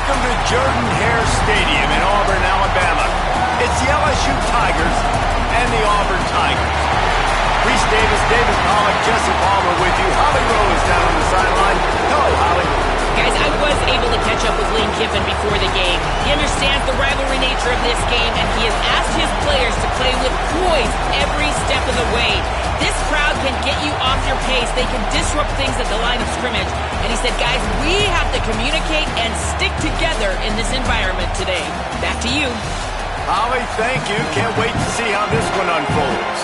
Welcome to Jordan-Hare Stadium in Auburn, Alabama. It's the LSU Tigers and the Auburn Tigers. Reese Davis, David Pollack, Jesse Palmer with you. Holly Rose down on the sideline. Hello, Holly. Guys, I was able to catch up with Lane Kiffin before the game. He understands the rivalry nature of this game, and he has asked his players to play with poise every step of the way. This crowd can get you off your pace. They can disrupt things at the line of scrimmage. And he said, guys, we have to communicate and stick together in this environment today. Back to you. Holly, thank you. Can't wait to see how this one unfolds.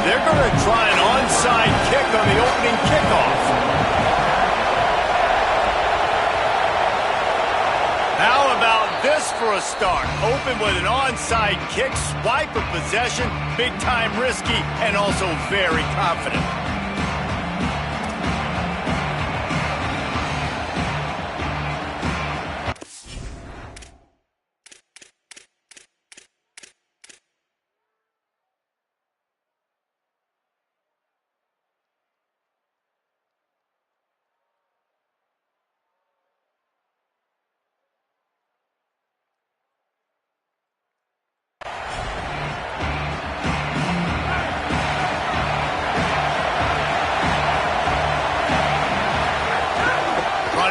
They're going to try an onside kick on the opening kickoff. How about this for a start? Open with an onside kick, swipe of possession, big time risky, and also very confident.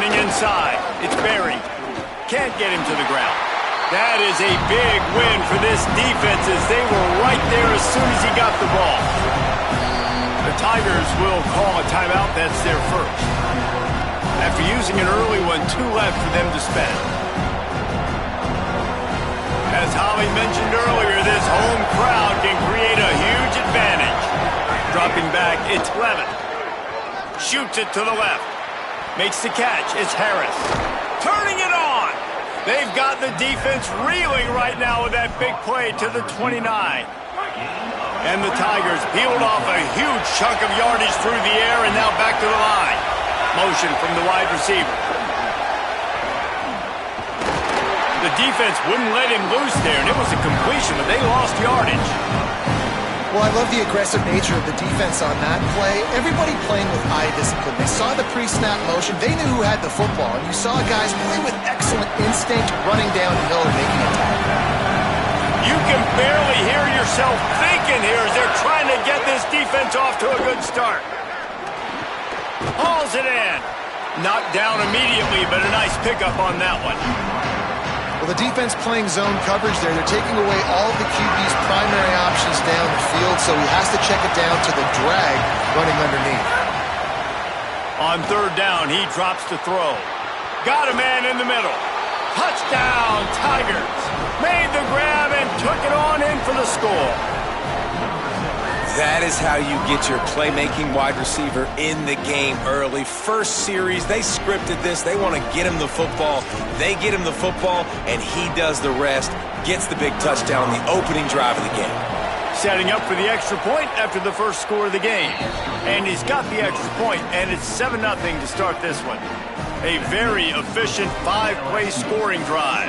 Inside, it's Berry. Can't get him to the ground. That is a big win for this defense as they were right there as soon as he got the ball. The Tigers will call a timeout. That's their first. After using an early one, 2 left for them to spend. As Holly mentioned earlier, this home crowd can create a huge advantage. Dropping back, it's Levin. Shoots it to the left. Makes the catch. It's Harris. Turning it on. They've got the defense reeling right now with that big play to the 29. And the Tigers peeled off a huge chunk of yardage through the air and now back to the line. Motion from the wide receiver. The defense wouldn't let him loose there, and it was a completion, but they lost yardage. Well, I love the aggressive nature of the defense on that play. Everybody playing with eye discipline. They saw the pre-snap motion. They knew who had the football. And you saw guys play with excellent instinct, running downhill and making a tackle. You can barely hear yourself thinking here as they're trying to get this defense off to a good start. Hauls it in. Knocked down immediately, but a nice pickup on that one. Well, the defense playing zone coverage there. They're taking away all of the QB's primary options down the field, so he has to check it down to the drag running underneath. On third down, he drops to throw. Got a man in the middle. Touchdown, Tigers. Made the grab and took it on in for the score. That is how you get your playmaking wide receiver in the game early. First series, they scripted this. They want to get him the football. They get him the football, and he does the rest. Gets the big touchdown, the opening drive of the game. Setting up for the extra point after the first score of the game. And he's got the extra point, and it's 7-0 to start this one. A very efficient 5-play scoring drive.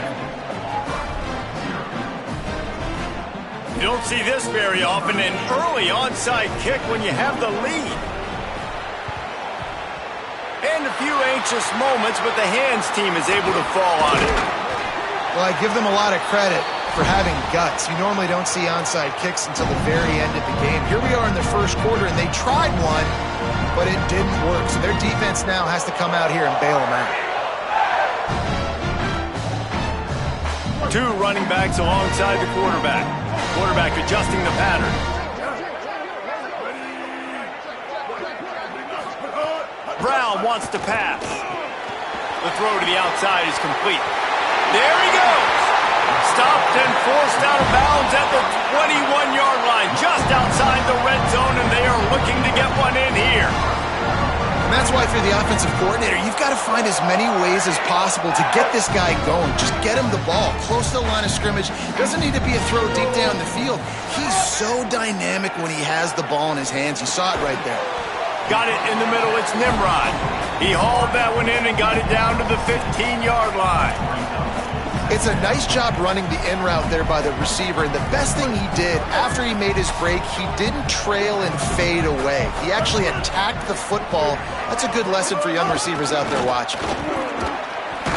You don't see this very often, an early onside kick when you have the lead. And a few anxious moments, but the hands team is able to fall on it. Well, I give them a lot of credit for having guts. You normally don't see onside kicks until the very end of the game. Here we are in the first quarter, and they tried one, but it didn't work. So their defense now has to come out here and bail them out. 2 running backs alongside the quarterback. Quarterback adjusting the pattern. Brown wants to pass. The throw to the outside is complete. There he goes. Stopped and forced out of bounds at the 21-yard line, just outside the red zone, and they are looking to get one in here. And that's why, if you're the offensive coordinator, you've got to find as many ways as possible to get this guy going. Just get him the ball close to the line of scrimmage. Doesn't need to be a throw deep down the field. He's so dynamic when he has the ball in his hands. You saw it right there. Got it in the middle. It's Nimrod. He hauled that one in and got it down to the 15-yard line. It's a nice job running the in route there by the receiver, and the best thing he did after he made his break, he didn't trail and fade away. He actually attacked the football. That's a good lesson for young receivers out there watching.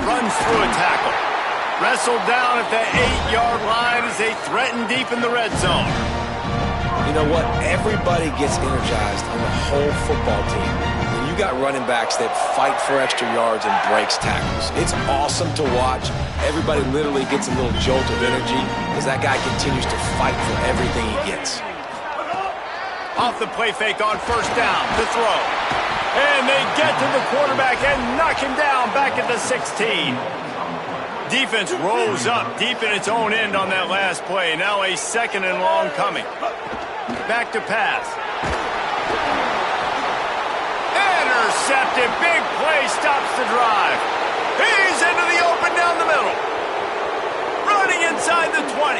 Runs through a tackle. Wrestled down at the 8-yard line as they threaten deep in the red zone. You know what? Everybody gets energized on the whole football team. When you got running backs that fight for extra yards and breaks tackles, it's awesome to watch. Everybody literally gets a little jolt of energy as that guy continues to fight for everything he gets. Off the play fake on first down to throw. And they get to the quarterback and knock him down back at the 16. Defense rose up deep in its own end on that last play. Now a 2nd and long coming. Back to pass. Intercepted. Big play stops the drive. He's into the open down the middle. Running inside the 20.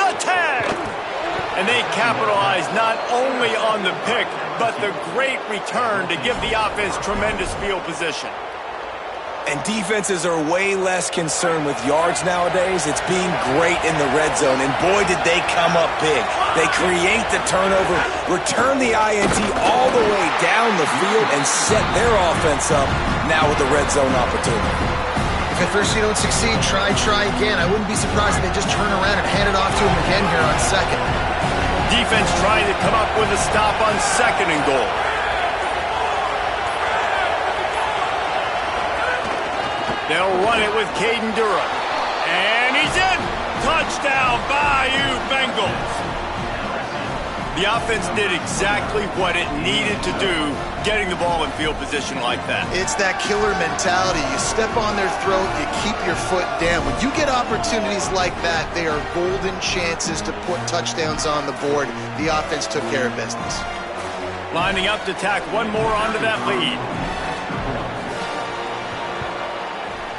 The 10. And they capitalize not only on the pick, but the great return to give the offense tremendous field position. And defenses are way less concerned with yards nowadays. It's being great in the red zone, and boy, did they come up big. They create the turnover, return the INT all the way down the field, and set their offense up now with the red zone opportunity. If at first you don't succeed, try again. I wouldn't be surprised if they just turn around and hand it off to him again here on 2nd. Defense trying to come up with a stop on 2nd and goal. They'll run it with Caden Durham. And he's in! Touchdown, Bayou Bengals! The offense did exactly what it needed to do, getting the ball in field position like that. It's that killer mentality. You step on their throat, you keep your foot down. When you get opportunities like that, they are golden chances to put touchdowns on the board. The offense took care of business. Lining up to tack one more onto that lead.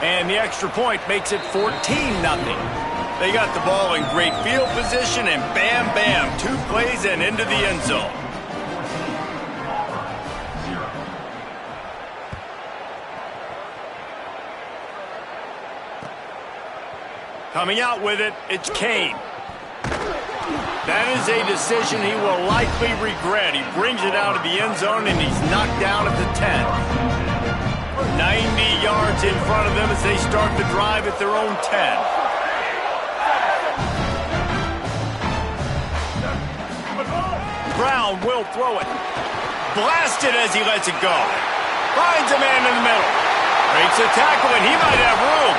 And the extra point makes it 14-0. They got the ball in great field position, and bam, bam, 2 plays and into the end zone. Coming out with it, it's Kane. That is a decision he will likely regret. He brings it out of the end zone, and he's knocked down at the 10. 90 yards in front of them as they start the drive at their own 10. Brown will throw it. Blasted as he lets it go. Finds a man in the middle. Breaks a tackle, and he might have room.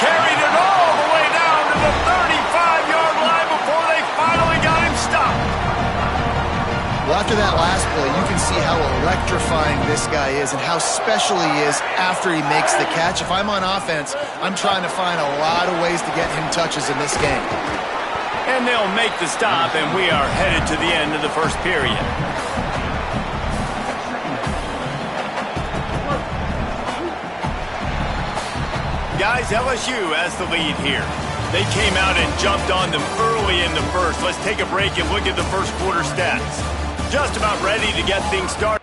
Carried it all the way down to the 35-yard line before they finally got him stopped. Well, after that last play, you can see how electrifying this guy is and how special he is after he makes the catch. If I'm on offense, I'm trying to find a lot of ways to get him touches in this game. And they'll make the stop, and we are headed to the end of the first period. Guys, LSU has the lead here. They came out and jumped on them early in the first. Let's take a break and look at the first quarter stats. Just about ready to get things started.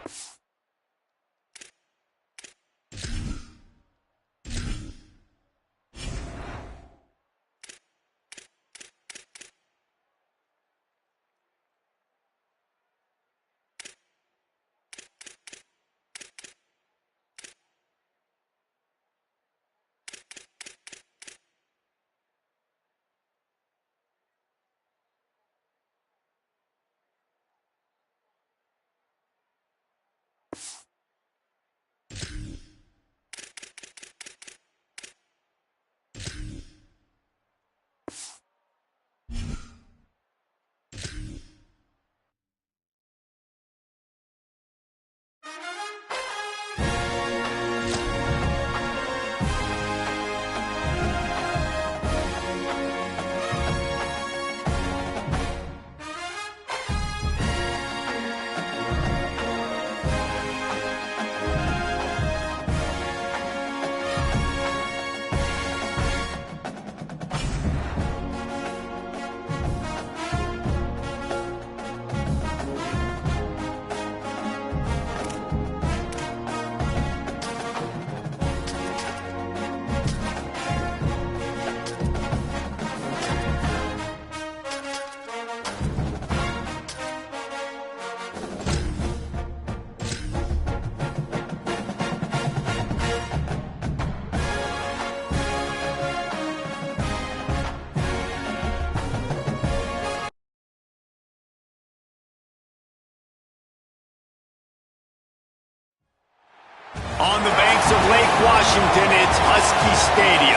On the banks of Lake Washington, it's Husky Stadium.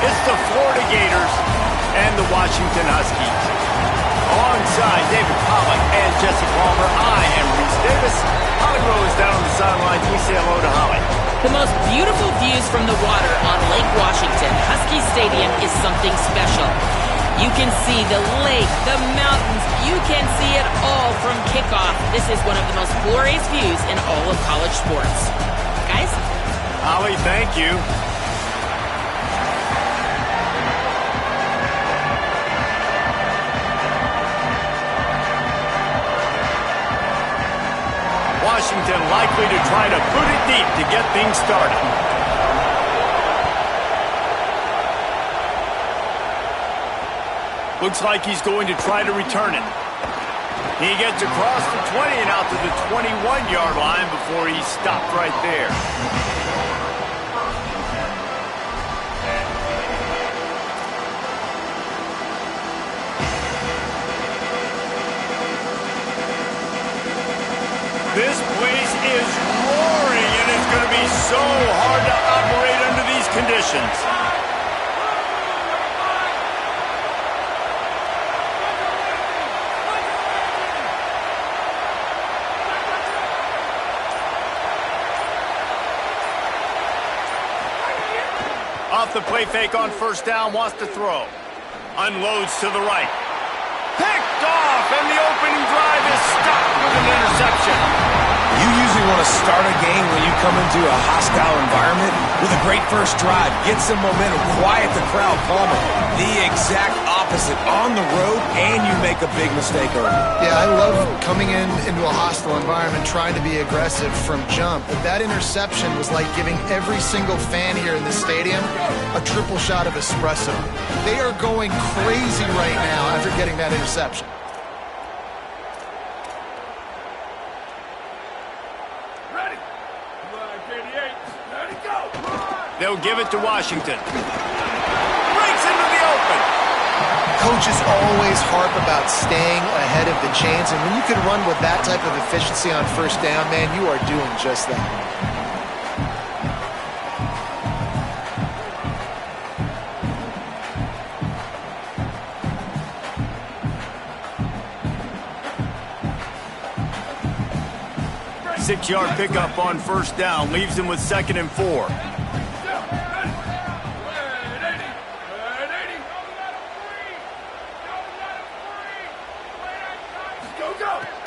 It's the Florida Gators and the Washington Huskies. Alongside David Pollack and Jesse Palmer, I am Reese Davis. Holly Rose down on the sidelines. We say hello to Holly. The most beautiful views from the water on Lake Washington. Husky Stadium is something special. You can see the lake, the mountains. You can see it all from kickoff. This is one of the most glorious views in all of college sports. Guys? Holly, thank you. Washington likely to try to put it deep to get things started. Looks like he's going to try to return it. He gets across the 20 and out to the 21-yard line before he's stopped right there. This place is roaring, and it's going to be so hard to operate under these conditions. Off the play fake on first down, wants to throw. Unloads to the right. Picked off, and the opening drive is stopped with an interception. You usually want to start a game when you come into a hostile environment with a great first drive. Get some momentum, quiet the crowd, Palmer. The exact opposite on the road, and you make a big mistake early. Yeah, I love coming into a hostile environment, trying to be aggressive from jump. But that interception was like giving every single fan here in the stadium a triple shot of espresso. They are going crazy right now after getting that interception. They'll give it to Washington. Breaks into the open. Coaches always harp about staying ahead of the chains, and when you can run with that type of efficiency on first down, man, you are doing just that. Six-yard pickup on first down leaves him with 2nd and 4.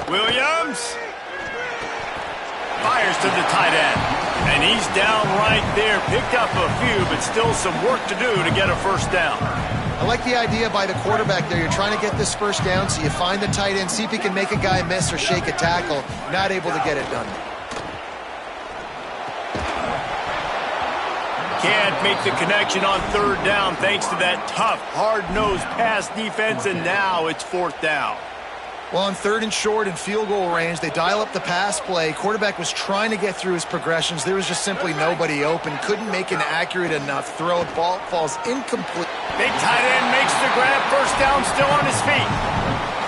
Williams fires to the tight end, and he's down right there. Picked up a few, but still some work to do to get a first down. I like the idea by the quarterback there. You're trying to get this first down, so you find the tight end, see if he can make a guy miss or shake a tackle. Not able to get it done. Can't make the connection on third down thanks to that tough, hard-nosed pass defense, and now it's 4th down. Well, on 3rd and short and field goal range, they dial up the pass play. Quarterback was trying to get through his progressions. There was just simply nobody open. Couldn't make an accurate enough throw. Ball falls incomplete. Big tight end makes the grab. First down, still on his feet.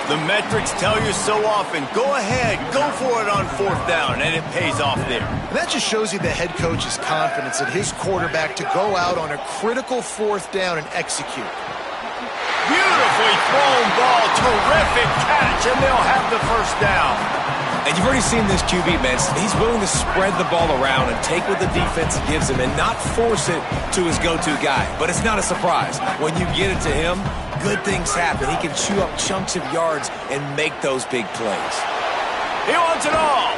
The metrics tell you so often, go ahead, go for it on 4th down, and it pays off there. And that just shows you the head coach's confidence in his quarterback to go out on a critical 4th down and execute. Beautifully thrown ball, terrific catch, and they'll have the first down. And you've already seen this QB, man. He's willing to spread the ball around and take what the defense gives him and not force it to his go-to guy. But it's not a surprise. When you get it to him, good things happen. He can chew up chunks of yards and make those big plays. He wants it all.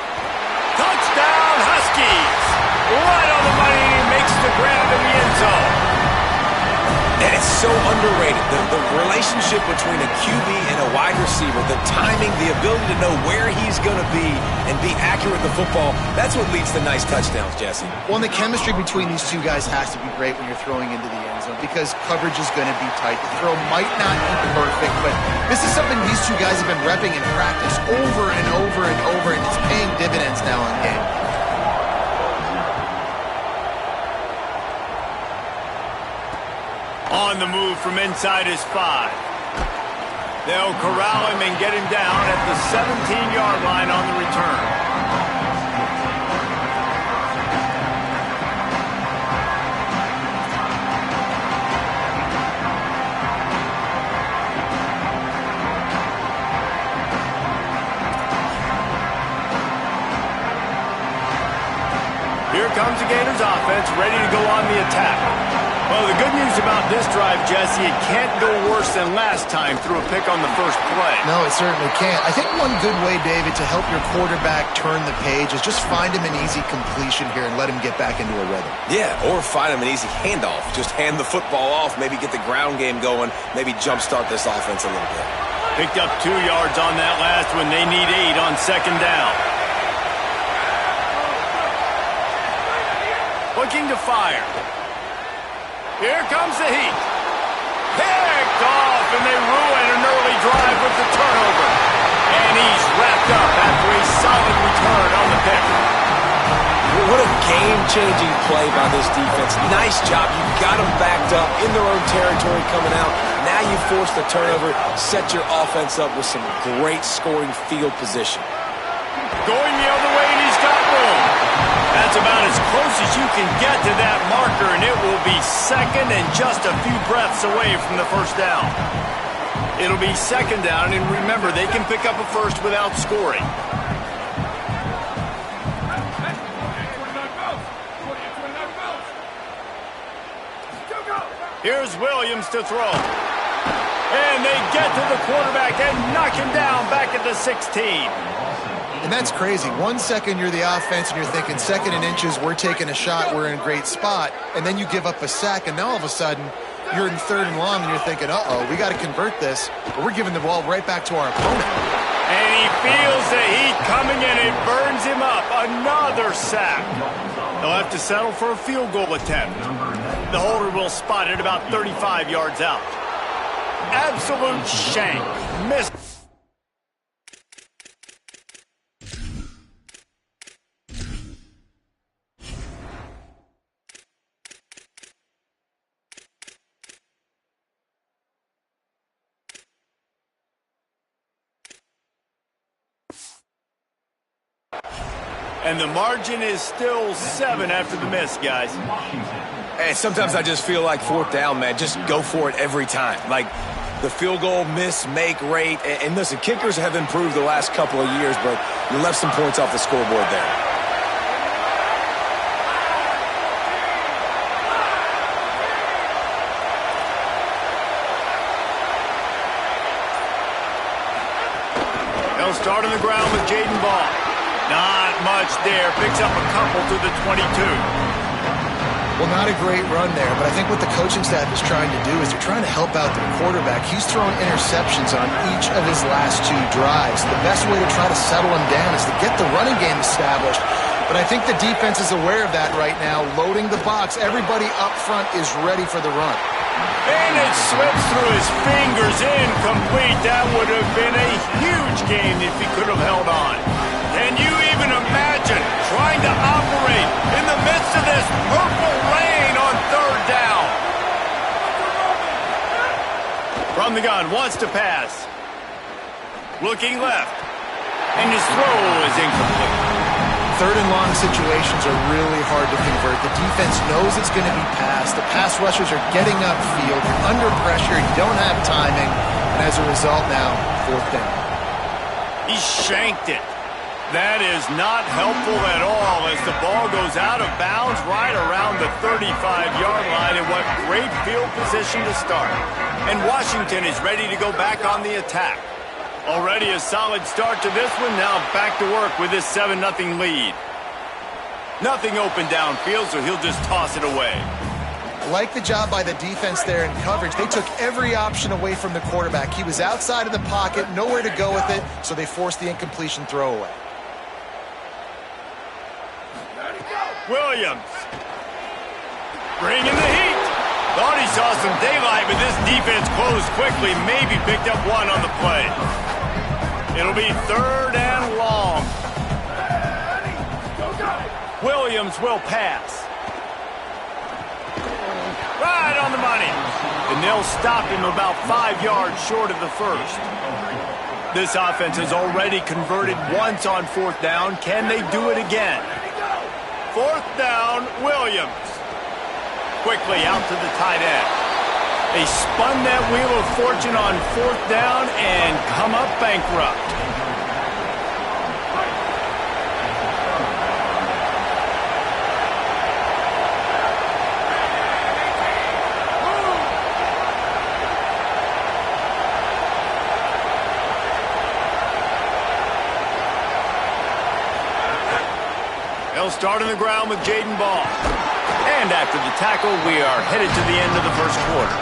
Touchdown, Huskies. Right on the money, makes the grab in the end zone. And it's so underrated. The relationship between a QB and a wide receiver, the timing, the ability to know where he's going to be and be accurate with the football, that's what leads to nice touchdowns, Jesse. Well, and the chemistry between these two guys has to be great when you're throwing into the end zone because coverage is going to be tight. The throw might not be perfect, but this is something these two guys have been repping in practice over and over and over, and it's paying dividends now in game. On the move from inside his 5. They'll corral him and get him down at the 17-yard line on the return. comes the Gators offense, ready to go on the attack. Well, the good news about this drive, Jesse, it can't go worse than last time through a pick on the first play. No, it certainly can't. I think one good way, David, to help your quarterback turn the page is just find him an easy completion here and let him get back into a rhythm. Yeah, or find him an easy handoff. Just hand the football off, maybe get the ground game going, maybe jumpstart this offense a little bit. Picked up 2 yards on that last one. They need 8 on second down. Looking to fire. Here comes the heat. Picked off, and they ruin an early drive with the turnover. And he's wrapped up after a solid return on the pick. What a game-changing play by this defense. Nice job. You got them backed up in their own territory coming out. Now you force the turnover, set your offense up with some great scoring field position. Going the other way, and he's got room. That's about as close as you can get to that marker, and it will be second and just a few breaths away from the first down. It'll be second down, and remember, they can pick up a first without scoring. Here's Williams to throw. And they get to the quarterback and knock him down back at the 16. And that's crazy. 1 second you're the offense and you're thinking second and inches, we're taking a shot, we're in a great spot. And then you give up a sack, and now all of a sudden you're in third and long and you're thinking, uh-oh, we got to convert this. But we're giving the ball right back to our opponent. And he feels the heat coming in. It burns him up. Another sack. They'll have to settle for a field goal attempt. The holder will spot it about 35 yards out. Absolute shank. Missed. And the margin is still 7 after the miss, guys. Hey, sometimes I just feel like fourth down, man. Just go for it every time. Like the field goal miss-make rate. And listen, kickers have improved the last couple of years, but you left some points off the scoreboard there. They'll start on the ground with Jaden Ball. Not much there. Picks up a couple to the 22. Well, not a great run there, but I think what the coaching staff is trying to do is they're trying to help out their quarterback. He's throwing interceptions on each of his last 2 drives. The best way to try to settle him down is to get the running game established. But I think the defense is aware of that right now, loading the box. Everybody up front is ready for the run. And it slips through his fingers, incomplete. That would have been a huge gain if he could have held on. Can you even imagine trying to operate in the midst of this purple rain on third down? From the gun, wants to pass. Looking left. And his throw is incomplete. Third and long situations are really hard to convert. The defense knows it's going to be passed. The pass rushers are getting upfield. You're under pressure. You don't have timing. And as a result now, fourth down. He shanked it. That is not helpful at all as the ball goes out of bounds right around the 35-yard line. And what great field position to start. And Washington is ready to go back on the attack. Already a solid start to this one. Now back to work with this 7-0 lead. Nothing open downfield, so he'll just toss it away. Like the job by the defense there in coverage. They took every option away from the quarterback. He was outside of the pocket, nowhere to go with it, so they forced the incompletion throwaway. Williams. Bringing the heat. Thought he saw some daylight, but this defense closed quickly. Maybe picked up 1 on the play. It'll be third and long. Williams will pass. Right on the money. And they'll stop him about 5 yards short of the first. This offense has already converted once on fourth down. Can they do it again? Fourth down, Williams. Quickly out to the tight end. They spun that wheel of fortune on fourth down and come up bankrupt. They'll start on the ground with Jaden Ball. And after the tackle, we are headed to the end of the first quarter.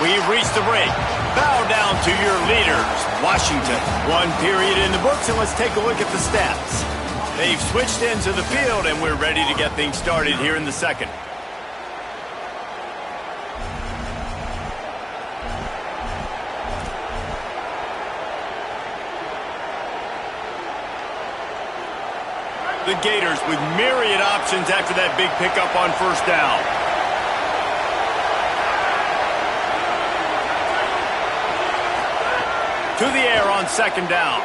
We've reached the break. Bow down to your leaders, Washington. 1 period in the books, and let's take a look at the stats. They've switched into the field, and we're ready to get things started here in the second. The Gators with myriad options after that big pickup on first down. To the air on second down.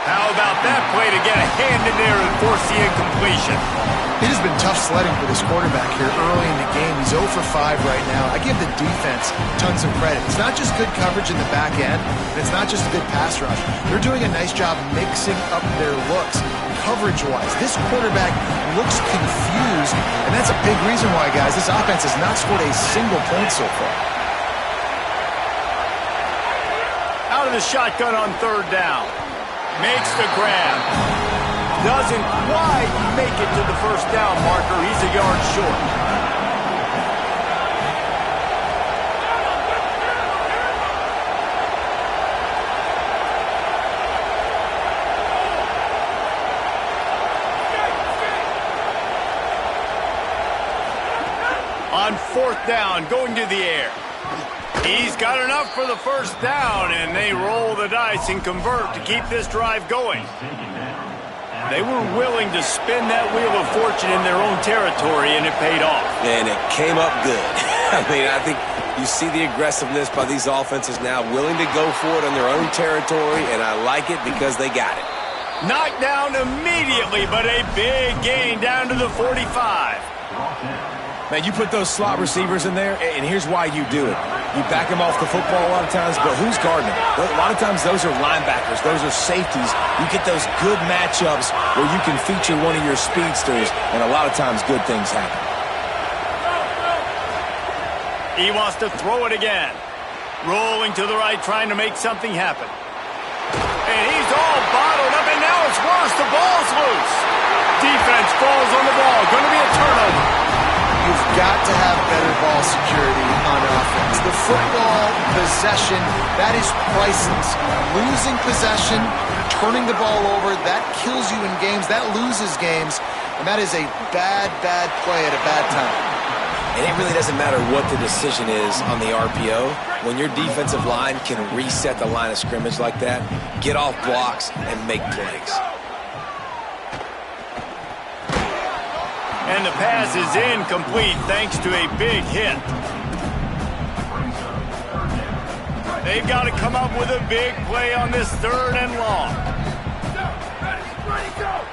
How about that play to get a hand in there and force the incompletion? It has been tough sledding for this quarterback here early in the game. He's 0 for 5 right now. I give the defense tons of credit. It's not just good coverage in the back end, and it's not just a good pass rush. They're doing a nice job mixing up their looks coverage-wise. This quarterback looks confused, and that's a big reason why, guys, this offense has not scored a single point so far. Out of the shotgun on third down. Makes the grab. Doesn't quite make it to the first down marker. He's a yard short. On fourth down, going to the air. He's got enough for the first down, and they roll the dice and convert to keep this drive going. They were willing to spin that wheel of fortune in their own territory, and it paid off. And it came up good. I mean, I think you see the aggressiveness by these offenses now, willing to go for it in their own territory, and I like it because they got it. Knocked down immediately, but a big gain down to the 45. Man, you put those slot receivers in there, and here's why you do it. You back them off the football a lot of times, but who's guarding them? A lot of times those are linebackers. Those are safeties. You get those good matchups where you can feature one of your speedsters, and a lot of times good things happen. He wants to throw it again. Rolling to the right, trying to make something happen. And he's all bottled up, and now it's worse. The ball's loose. Defense falls on the ball. Going to be a turnover. You've got to have better ball security on offense. The football possession, that is priceless. Losing possession, turning the ball over, that kills you in games, that loses games, and that is a bad, bad play at a bad time. And it really doesn't matter what the decision is on the RPO. When your defensive line can reset the line of scrimmage like that, get off blocks and make plays. And the pass is incomplete thanks to a big hit. They've got to come up with a big play on this third and long.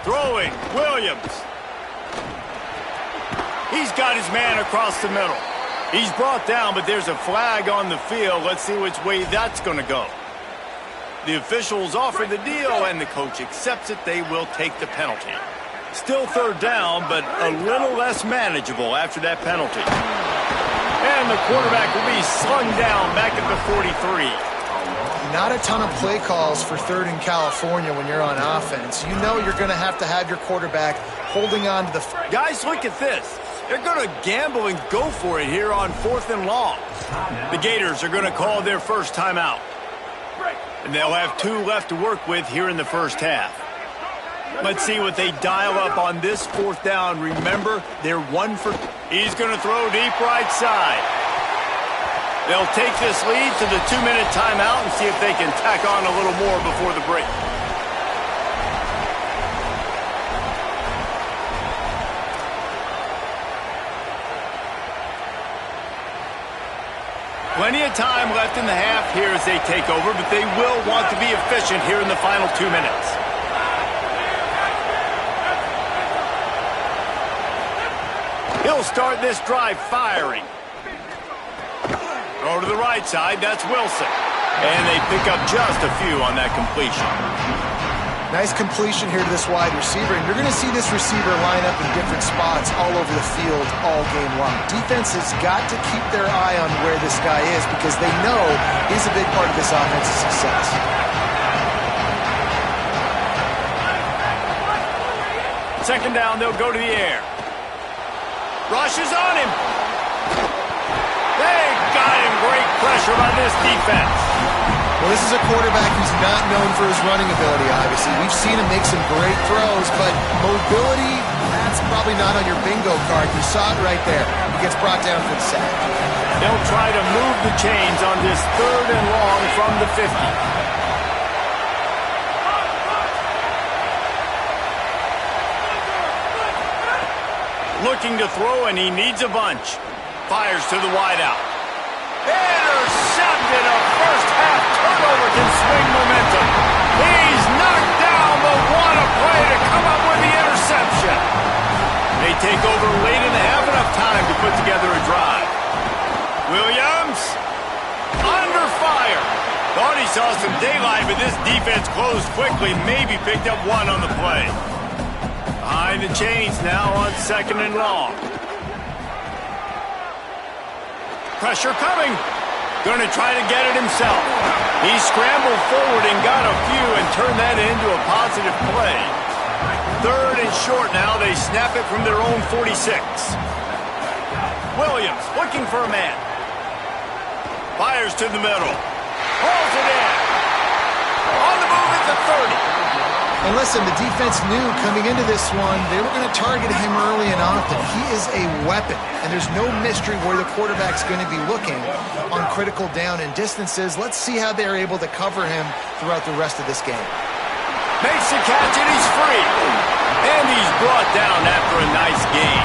Throwing, Williams. He's got his man across the middle. He's brought down, but there's a flag on the field. Let's see which way that's going to go. The officials offer the deal, and the coach accepts it. They will take the penalty. Still third down, but a little less manageable after that penalty. And the quarterback will be slung down back at the 43. Not a ton of play calls for third in California when you're on offense. You know you're going to have your quarterback holding on to the... Guys, look at this. They're going to gamble and go for it here on fourth and long. The Gators are going to call their first timeout. And they'll have 2 left to work with here in the first half. Let's see what they dial up on this fourth down. Remember, they're 1 for... He's going to throw deep right side. They'll take this lead to the 2-minute timeout and see if they can tack on a little more before the break. Plenty of time left in the half here as they take over, but they will want to be efficient here in the final 2 minutes. He'll start this drive firing. Throw to the right side, that's Wilson. And they pick up just a few on that completion. Nice completion here to this wide receiver, and you're going to see this receiver line up in different spots all over the field all game long. Defense has got to keep their eye on where this guy is because they know he's a big part of this offense's success. Second down, they'll go to the air. Rush is on him. They got him. Great pressure by this defense. Well, this is a quarterback who's not known for his running ability, obviously. We've seen him make some great throws, but mobility, that's probably not on your bingo card. You saw it right there. He gets brought down for the sack. They'll try to move the chains on this 3rd and long from the 50. Looking to throw, and he needs a bunch. Fires to the wideout. Intercepted. A first-half turnover can swing momentum. He's knocked down, but what a play to come up with the interception. They take over late in the half, enough time to put together a drive. Williams under fire. Thought he saw some daylight, but this defense closed quickly. Maybe picked up one on the play. Behind the chains now on 2nd and long. Pressure coming. Going to try to get it himself. He scrambled forward and got a few and turned that into a positive play. 3rd and short now. They snap it from their own 46. Williams looking for a man. Fires to the middle. Hauls it in. On the move at the 30. And listen, the defense knew coming into this one, they were going to target him early and often. He is a weapon, and there's no mystery where the quarterback's going to be looking on critical down and distances. Let's see how they're able to cover him throughout the rest of this game. Makes the catch, and he's free. And he's brought down after a nice gain.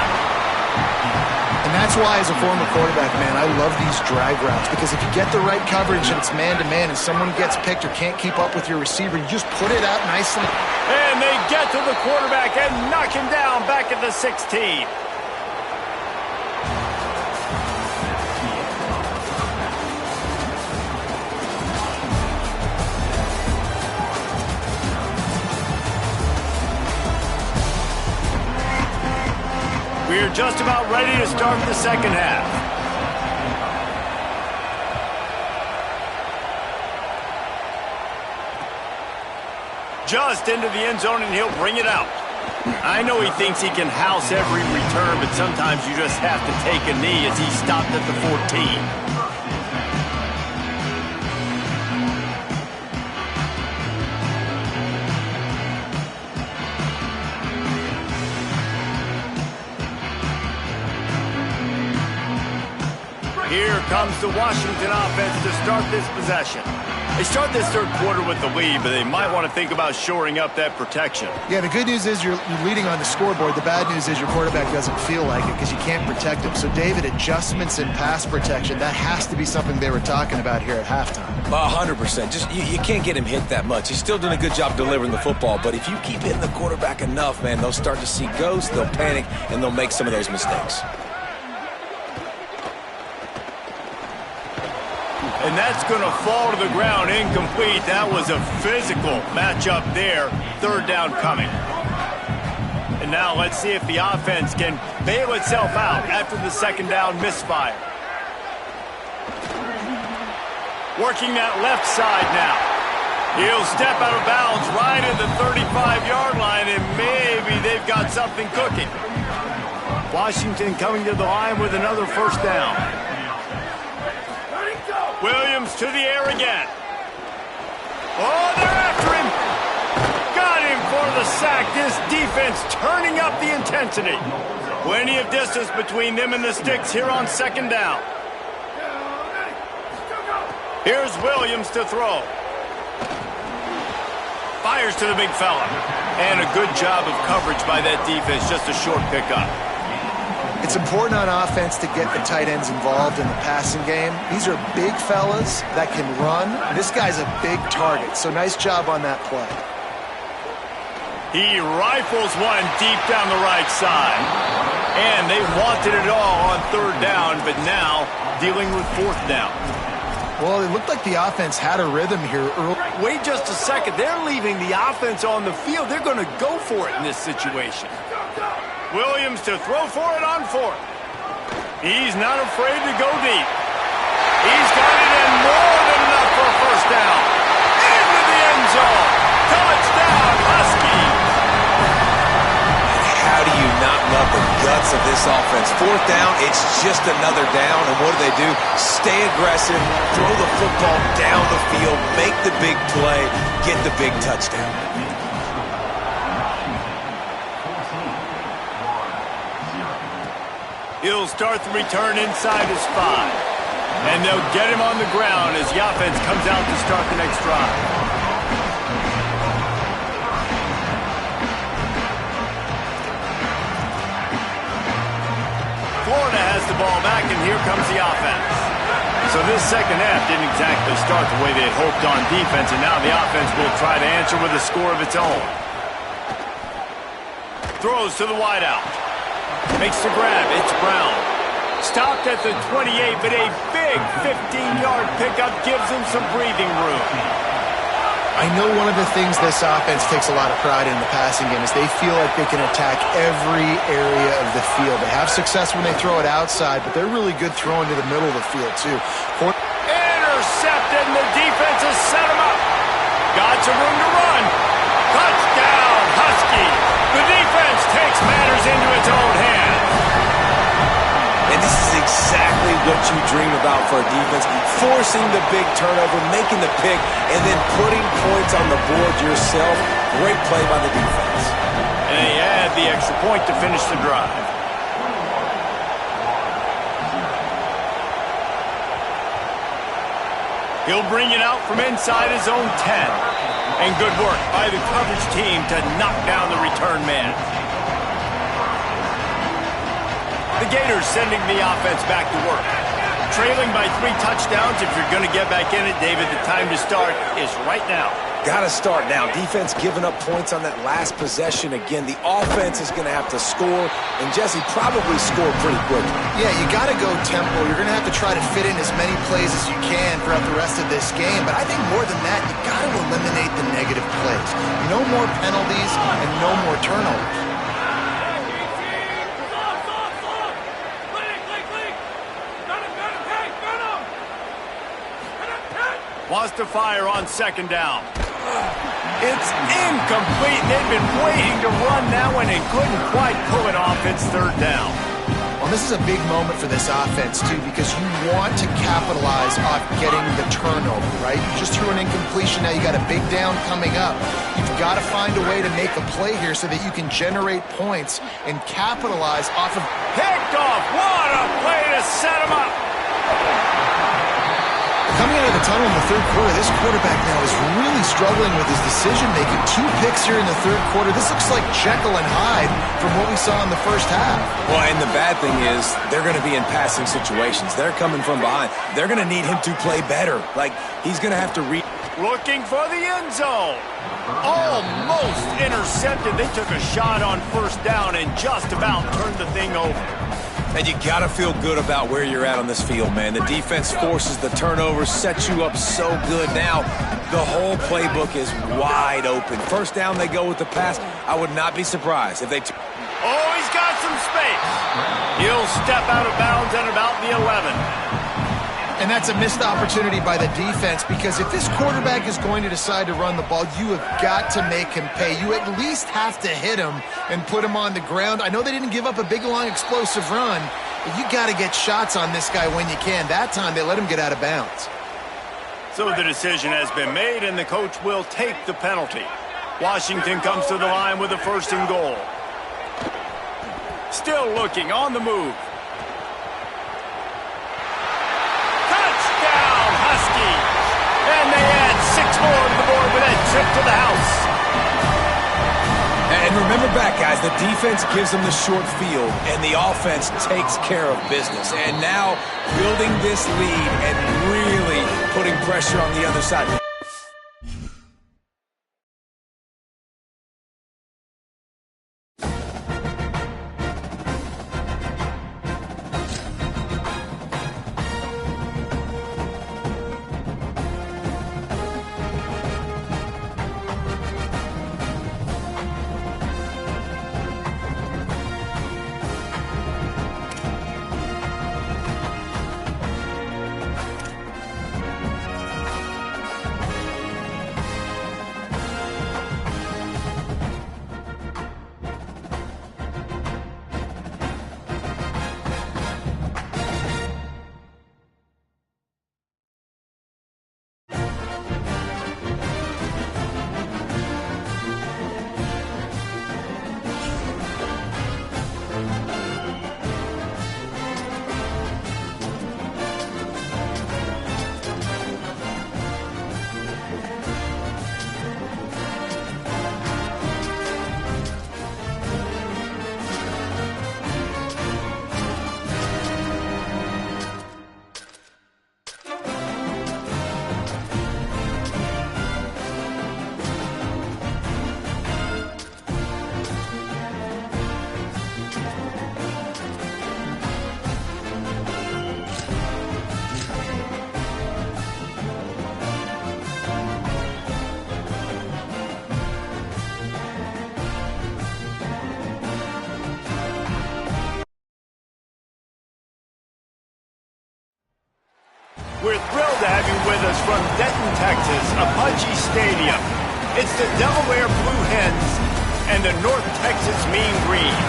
And that's why, as a former quarterback, man, I love these drag routes, because if you get the right coverage and it's man-to-man and someone gets picked or can't keep up with your receiver, you just put it out nicely. And they get to the quarterback and knock him down back at the 16. We're just about ready to start the second half. Just into the end zone, and he'll bring it out. I know he thinks he can house every return, but sometimes you just have to take a knee as he stopped at the 14. Here comes the Washington offense to start this possession. They start this third quarter with the lead, but they might want to think about shoring up that protection. Yeah, the good news is you're leading on the scoreboard. The bad news is your quarterback doesn't feel like it because you can't protect him. So, David, adjustments in pass protection, that has to be something they were talking about here at halftime. 100%. Just you can't get him hit that much. He's still doing a good job delivering the football, but if you keep hitting the quarterback enough, man, they'll start to see ghosts, they'll panic, and they'll make some of those mistakes. And that's going to fall to the ground incomplete. That was a physical matchup there. 3rd down coming. And now let's see if the offense can bail itself out after the 2nd down misfire. Working that left side now. He'll step out of bounds right at the 35-yard line, and maybe they've got something cooking. Washington coming to the line with another 1st down. Williams to the air again. Oh, they're after him. Got him for the sack. This defense turning up the intensity. Plenty of distance between them and the sticks here on 2nd down. Here's Williams to throw. Fires to the big fella. And a good job of coverage by that defense. Just a short pickup. It's important on offense to get the tight ends involved in the passing game. These are big fellas that can run. This guy's a big target, so nice job on that play. He rifles one deep down the right side. And they wanted it all on 3rd down, but now dealing with 4th down. Well, it looked like the offense had a rhythm here early. Wait just a second. They're leaving the offense on the field. They're going to go for it in this situation. Williams to throw for it on fourth. He's not afraid to go deep. He's got it in more than enough for a first down. Into the end zone. Touchdown, Husky. How do you not love the guts of this offense? Fourth down, it's just another down, and what do? Stay aggressive, throw the football down the field, make the big play, get the big touchdown. He'll start the return inside his 5. And they'll get him on the ground as the offense comes out to start the next drive. Florida has the ball back, and here comes the offense. So this second half didn't exactly start the way they had hoped on defense, and now the offense will try to answer with a score of its own. Throws to the wideout. Makes the grab. It's Brown. Stopped at the 28, but a big 15-yard pickup gives him some breathing room. I know one of the things this offense takes a lot of pride in the passing game is they feel like they can attack every area of the field. They have success when they throw it outside, but they're really good throwing to the middle of the field, too. Intercepted, and the defense has set him up. Got some room to run. Touchdown, Husky. The defense takes matters into its own hands. And this is exactly what you dream about for a defense, forcing the big turnover, making the pick, and then putting points on the board yourself. Great play by the defense. And they add the extra point to finish the drive. He'll bring it out from inside his own 10. And good work by the coverage team to knock down the return man. The Gators sending the offense back to work. Trailing by 3 touchdowns. If you're going to get back in it, David, the time to start is right now. Got to start now. Defense giving up points on that last possession. Again, the offense is going to have to score, and Jesse probably score pretty quickly. Yeah, you got to go tempo. You're going to have to try to fit in as many plays as you can throughout the rest of this game. But I think more than that, you got to eliminate the negative plays. No more penalties and no more turnovers. Wants to fire on second down. It's incomplete. They've been waiting to run that one and couldn't quite pull it off. It's third down. Well, this is a big moment for this offense, too, because you want to capitalize off getting the turnover, right? You just threw an incompletion. Now you got a big down coming up. You've got to find a way to make a play here so that you can generate points and capitalize off of... Picked off. What a play to set him up. Coming out of the tunnel in the third quarter, this quarterback now is really struggling with his decision-making. 2 picks here in the third quarter. This looks like Jekyll and Hyde from what we saw in the first half. Well, and the bad thing is they're going to be in passing situations. They're coming from behind. They're going to need him to play better. Like, he's going to have to looking for the end zone. Almost intercepted. They took a shot on first down and just about turned the thing over. And you got to feel good about where you're at on this field, man. The defense forces the turnover, sets you up so good. Now, the whole playbook is wide open. First down, they go with the pass. I would not be surprised if they... Oh, he's got some space. He'll step out of bounds at about the 11. And that's a missed opportunity by the defense, because if this quarterback is going to decide to run the ball, you have got to make him pay. You at least have to hit him and put him on the ground. I know they didn't give up a big, long, explosive run, but you got to get shots on this guy when you can. That time, they let him get out of bounds. So the decision has been made, and the coach will take the penalty. Washington comes to the line with a 1st and goal. Still looking on the move. And they add 6 more to the board with that trip to the house. And remember back, guys, the defense gives them the short field, and the offense takes care of business. And now building this lead and really putting pressure on the other side. We're thrilled to have you with us from Denton, Texas, Apache Stadium. It's the Delaware Blue Hens and the North Texas Mean Green.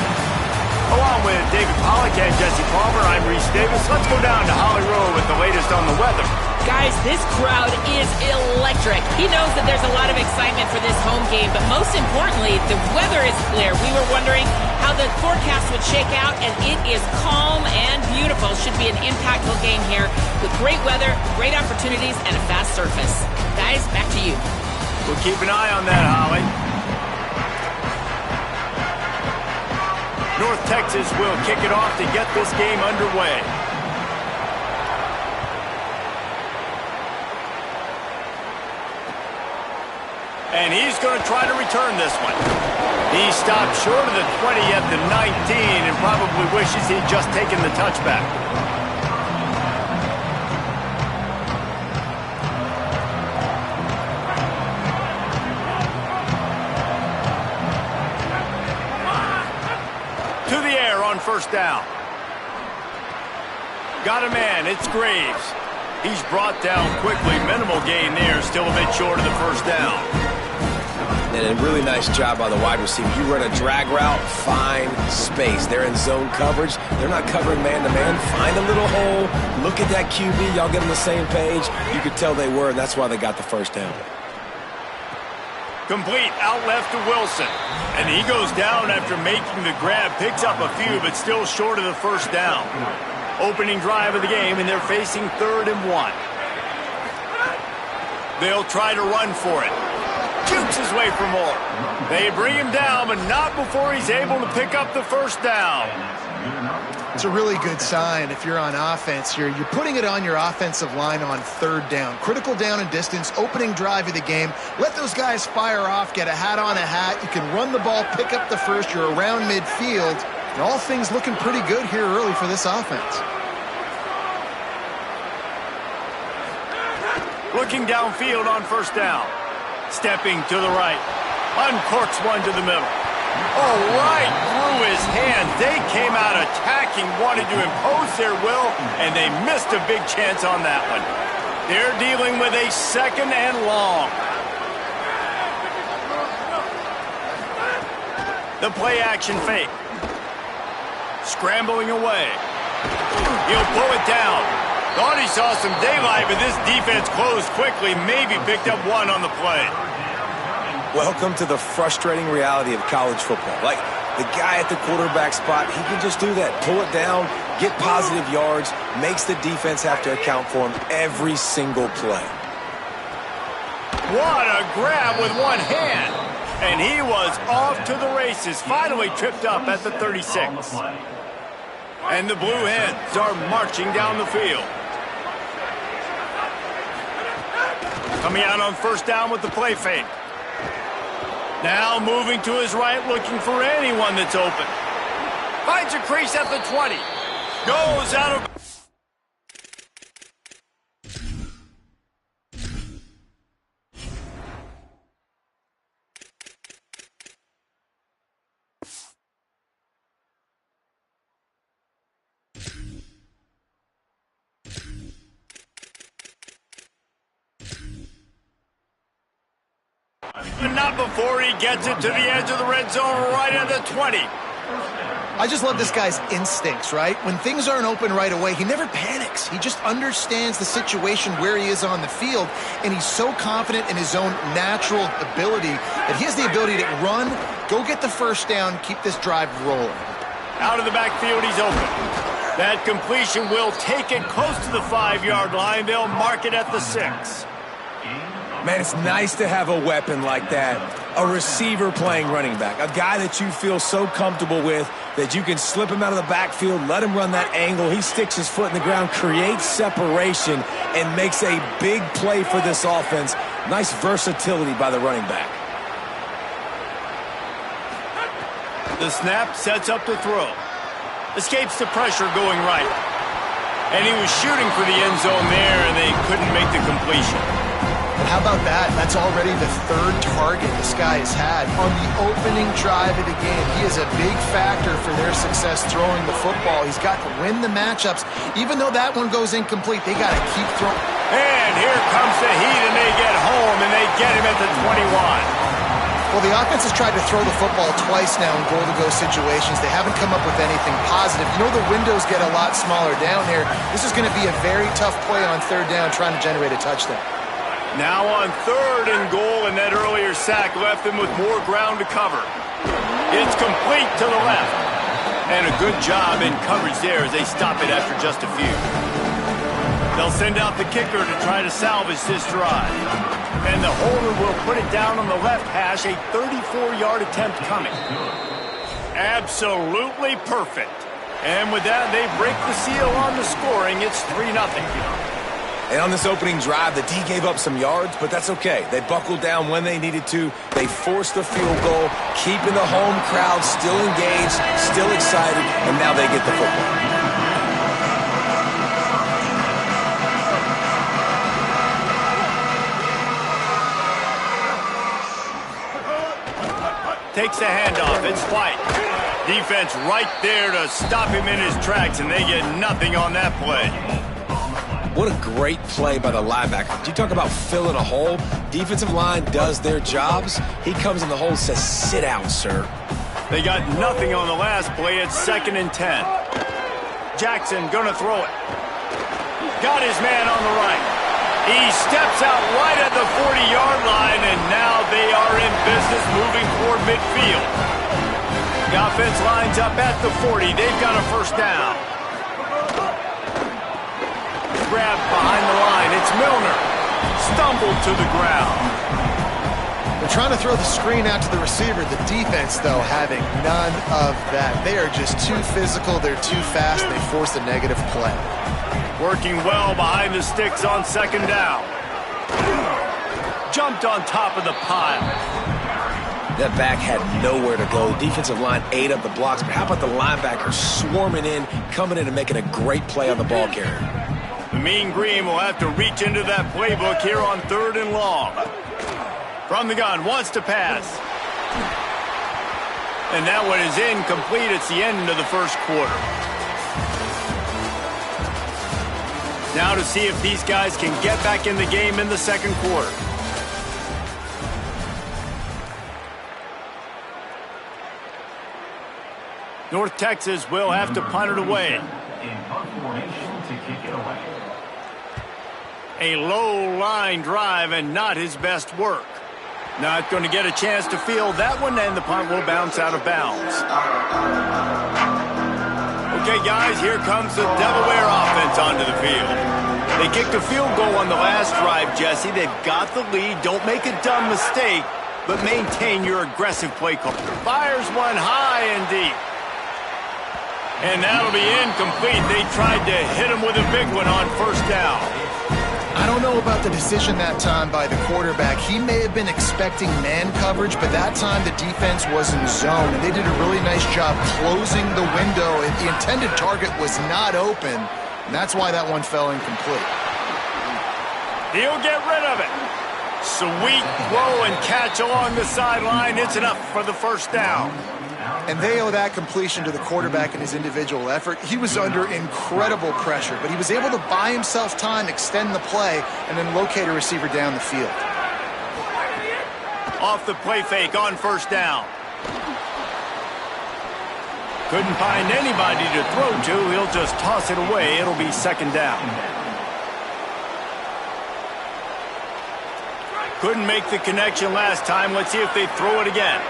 Along with David Pollack and Jesse Palmer, I'm Reese Davis. Let's go down to Holly Road with the latest on the weather. Guys, this crowd is electric. He knows that there's a lot of excitement for this home game, but most importantly, the weather is clear. We were wondering how the forecast would shake out, and it is calm and beautiful. Should be an impactful game here with great weather, great opportunities, and a fast surface. Guys, back to you. We'll keep an eye on that, Holly. North Texas will kick it off to get this game underway. And he's going to try to return this one. He stopped short of the 20 at the 19 and probably wishes he'd just taken the touchback. To the air on first down. Got a man, it's Graves. He's brought down quickly. Minimal gain there, still a bit short of the first down. And a really nice job by the wide receiver. You run a drag route, find space. They're in zone coverage. They're not covering man-to-man. Find a little hole. Look at that QB. Y'all get on the same page. You could tell they were, and that's why they got the first down. Complete out left to Wilson. And he goes down after making the grab. Picks up a few, but still short of the first down. Opening drive of the game, and they're facing 3rd and 1. They'll try to run for it. Jukes his way for more. They bring him down, but not before he's able to pick up the first down. It's a really good sign if you're on offense. You're putting it on your offensive line on 3rd down. Critical down and distance, opening drive of the game. Let those guys fire off, get a hat on a hat. You can run the ball, pick up the first. You're around midfield. And all things looking pretty good here early for this offense. Looking downfield on first down. Stepping to the right. Uncorks one to the middle. Oh, right through his hands. They came out attacking, wanted to impose their will, and they missed a big chance on that one. They're dealing with a 2nd and long. The play action fake. Scrambling away. He'll pull it down. Thought he saw some daylight, but this defense closed quickly. Maybe picked up one on the play. Welcome to the frustrating reality of college football. Like, the guy at the quarterback spot, he can just do that. Pull it down, get positive yards, makes the defense have to account for him every single play. What a grab with one hand. And he was off to the races. Finally tripped up at the 36. And the Blue Hens are marching down the field. Coming out on first down with the play fake. Now moving to his right, looking for anyone that's open. Finds a crease at the 20. Goes out of... But not before he gets it to the edge of the red zone right at the 20. I just love this guy's instincts, right? When things aren't open right away, he never panics. He just understands the situation where he is on the field, and he's so confident in his own natural ability that he has the ability to run, go get the first down, keep this drive rolling. Out of the backfield, he's open. That completion will take it close to the 5-yard line. They'll mark it at the 6. Man, it's nice to have a weapon like that. A receiver playing running back. A guy that you feel so comfortable with that you can slip him out of the backfield, let him run that angle. He sticks his foot in the ground, creates separation, and makes a big play for this offense. Nice versatility by the running back. The snap sets up the throw. Escapes the pressure going right. And he was shooting for the end zone there, and they couldn't make the completion. How about that? That's already the third target this guy has had on the opening drive of the game. He is a big factor for their success throwing the football. He's got to win the matchups. Even though that one goes incomplete, they got to keep throwing. And here comes the heat, and they get home, and they get him at the 21. Well, the offense has tried to throw the football twice now in goal-to-go situations. They haven't come up with anything positive. You know the windows get a lot smaller down here. This is going to be a very tough play on third down trying to generate a touchdown. Now on third and goal, and that earlier sack left them with more ground to cover. It's complete to the left. And a good job in coverage there as they stop it after just a few. They'll send out the kicker to try to salvage this drive. And the holder will put it down on the left hash, a 34-yard attempt coming. Absolutely perfect. And with that, they break the seal on the scoring. It's 3-0. And on this opening drive, the D gave up some yards, but that's okay. They buckled down when they needed to. They forced the field goal, keeping the home crowd still engaged, still excited, and now they get the football. Takes the handoff. It's White. Defense right there to stop him in his tracks, and they get nothing on that play. What a great play by the linebacker. You talk about filling a hole. Defensive line does their jobs. He comes in the hole and says, sit down, sir. They got nothing on the last play. It's 2nd and 10. Jackson gonna throw it. Got his man on the right. He steps out right at the 40-yard line, and now they are in business moving toward midfield. The offense lines up at the 40. They've got a first down. Grabbed behind the line. It's Milner. Stumbled to the ground. They're trying to throw the screen out to the receiver. The defense, though, having none of that. They are just too physical. They're too fast. They force a negative play. Working well behind the sticks on 2nd down. Jumped on top of the pile. That back had nowhere to go. The defensive line ate up the blocks, but how about the linebacker swarming in, coming in and making a great play on the ball carrier? The Mean Green will have to reach into that playbook here on 3rd and long. From the gun, wants to pass. And that one is incomplete. It's the end of the first quarter. Now to see if these guys can get back in the game in the second quarter. North Texas will have to punt it away. A low line drive and not his best work. Not going to get a chance to field that one, and the punt will bounce out of bounds. Okay, guys, here comes the Delaware offense onto the field. They kicked a field goal on the last drive, Jesse. They've got the lead. Don't make a dumb mistake, but maintain your aggressive play call. Fires one high and deep. And that'll be incomplete. They tried to hit him with a big one on 1st down. I don't know about the decision that time by the quarterback. He may have been expecting man coverage, but that time the defense was in zone, and they did a really nice job closing the window. The intended target was not open, and that's why that one fell incomplete. He'll get rid of it. Sweet throw and catch along the sideline. It's enough for the 1st down. And they owe that completion to the quarterback and his individual effort. He was under incredible pressure, but he was able to buy himself time, extend the play, and then locate a receiver down the field. Off the play fake on 1st down. Couldn't find anybody to throw to. He'll just toss it away. It'll be 2nd down. Couldn't make the connection last time. Let's see if they throw it again.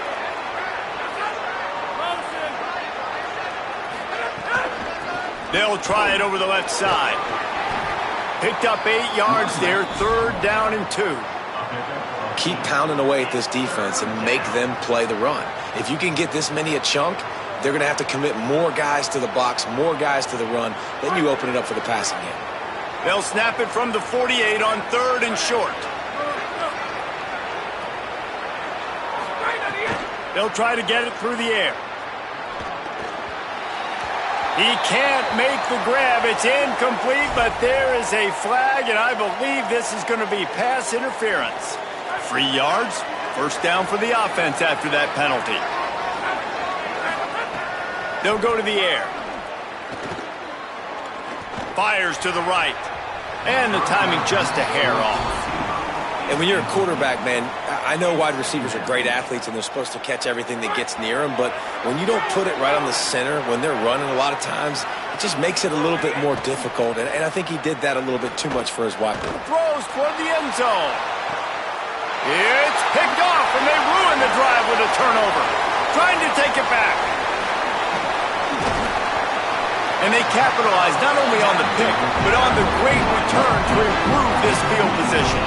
They'll try it over the left side. Picked up 8 yards there, 3rd down and 2. Keep pounding away at this defense and make them play the run. If you can get this many a chunk, they're going to have to commit more guys to the box, more guys to the run. Then you open it up for the passing game. They'll snap it from the 48 on 3rd and short. They'll try to get it through the air. He can't make the grab. It's incomplete, but there is a flag, and I believe this is going to be pass interference. 3 yards, first down for the offense after that penalty. They'll go to the air. Fires to the right. And the timing just a hair off. And when you're a quarterback, man, I know wide receivers are great athletes and they're supposed to catch everything that gets near them, but when you don't put it right on the center, when they're running a lot of times, it just makes it a little bit more difficult. And I think he did that a little bit too much for his wife. Throws toward the end zone. It's picked off, and they ruin the drive with a turnover. Trying to take it back. And they capitalize not only on the pick, but on the great return to improve this field position.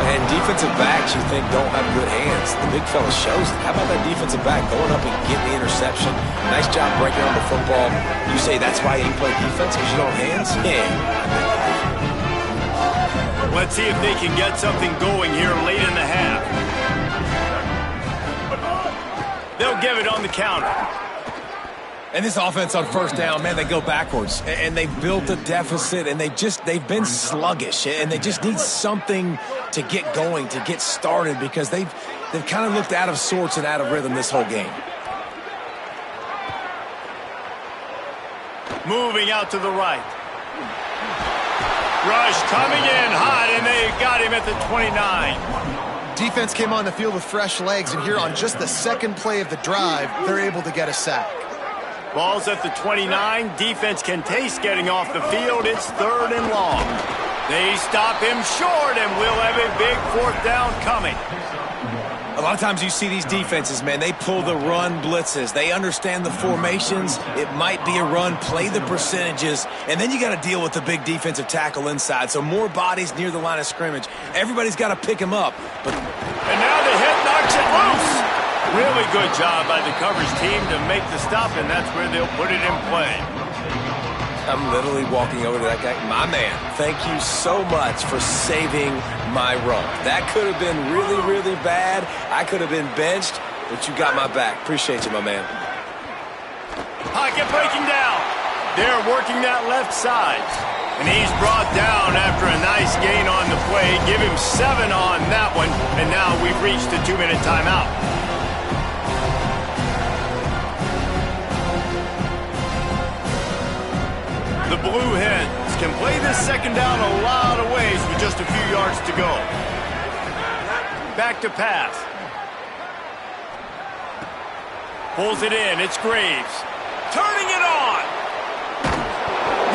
And defensive backs, you think, don't have good hands. The big fella shows it. How about that defensive back going up and getting the interception? Nice job breaking on the football. You say that's why you play defense, because you don't have hands? Yeah. Let's see if they can get something going here late in the half. They'll give it on the counter. And this offense on first down, man, they go backwards. And they've built a deficit, and they've been sluggish. And they just need something to get going, to get started, because they've kind of looked out of sorts and out of rhythm this whole game. Moving out to the right. Rush coming in hot, and they got him at the 29. Defense came on the field with fresh legs, and here on just the second play of the drive, they're able to get a sack. Ball's at the 29. Defense can taste getting off the field. It's 3rd and long. They stop him short, and we'll have a big 4th down coming. A lot of times you see these defenses, man, they pull the run blitzes. They understand the formations. It might be a run, play the percentages, and then you got to deal with the big defensive tackle inside. So more bodies near the line of scrimmage. Everybody's got to pick him up. And now the hit knocks it loose. Really good job by the coverage team to make the stop, and that's where they'll put it in play. I'm literally walking over to that guy. My man, thank you so much for saving my run. That could have been really, really bad. I could have been benched, but you got my back. Appreciate you, my man. Pocket breaking down. They're working that left side. And he's brought down after a nice gain on the play. Give him 7 on that one, and now we've reached the 2-minute timeout. The Blue Hens can play this second down a lot of ways with just a few yards to go. Back to pass. Pulls it in. It's Graves. Turning it on.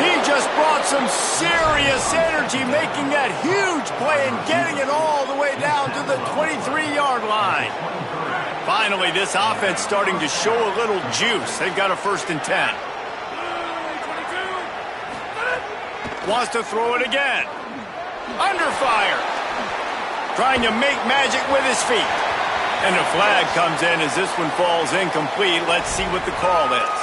He just brought some serious energy, making that huge play and getting it all the way down to the 23-yard line. Finally, this offense starting to show a little juice. They've got a 1st and 10. Wants to throw it again. Under fire. Trying to make magic with his feet. And a flag comes in as this one falls incomplete. Let's see what the call is.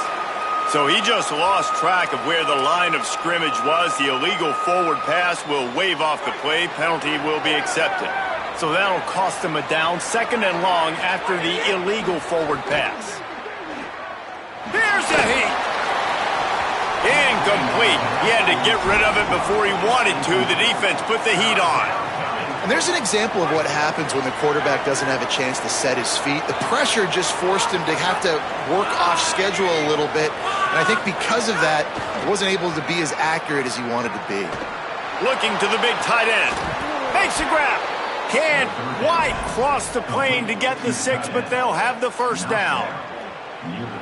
So he just lost track of where the line of scrimmage was. The illegal forward pass will wave off the play. Penalty will be accepted. So that'll cost him a down, 2nd and long after the illegal forward pass. Here's the heat. Incomplete. He had to get rid of it before he wanted to. The defense put the heat on. And there's an example of what happens when the quarterback doesn't have a chance to set his feet. The pressure just forced him to have to work off schedule a little bit. And I think because of that, he wasn't able to be as accurate as he wanted to be. Looking to the big tight end. Makes a grab. Can't quite cross the plane to get the 6, but they'll have the 1st down.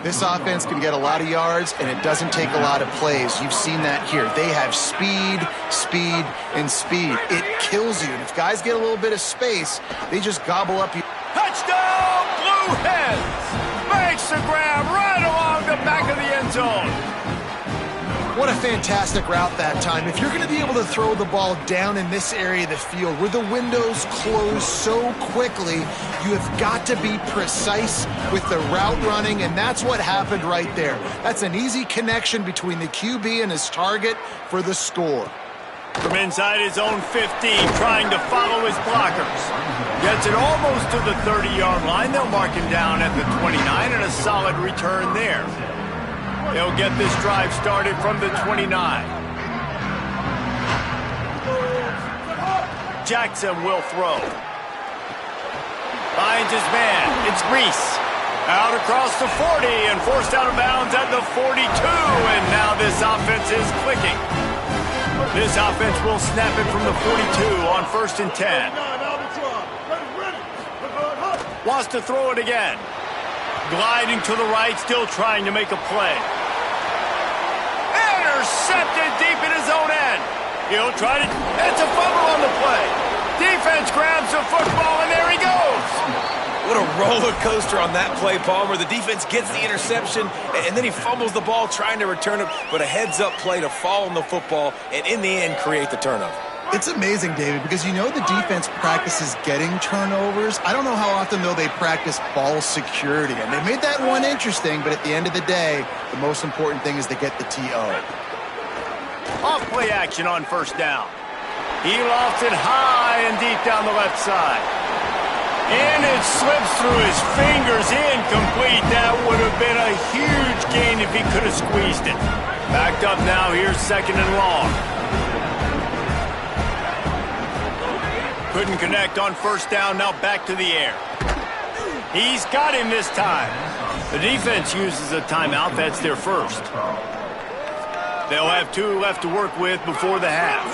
This offense can get a lot of yards, and it doesn't take a lot of plays. You've seen that here. They have speed, speed, and speed. It kills you. And if guys get a little bit of space, they just gobble up. Touchdown, Blue Hens! Makes the grab right along the back of the end zone. What a fantastic route that time. If you're going to be able to throw the ball down in this area of the field where the windows close so quickly, you have got to be precise with the route running, and that's what happened right there. That's an easy connection between the QB and his target for the score. From inside his own 15, trying to follow his blockers. Gets it almost to the 30-yard line. They'll mark him down at the 29, and a solid return there. They'll get this drive started from the 29. Jackson will throw. Finds his man. It's Reese. Out across the 40 and forced out of bounds at the 42. And now this offense is clicking. This offense will snap it from the 42 on 1st and 10. Wants to throw it again. Gliding to the right, still trying to make a play. Intercepted deep in his own end. He'll try to... It's a fumble on the play. Defense grabs the football, and there he goes. What a roller coaster on that play, Palmer. The defense gets the interception, and then he fumbles the ball trying to return it, but a heads-up play to fall on the football, and in the end, create the turnover. It's amazing, David, because you know the defense practices getting turnovers. I don't know how often, though, they practice ball security. And they made that one interesting, but at the end of the day, the most important thing is to get the TO. Off-play action on 1st down. He lofts it high and deep down the left side. And it slips through his fingers, incomplete. That would have been a huge gain if he could have squeezed it. Backed up now, here's 2nd and long. Couldn't connect on 1st down, now back to the air. He's got him this time. The defense uses a timeout, that's their first. They'll have 2 left to work with before the half.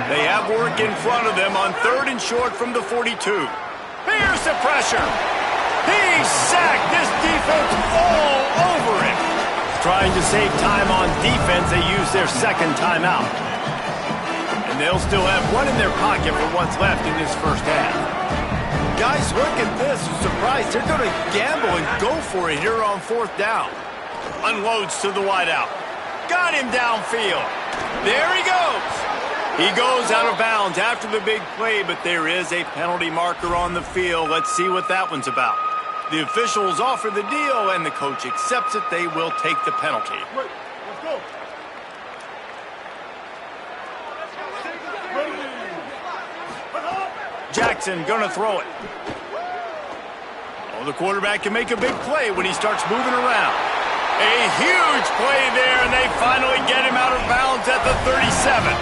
They have work in front of them on 3rd and short from the 42. Here's the pressure. He's sacked. This defense all over him. Trying to save time on defense, they use their 2nd timeout. And they'll still have one in their pocket for what's left in this first half. Guys, look at this. Surprised. They're going to gamble and go for it here on 4th down. Unloads to the wideout. Got him downfield. There he goes. He goes out of bounds after the big play, but there is a penalty marker on the field. Let's see what that one's about. The officials offer the deal, and the coach accepts it. They will take the penalty. Let's go. Jackson gonna throw it. Oh, the quarterback can make a big play when he starts moving around. A huge play there, and they finally get him out of bounds at the 37.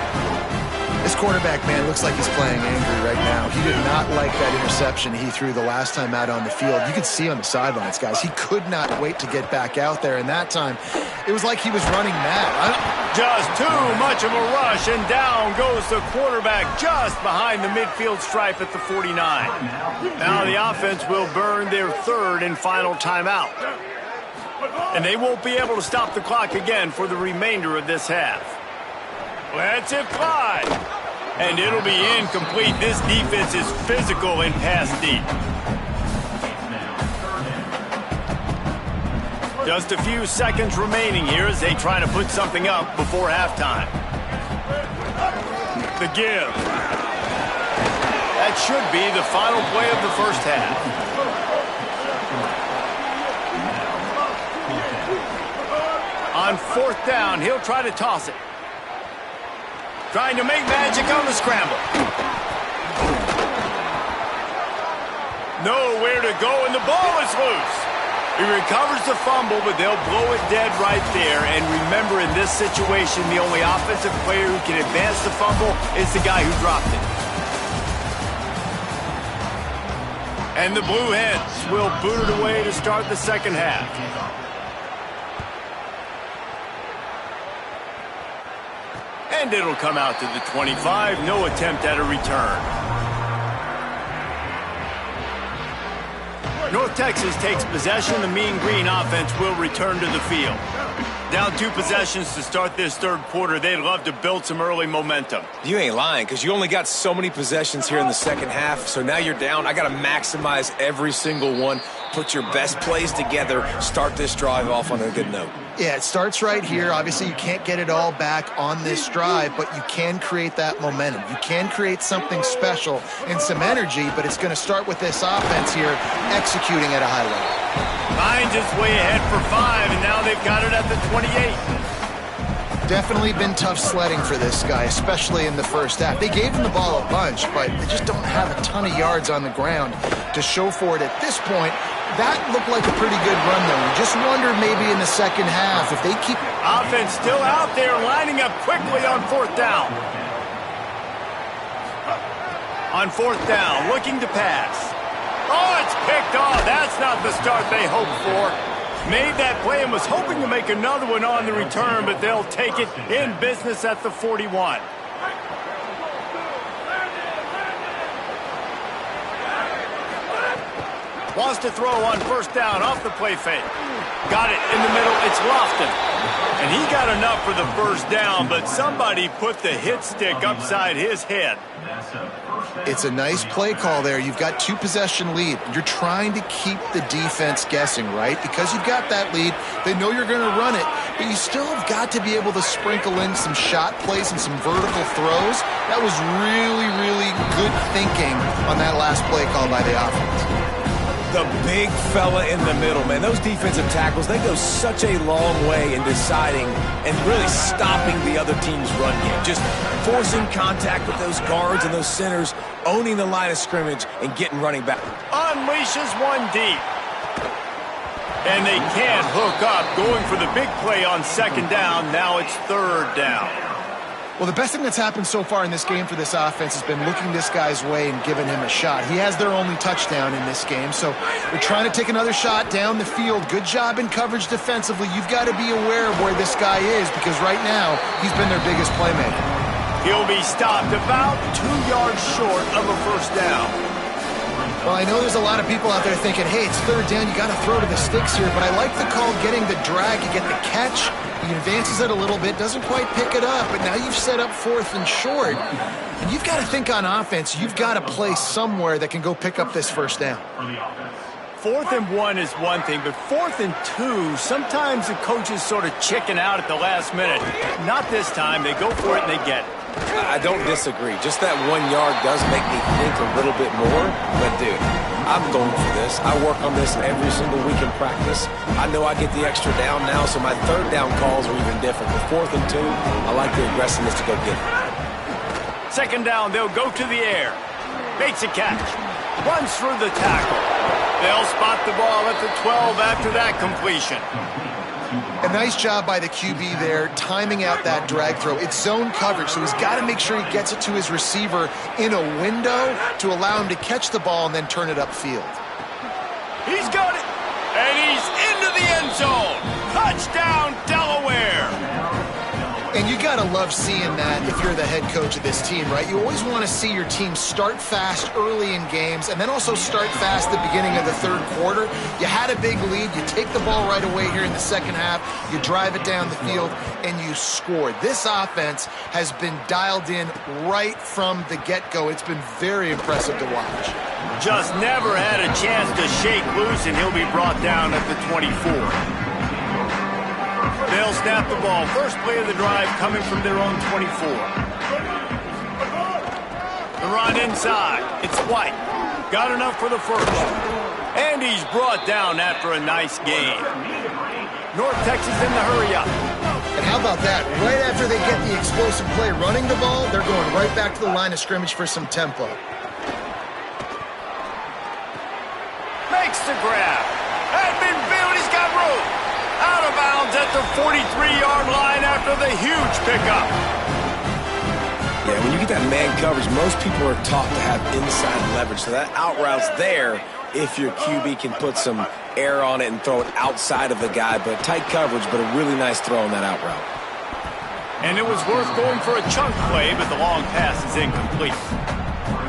This quarterback, man, looks like he's playing angry right now. He did not like that interception he threw the last time out on the field. You could see on the sidelines, guys, he could not wait to get back out there. And that time, it was like he was running mad. Just too much of a rush, and down goes the quarterback just behind the midfield stripe at the 49. Now the offense will burn their 3rd and final timeout. And they won't be able to stop the clock again for the remainder of this half. Lets it fly. And it'll be incomplete. This defense is physical and pass deep. Just a few seconds remaining here as they try to put something up before halftime. The give. That should be the final play of the first half. On 4th down, he'll try to toss it. Trying to make magic on the scramble. Nowhere to go, and the ball is loose. He recovers the fumble, but they'll blow it dead right there. And remember, in this situation, the only offensive player who can advance the fumble is the guy who dropped it. And the Blue Hens will boot it away to start the 2nd half. And it'll come out to the 25. No attempt at a return. North Texas takes possession. The Mean Green offense will return to the field. Down 2 possessions to start this 3rd quarter. They'd love to build some early momentum. You ain't lying, because you only got so many possessions here in the 2nd half, so now you're down. I got to maximize every single one, put your best plays together, start this drive off on a good note. Yeah, it starts right here. Obviously, you can't get it all back on this drive, but you can create that momentum. You can create something special and some energy, but it's going to start with this offense here executing at a high level. Finds its way ahead for 5, and now they've got it at the 28. Definitely been tough sledding for this guy, especially in the first half. They gave him the ball a bunch, but they just don't have a ton of yards on the ground to show for it at this point. That looked like a pretty good run, though. You just wonder maybe in the second half if they keep... Offense still out there, lining up quickly on fourth down. On fourth down, looking to pass. Oh, it's picked off. That's not the start they hoped for. Made that play and was hoping to make another one on the return, but they'll take it in business at the 41. Wants to throw on first down off the play fake. Got it in the middle. It's Lofton. And he got enough for the first down, but somebody put the hit stick upside his head. It's a nice play call there. You've got 2-possession lead. You're trying to keep the defense guessing, right? Because you've got that lead, they know you're going to run it, but you still have got to be able to sprinkle in some shot plays and some vertical throws. That was really, really good thinking on that last play call by the offense. The big fella in the middle, man. Those defensive tackles, they go such a long way in deciding and really stopping the other team's run game. Just forcing contact with those guards and those centers, owning the line of scrimmage, and getting running back. Unleashes one deep. And they can't hook up, going for the big play on second down. Now it's third down. Well, the best thing that's happened so far in this game for this offense has been looking this guy's way and giving him a shot. He has their only touchdown in this game, so they're trying to take another shot down the field. Good job in coverage defensively. You've got to be aware of where this guy is because right now he's been their biggest playmaker. He'll be stopped about 2 yards short of a first down. Well, I know there's a lot of people out there thinking, hey, it's third down, you got to throw to the sticks here, but I like the call getting the drag. You get the catch. He advances it a little bit, doesn't quite pick it up, but now you've set up fourth and short. And you've got to think on offense, you've got to play somewhere that can go pick up this first down. 4th and 1 is one thing, but 4th and 2, sometimes the coaches sort of chicken out at the last minute. Not this time. They go for it and they get it. I don't disagree. Just that 1 yard does make me think a little bit more. But, dude, I'm going for this. I work on this every single week in practice. I know I get the extra down now, so my third down calls are even different. But 4th and 2, I like the aggressiveness to go get it. Second down, they'll go to the air. Makes a catch. Runs through the tackle. They'll spot the ball at the 12 after that completion. A nice job by the QB there, timing out that drag throw. It's zone coverage, so he's got to make sure he gets it to his receiver in a window to allow him to catch the ball and then turn it upfield. He's got it, and he's into the end zone. Touchdown, Delaware. And you got to love seeing that if you're the head coach of this team, right? You always want to see your team start fast early in games and then also start fast at the beginning of the third quarter. You had a big lead. You take the ball right away here in the second half. You drive it down the field, and you score. This offense has been dialed in right from the get-go. It's been very impressive to watch. Just never had a chance to shake loose, and he'll be brought down at the 24. They'll snap the ball. First play of the drive coming from their own 24. The run inside. It's White. Got enough for the first. And he's brought down after a nice game. North Texas in the hurry-up. And how about that? Right after they get the explosive play running the ball, they're going right back to the line of scrimmage for some tempo. Makes the grab. Edmund Bealey's got room. Out of bounds at the 43-yard line after the huge pickup. Yeah, when you get that man coverage, most people are taught to have inside leverage. So that out route's there if your QB can put some air on it and throw it outside of the guy. But tight coverage, but a really nice throw on that out route. And it was worth going for a chunk play, but the long pass is incomplete.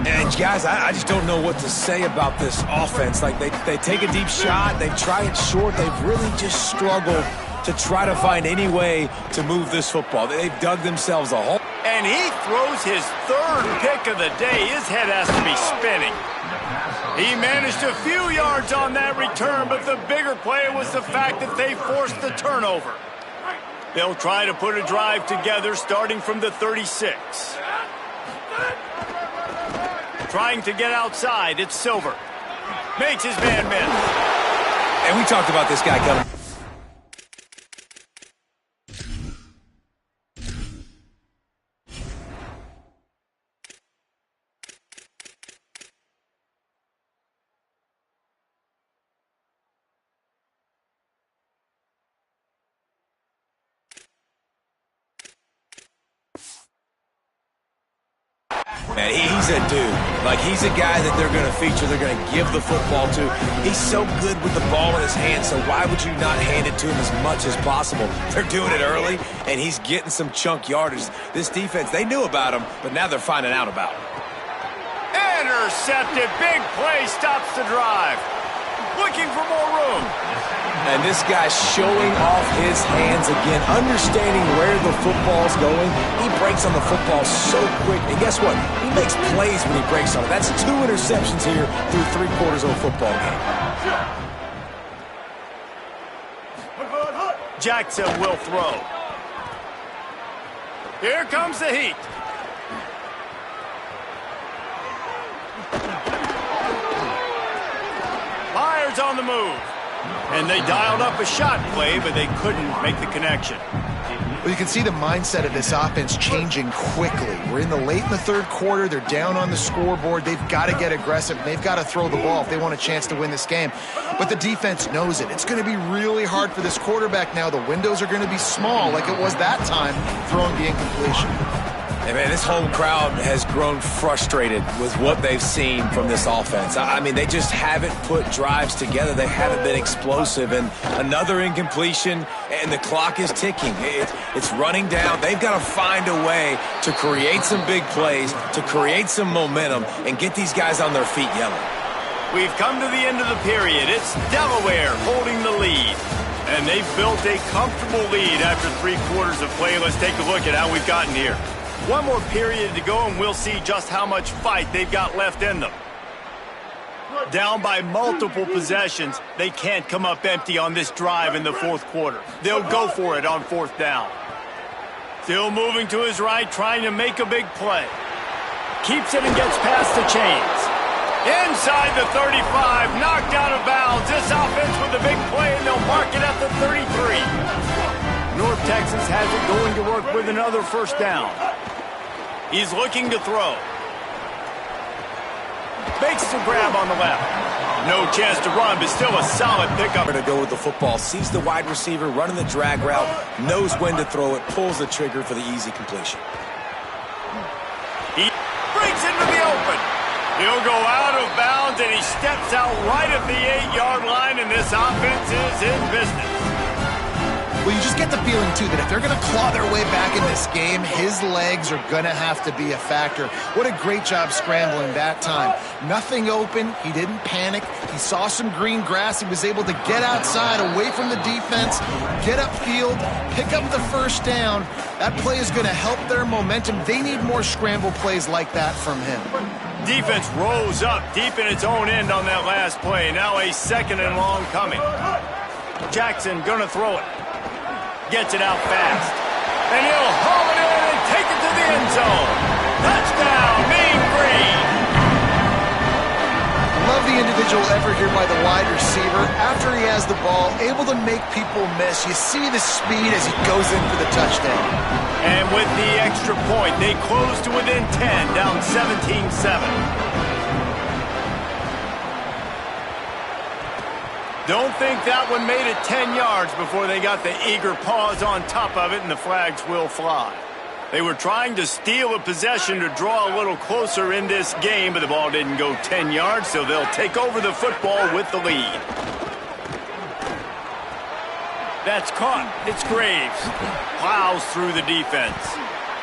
And guys, I just don't know what to say about this offense. Like they take a deep shot, they try it short, they've really just struggled to try to find any way to move this football. They've dug themselves a hole. And he throws his third pick of the day. His head has to be spinning. He managed a few yards on that return, but the bigger play was the fact that they forced the turnover. They'll try to put a drive together starting from the 36. Trying to get outside, it's Silver. Makes his man miss. And we talked about this guy coming. Man, he's a dude. Like, he's a guy that they're going to feature, they're going to give the football to. He's so good with the ball in his hand, so why would you not hand it to him as much as possible? They're doing it early, and he's getting some chunk yardage. This defense, they knew about him, but now they're finding out about him. Intercepted. Big play stops the drive. Looking for more room. And this guy's showing off his hands again, understanding where the football's going. He breaks on the football so quick. And guess what? He makes plays when he breaks on it. That's 2 interceptions here through 3/4 of a football game. Jackson will throw. Here comes the heat. Myers on the move. And they dialed up a shot play, but they couldn't make the connection. Well, you can see the mindset of this offense changing quickly. We're in the late in the 3rd quarter. They're down on the scoreboard. They've got to get aggressive. They've got to throw the ball if they want a chance to win this game. But the defense knows it. It's going to be really hard for this quarterback now. The windows are going to be small like it was that time throwing the incompletion. And man, this home crowd has grown frustrated with what they've seen from this offense. I mean, they just haven't put drives together. They haven't been explosive. And another incompletion, and the clock is ticking. It's running down. They've got to find a way to create some big plays, to create some momentum, and get these guys on their feet yelling. We've come to the end of the period. It's Delaware holding the lead. And they've built a comfortable lead after 3/4 of play. Let's take a look at how we've gotten here. One more period to go, and we'll see just how much fight they've got left in them. Down by multiple possessions, they can't come up empty on this drive in the 4th quarter. They'll go for it on 4th down. Still moving to his right, trying to make a big play. Keeps it and gets past the chains. Inside the 35, knocked out of bounds. This offense with a big play, and they'll mark it at the 33. North Texas has it going to work with another 1st down. He's looking to throw. Makes the grab on the left. No chance to run, but still a solid pickup. To go with the football, sees the wide receiver running the drag route, knows when to throw it, pulls the trigger for the easy completion. He breaks into the open. He'll go out of bounds, and he steps out right at the 8-yard line, and this offense is in business. Well, you just get the feeling, too, that if they're going to claw their way back in this game, his legs are going to have to be a factor. What a great job scrambling that time. Nothing open. He didn't panic. He saw some green grass. He was able to get outside, away from the defense, get upfield, pick up the 1st down. That play is going to help their momentum. They need more scramble plays like that from him. Defense rose up deep in its own end on that last play. Now a 2nd and long coming. Jackson going to throw it. Gets it out fast. And he'll haul it in and take it to the end zone. Touchdown, Mean Green. Love the individual effort here by the wide receiver. After he has the ball, able to make people miss. You see the speed as he goes in for the touchdown. And with the extra point, they close to within 10, down 17-7. Don't think that one made it 10 yards before they got the eager paws on top of it, and the flags will fly. They were trying to steal a possession to draw a little closer in this game, but the ball didn't go 10 yards, so they'll take over the football with the lead. That's caught. It's Graves. Plows through the defense.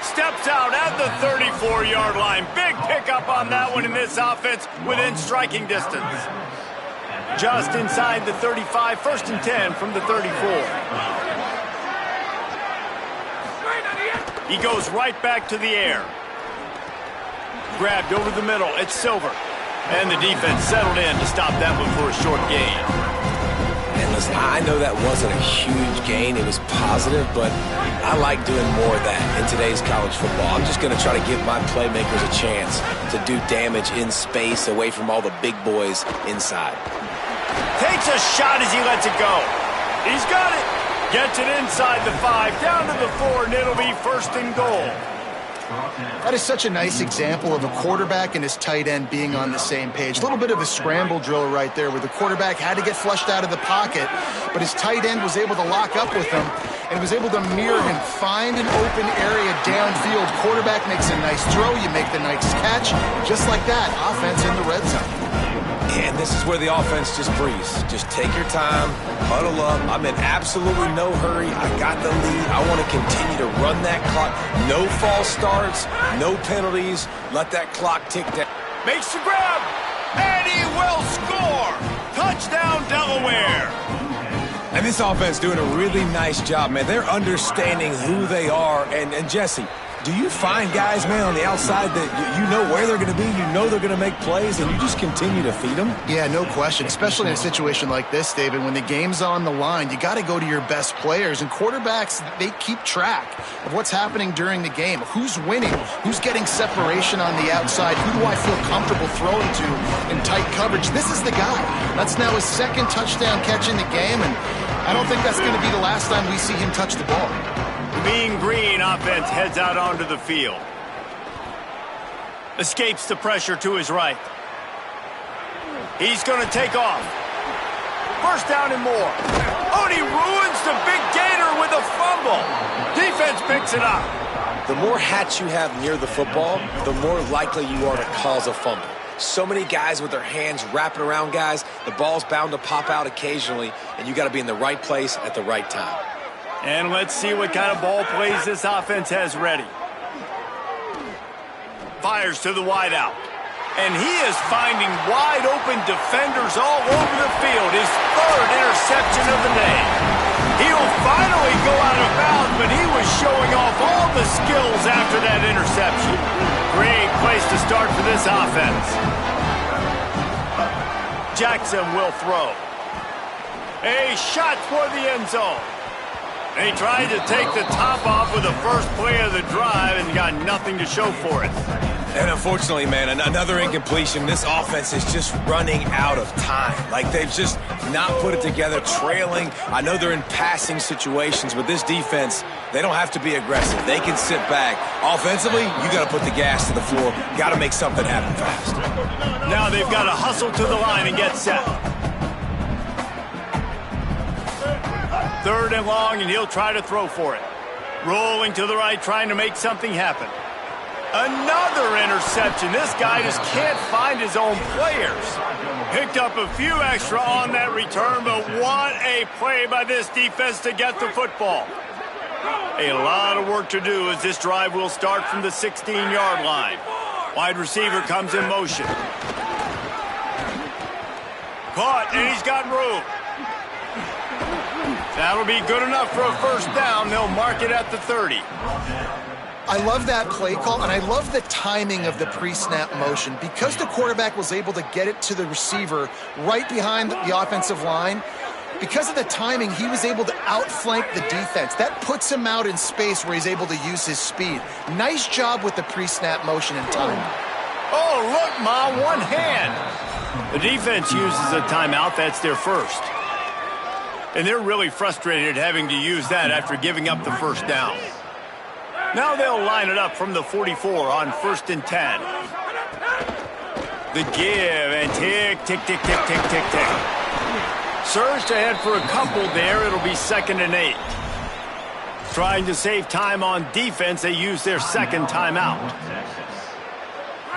Steps out at the 34-yard line. Big pickup on that one in this offense within striking distance. Just inside the 35, 1st and 10 from the 34. He goes right back to the air. Grabbed over the middle. It's Silver. And the defense settled in to stop that one for a short gain. And listen, I know that wasn't a huge gain. It was positive, but I like doing more of that in today's college football. I'm just going to try to give my playmakers a chance to do damage in space away from all the big boys inside. Takes a shot as he lets it go. He's got it. Gets it inside the 5, down to the 4, and it'll be 1st and goal. That is such a nice example of a quarterback and his tight end being on the same page. A little bit of a scramble drill right there where the quarterback had to get flushed out of the pocket, but his tight end was able to lock up with him and was able to mirror him, find an open area downfield. Quarterback makes a nice throw, you make the nice catch. Just like that, offense in the red zone. And this is where the offense just breathes. Just take your time, huddle up. I'm in absolutely no hurry. I got the lead. I want to continue to run that clock. No false starts, no penalties. Let that clock tick down. Makes the grab, and he will score. Touchdown, Delaware. And this offense doing a really nice job, man. They're understanding who they are. And Jesse, do you find guys, man, on the outside that you know where they're going to be, you know they're going to make plays, and you just continue to feed them? Yeah, no question, especially in a situation like this, David. When the game's on the line, you got to go to your best players. And quarterbacks, they keep track of what's happening during the game. Who's winning? Who's getting separation on the outside? Who do I feel comfortable throwing to in tight coverage? This is the guy. That's now his second touchdown catch in the game, and I don't think that's going to be the last time we see him touch the ball. Mean Green offense heads out onto the field. Escapes the pressure to his right. He's going to take off. First down and more. Oh, and he ruins the big gainer with a fumble. Defense picks it up. The more hats you have near the football, the more likely you are to cause a fumble. So many guys with their hands wrapping around guys, the ball's bound to pop out occasionally, and you got to be in the right place at the right time. And let's see what kind of ball plays this offense has ready. Fires to the wideout. And he is finding wide open defenders all over the field. His third interception of the day. He'll finally go out of bounds, but he was showing off all the skills after that interception. Great place to start for this offense. Jackson will throw. A shot toward the end zone. They tried to take the top off with the first play of the drive and got nothing to show for it. And unfortunately, man, another incompletion. This offense is just running out of time. Like, they've just not put it together, trailing. I know they're in passing situations, but this defense, they don't have to be aggressive. They can sit back. Offensively, you got to put the gas to the floor. Got to make something happen fast. Now they've got to hustle to the line and get set. Third and long, and he'll try to throw for it. Rolling to the right, trying to make something happen. Another interception. This guy just can't find his own players. Picked up a few extra on that return, but what a play by this defense to get the football. A lot of work to do as this drive will start from the 16-yard line. Wide receiver comes in motion. Caught, and he's got room. That'll be good enough for a first down. They'll mark it at the 30. I love that play call, and I love the timing of the pre-snap motion. Because the quarterback was able to get it to the receiver right behind the offensive line, because of the timing, he was able to outflank the defense. That puts him out in space where he's able to use his speed. Nice job with the pre-snap motion and timing. Oh, look, Ma, one hand. The defense uses a timeout. That's their first. And they're really frustrated having to use that after giving up the first down. Now they'll line it up from the 44 on 1st and 10. The give and tick, tick, tick, tick, tick, tick, tick. Surged ahead for a couple there. It'll be 2nd and 8. Trying to save time on defense, they use their second timeout.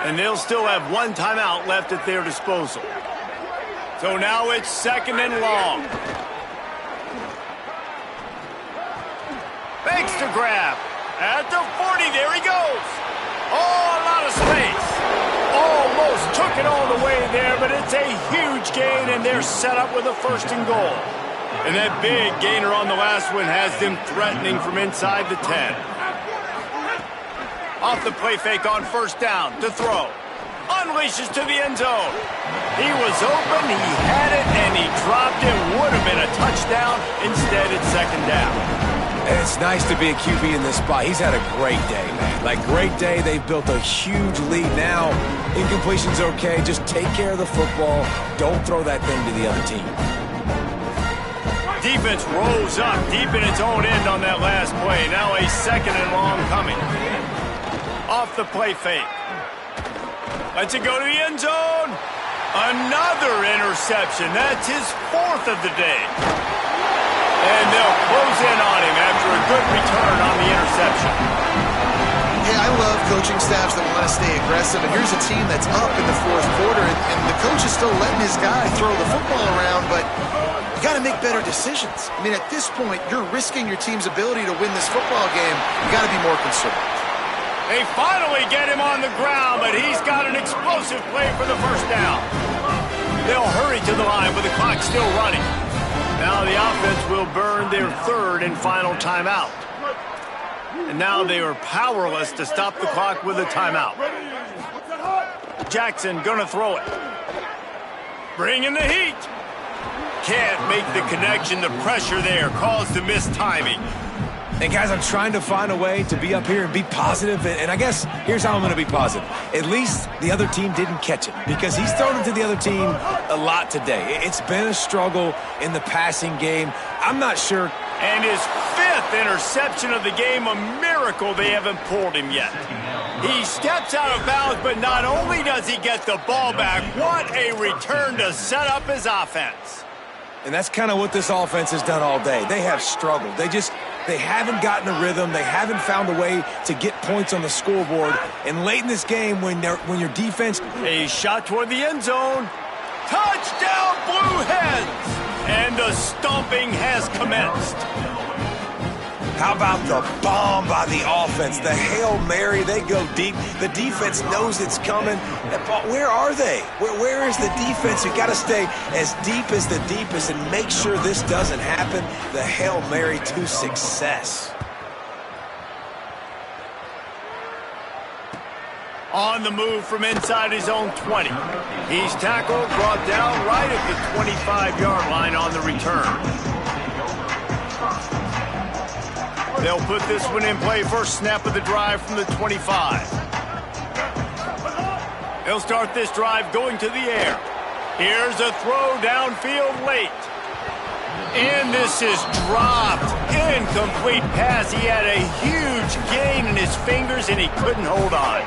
And they'll still have one timeout left at their disposal. So now it's 2nd and long. Fakes to grab. At the 40, there he goes. Oh, a lot of space. Almost took it all the way there, but it's a huge gain, and they're set up with a 1st and goal. And that big gainer on the last one has them threatening from inside the 10. Off the play fake on 1st down to throw. Unleashes to the end zone. He was open, he had it, and he dropped it. Would have been a touchdown. Instead, it's 2nd down. And it's nice to be a QB in this spot. He's had a great day, man. Like, great day. They've built a huge lead now. Incompletion's okay. Just take care of the football. Don't throw that thing to the other team. Defense rose up deep in its own end on that last play. Now a 2nd and long coming. Off the play fake. Lets it go to the end zone. Another interception. That's his 4th of the day. And they'll close in on him after a good return on the interception. Yeah, I love coaching staffs that want to stay aggressive, and here's a team that's up in the fourth quarter, and the coach is still letting his guy throw the football around, but you got to make better decisions. I mean, at this point, you're risking your team's ability to win this football game. You got to be more conservative. They finally get him on the ground, but he's got an explosive play for the first down. They'll hurry to the line with the clock still running. Now the offense will burn their third and final timeout. And now they are powerless to stop the clock with a timeout. Jackson gonna throw it. Bring in the heat. Can't make the connection. The pressure there caused the missed timing. And guys, I'm trying to find a way to be up here and be positive, and I guess here's how I'm going to be positive. At least the other team didn't catch it, because he's thrown it to the other team a lot today. It's been a struggle in the passing game. I'm not sure. And his fifth interception of the game, a miracle they haven't pulled him yet. He steps out of bounds, but not only does he get the ball back, what a return to set up his offense. And that's kind of what this offense has done all day. They have struggled. They haven't gotten a rhythm. They haven't found a way to get points on the scoreboard. And late in this game, when your defense... A shot toward the end zone. Touchdown, Blue Hens! And the stomping has commenced. How about the bomb by the offense? The Hail Mary, they go deep. The defense knows it's coming. Where are they? Where is the defense? You got to stay as deep as the deepest and make sure this doesn't happen. The Hail Mary to success. On the move from inside his own 20. He's tackled, brought down right at the 25-yard line on the return. They'll put this one in play. First snap of the drive from the 25. They'll start this drive going to the air. Here's a throw downfield late. And this is dropped. Incomplete pass. He had a huge gain in his fingers, and he couldn't hold on.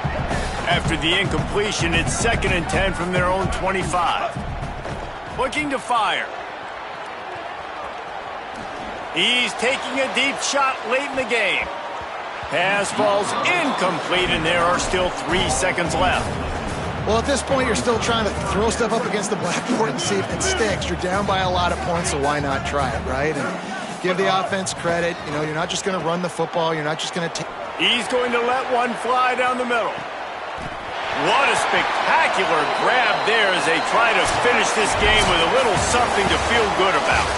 After the incompletion, it's 2nd and 10 from their own 25. Looking to fire. He's taking a deep shot late in the game. Pass falls incomplete, and there are still 3 seconds left. Well, at this point, you're still trying to throw stuff up against the blackboard and see if it sticks. You're down by a lot of points, so why not try it, right? And give the offense credit. You know, you're not just going to run the football. You're not just going to take... He's going to let one fly down the middle. What a spectacular grab there as they try to finish this game with a little something to feel good about.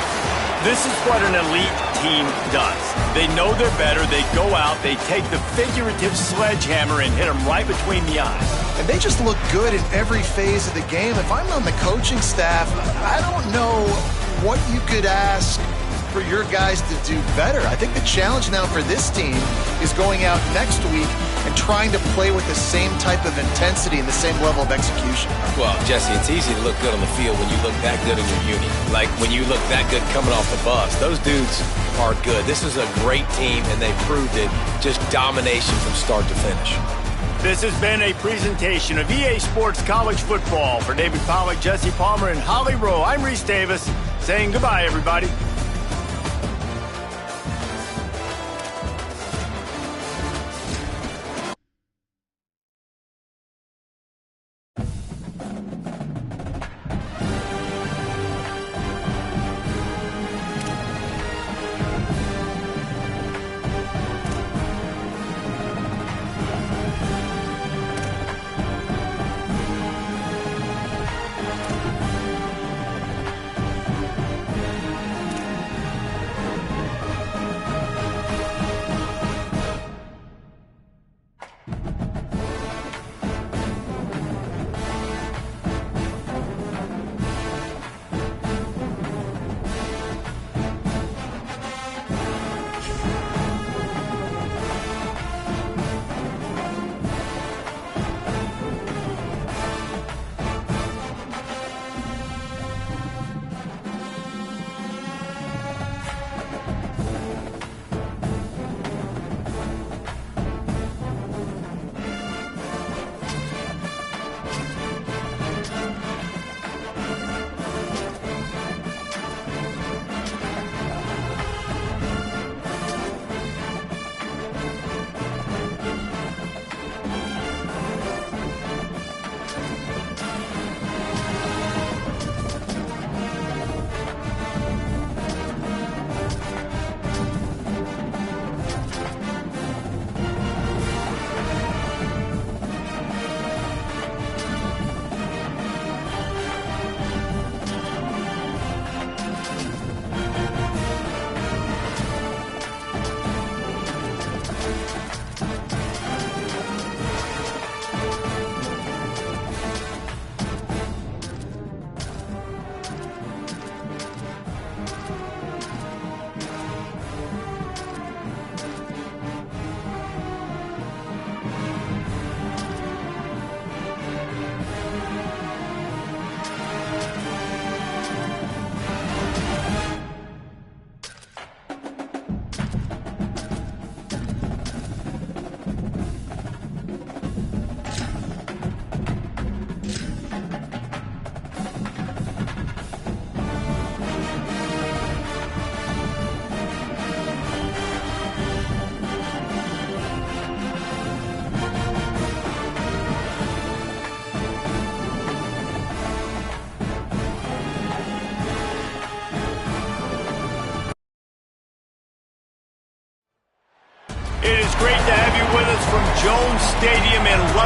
This is what an elite team does. They know they're better. They go out. They take the figurative sledgehammer and hit them right between the eyes. And they just look good in every phase of the game. If I'm on the coaching staff, I don't know what you could ask for your guys to do better. I think the challenge now for this team is going out next week and trying to play with the same type of intensity and the same level of execution. Well, Jesse, it's easy to look good on the field when you look that good in your uni. Like when you look that good coming off the bus. Those dudes are good. This is a great team, and they proved it. Just domination from start to finish. This has been a presentation of EA Sports College Football. For David Pollack, Jesse Palmer, and Holly Rowe, I'm Reese Davis, saying goodbye, everybody.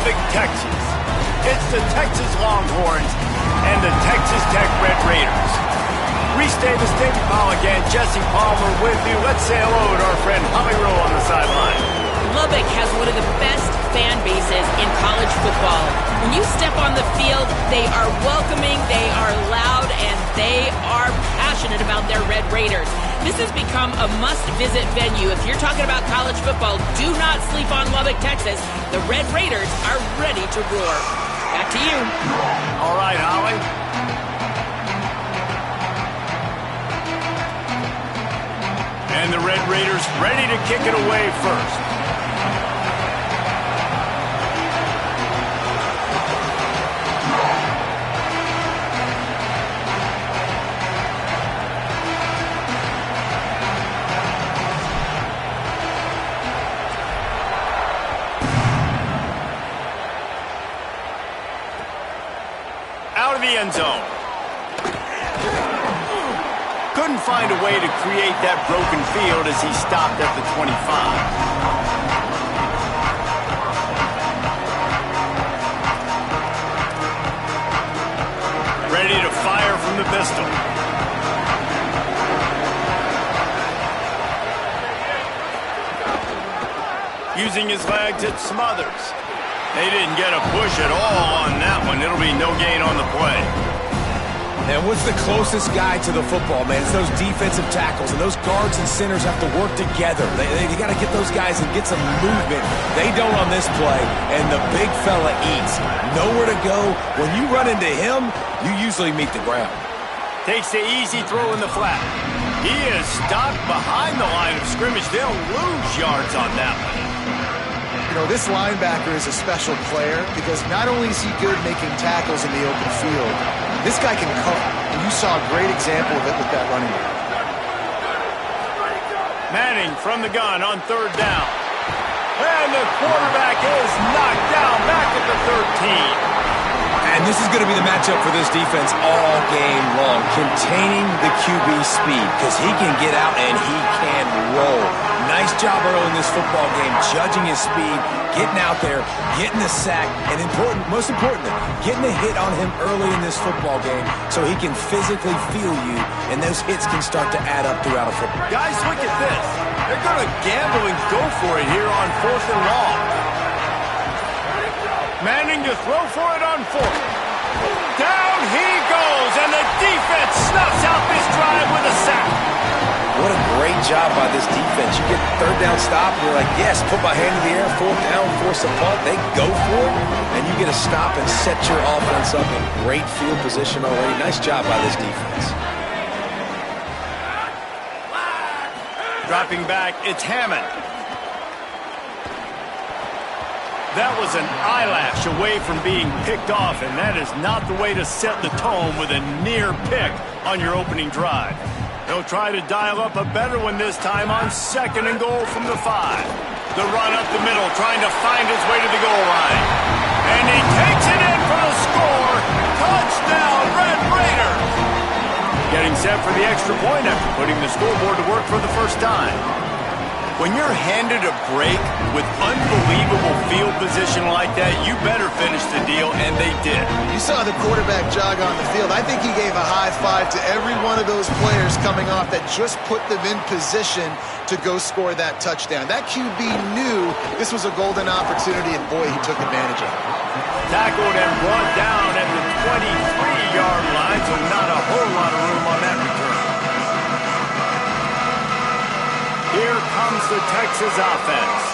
Lubbock, Texas. It's the Texas Longhorns and the Texas Tech Red Raiders. Reese Davis, David Pollack, and Jesse Palmer with you. Let's say hello to our friend Holly Rowe on the sideline. Lubbock has one of the best fan bases in college football. When you step on the field, they are welcoming, they are loud, and they are passionate about their Red Raiders. This has become a must-visit venue. If you're talking about college football, do not sleep on Lubbock, Texas. The Red Raiders are ready to roar. Back to you. All right, Holly. And the Red Raiders ready to kick it away first. Out of the end zone. Couldn't find a way to create that broken field as he stopped at the 25. Ready to fire from the pistol. Using his legs, it Smothers. They didn't get a push at all on that one. It'll be no gain on the play. And what's the closest guy to the football, man? It's those defensive tackles, and those guards and centers have to work together. They got to get those guys and get some movement. They don't on this play, and the big fella eats. Nowhere to go. When you run into him, you usually meet the ground. Takes the easy throw in the flat. He is stopped behind the line of scrimmage. They'll lose yards on that one. You know, this linebacker is a special player because not only is he good making tackles in the open field, this guy can cover. And you saw a great example of it with that running back. Manning from the gun on third down. And the quarterback is knocked down back at the 13. And this is going to be the matchup for this defense all game long, containing the QB speed, because he can get out and he can roll. Nice job early in this football game, judging his speed, getting out there, getting the sack, and most importantly, getting a hit on him early in this football game so he can physically feel you, and those hits can start to add up throughout a football. Guys, look at this. They're going to gamble and go for it here on 4th and long. Manning to throw for it on 4th. Down he goes, and the defense snuffs out this drive with a sack. What a great job by this defense. You get third down stop, and you're like, yes, put my hand in the air, 4th down, force a punt. They go for it, and you get a stop and set your offense up in great field position already. Nice job by this defense. Dropping back, it's Hammond. That was an eyelash away from being picked off, and that is not the way to set the tone with a near pick on your opening drive. They'll try to dial up a better one this time on 2nd and goal from the 5. The run up the middle, trying to find his way to the goal line. And he takes it in for the score. Touchdown, Red Raiders! Getting set for the extra point after putting the scoreboard to work for the first time. When you're handed a break with unbelievable field position like that, you better finish the deal, and they did. You saw the quarterback jog on the field. I think he gave a high five to every one of those players coming off that just put them in position to go score that touchdown. That QB knew this was a golden opportunity, and boy, he took advantage of it. Tackled and brought down at the 23-yard line, so not a whole lot of room on that return. Here comes the Texas offense.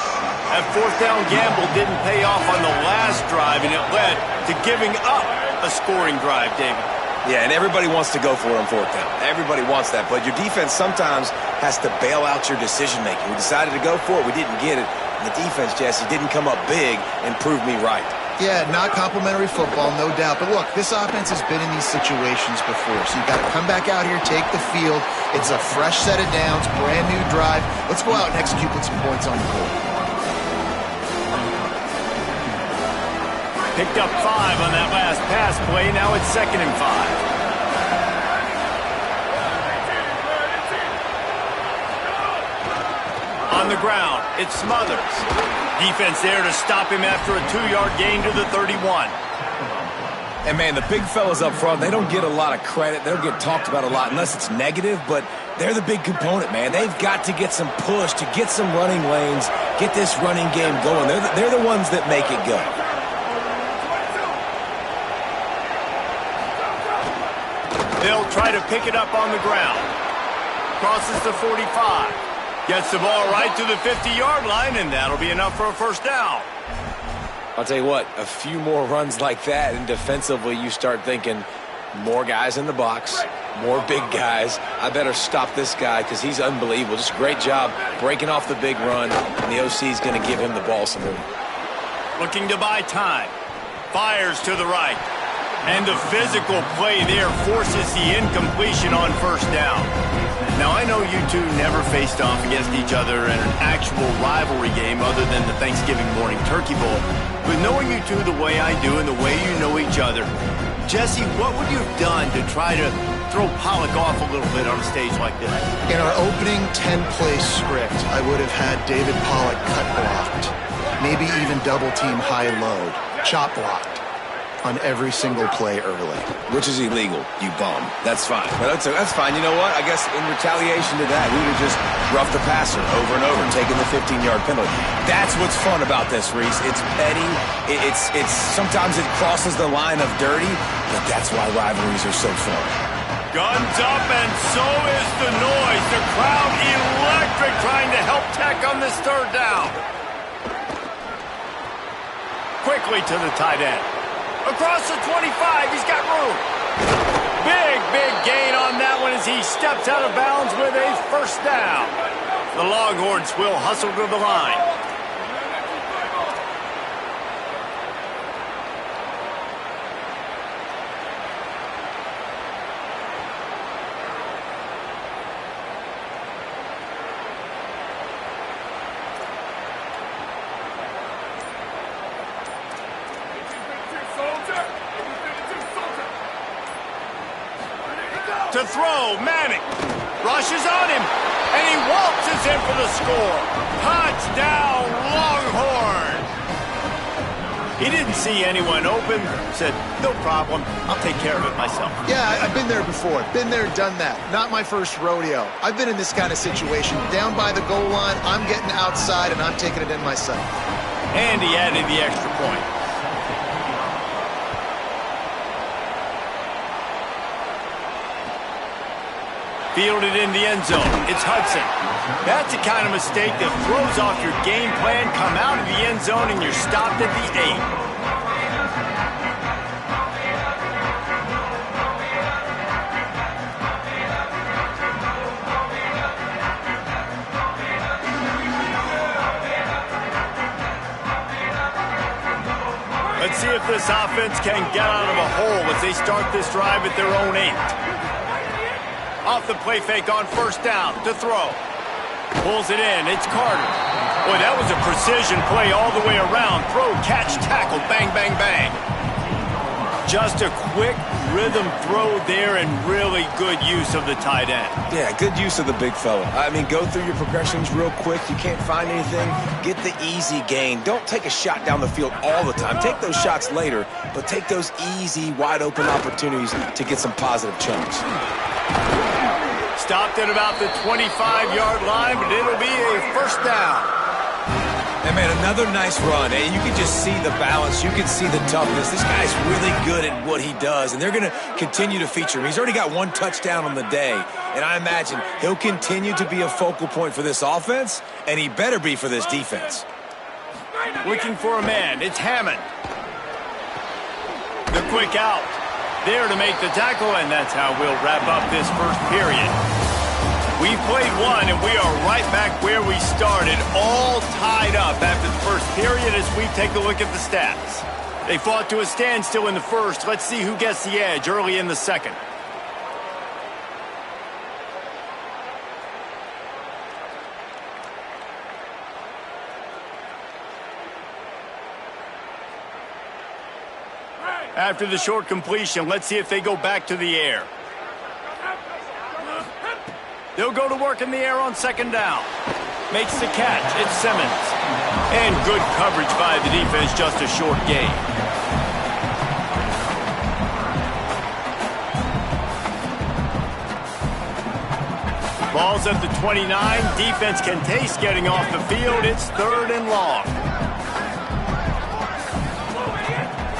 That 4th down gamble didn't pay off on the last drive, and it led to giving up a scoring drive, David. Yeah, and everybody wants to go for it on 4th down. Everybody wants that, but your defense sometimes has to bail out your decision-making. We decided to go for it. We didn't get it. And the defense, Jesse, didn't come up big and prove me right. Yeah, not complimentary football, no doubt. But look, this offense has been in these situations before. So you've got to come back out here, take the field. It's a fresh set of downs, brand new drive. Let's go out and execute with some points on the board. Picked up 5 on that last pass play. Now it's 2nd and 5. On the ground, it's Smothers. Defense there to stop him after a 2-yard gain to the 31. And, man, the big fellas up front, they don't get a lot of credit. They'll get talked about a lot unless it's negative, but they're the big component, man. They've got to get some push, to get some running lanes, get this running game going. They're the ones that make it go. They'll try to pick it up on the ground. Crosses the 45. Gets the ball right to the 50-yard line, and that'll be enough for a first down. I'll tell you what, a few more runs like that, and defensively you start thinking more guys in the box, more big guys. I better stop this guy because he's unbelievable. Just a great job breaking off the big run, and the OC is going to give him the ball some room. Looking to buy time. Fires to the right. And the physical play there forces the incompletion on first down. Now, I know you two never faced off against each other in an actual rivalry game other than the Thanksgiving morning Turkey Bowl. But knowing you two the way I do and the way you know each other, Jesse, what would you have done to try to throw Pollock off a little bit on a stage like this? In our opening 10-play script, I would have had David Pollock cut blocked, maybe even double-team high-load, chop blocked on every single play early. Which is illegal, you bum. That's fine. But that's fine. You know what? I guess in retaliation to that, we would have just roughed the passer over and over and taken the 15-yard penalty. That's what's fun about this, Reese. It's petty. It's sometimes it crosses the line of dirty, but that's why rivalries are so fun. Guns up, and so is the noise. The crowd electric trying to help Tech on this third down. Quickly to the tight end. Across the 25, he's got room. Big gain on that one as he steps out of bounds with a first down. The Longhorns will hustle to the line. To throw, Manning rushes on him, and he waltzes in for the score. Touchdown, Longhorn! He didn't see anyone open, said, no problem, I'll take care of it myself. Yeah, I've been there before. Been there, done that. Not my first rodeo. I've been in this kind of situation. Down by the goal line, I'm getting outside, and I'm taking it in myself. And he added the extra point. Fielded in the end zone. It's Hudson. That's the kind of mistake that throws off your game plan. Come out of the end zone and you're stopped at the 8. Let's see if this offense can get out of a hole as they start this drive at their own 8. Off the play fake on first down to throw. Pulls it in. It's Carter. Boy, that was a precision play all the way around. Throw, catch, tackle, bang, bang, bang. Just a quick rhythm throw there and really good use of the tight end. Yeah, good use of the big fella. I mean, go through your progressions real quick. You can't find anything. Get the easy gain. Don't take a shot down the field all the time. Take those shots later, but take those easy, wide-open opportunities to get some positive chunks. Stopped at about the 25-yard line, but it'll be a first down. And, man, another nice run. And you can just see the balance. You can see the toughness. This guy's really good at what he does, and they're going to continue to feature him. He's already got 1 touchdown on the day, and I imagine he'll continue to be a focal point for this offense, and he better be for this defense. Looking for a man. It's Hammond. The quick out. There to make the tackle, and that's how we'll wrap up this first period. We've played one, and we are right back where we started, all tied up after the first period as we take a look at the stats. They fought to a standstill in the first. Let's see who gets the edge early in the second. After the short completion, let's see if they go back to the air. They'll go to work in the air on second down. Makes the catch. It's Simmons. And good coverage by the defense, just a short gain. Ball's at the 29. Defense can taste getting off the field. It's 3rd and long.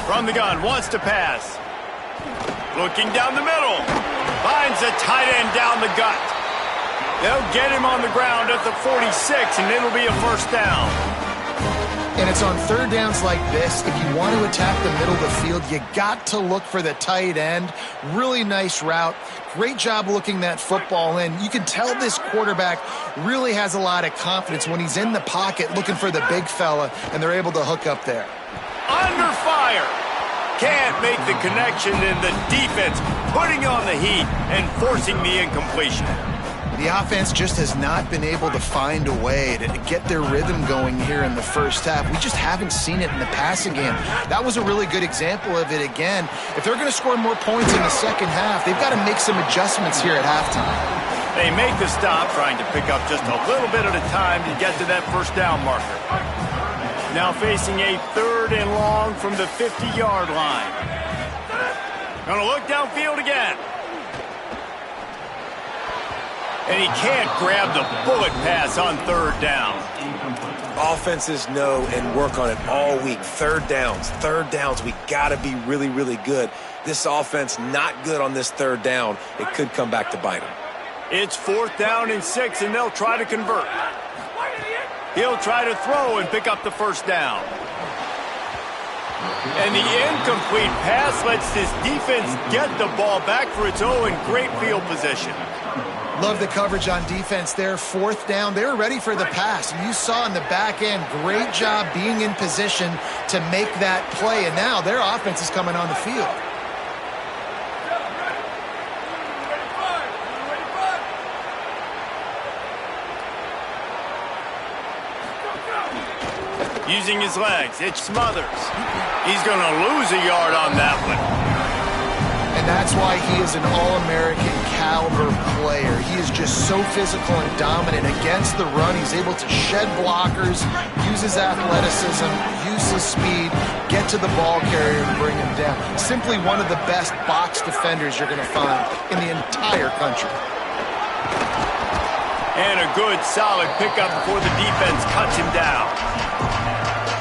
From the gun, wants to pass. Looking down the middle. Finds a tight end down the gut. They'll get him on the ground at the 46, and it'll be a 1st down. And it's on 3rd downs like this. If you want to attack the middle of the field, you got to look for the tight end. Really nice route. Great job looking that football in. You can tell this quarterback really has a lot of confidence when he's in the pocket looking for the big fella, and they're able to hook up there. Under fire. Can't make the connection, and the defense putting on the heat and forcing the incompletion. The offense just has not been able to find a way to get their rhythm going here in the first half. We just haven't seen it in the passing game. That was a really good example of it again. If they're going to score more points in the second half, they've got to make some adjustments here at halftime. They make the stop, trying to pick up just a little bit at a time to get to that 1st down marker. Now facing a 3rd and long from the 50-yard line. Gonna look downfield again. And he can't grab the bullet pass on 3rd down. Offenses know and work on it all week. 3rd downs. We got to be really, really good. This offense not good on this 3rd down. It could come back to bite them. It's 4th down and 6, and they'll try to convert. He'll try to throw and pick up the 1st down. And the incomplete pass lets this defense get the ball back for its own great field position. Love the coverage on defense there. 4th down. They were ready for the pass. And you saw in the back end, great job being in position to make that play. And now their offense is coming on the field. Using his legs, it's Smothers. He's going to lose a yard on that one. And that's why he is an All-American caliber player. He is just so physical and dominant against the run. He's able to shed blockers, use his athleticism, use his speed, get to the ball carrier and bring him down. Simply one of the best box defenders you're going to find in the entire country. And a good, solid pickup before the defense cuts him down.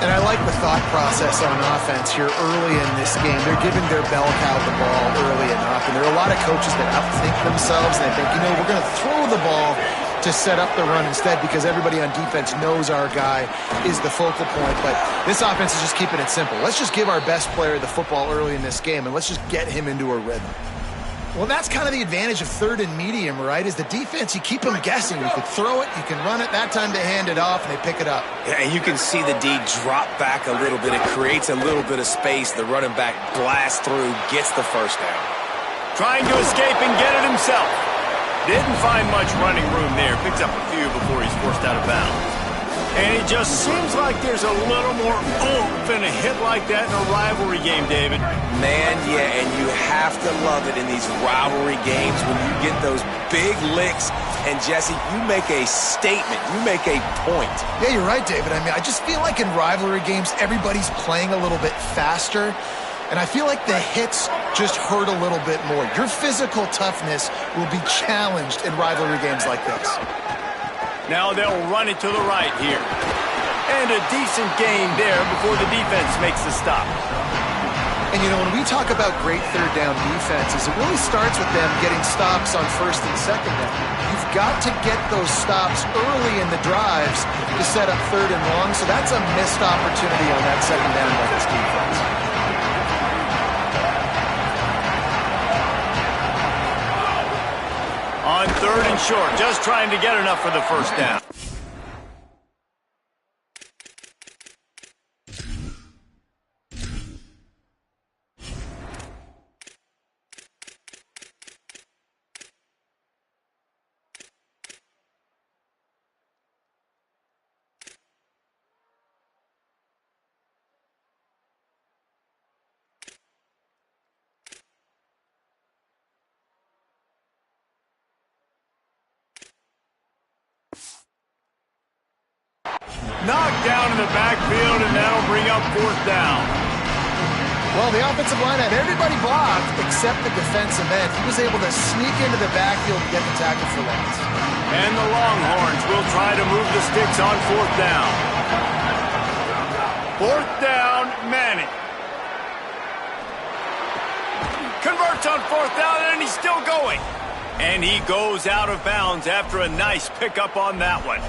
And I like the thought process on offense here early in this game. They're giving their bell cow the ball early enough. And there are a lot of coaches that outthink themselves. And they think, we're going to throw the ball to set up the run instead because everybody on defense knows our guy is the focal point. But this offense is just keeping it simple. Let's just give our best player the football early in this game, and let's just get him into a rhythm. Well, that's kind of the advantage of 3rd and medium, right? Is the defense, you keep them guessing. You can throw it, you can run it. That time they hand it off, and they pick it up. Yeah, and you can see the D drop back a little bit. It creates a little bit of space. The running back blasts through, gets the 1st down. Trying to escape and get it himself. Didn't find much running room there. Picks up a few before he's forced out of bounds. And it just seems like there's a little more oomph in a hit like that in a rivalry game, David. Man, yeah, and you have to love it in these rivalry games when you get those big licks. And, Jesse, you make a statement. You make a point. Yeah, you're right, David. I just feel like in rivalry games, everybody's playing a little bit faster. And I feel like the hits just hurt a little bit more. Your physical toughness will be challenged in rivalry games like this. Now they'll run it to the right here. And a decent gain there before the defense makes the stop. And, when we talk about great 3rd down defenses, it really starts with them getting stops on 1st and 2nd down. You've got to get those stops early in the drives to set up 3rd and long, so that's a missed opportunity on that 2nd down by this defense. On 3rd and short, just trying to get enough for the 1st down. knocked down in the backfield, and that'll bring up fourth down. Well, the offensive line had everybody blocked except the defensive end. He was able to sneak into the backfield and get the tackle for loss. And the Longhorns will try to move the sticks on fourth down. Fourth down, Manning. Converts on fourth down, and he's still going. And he goes out of bounds after a nice pickup on that one.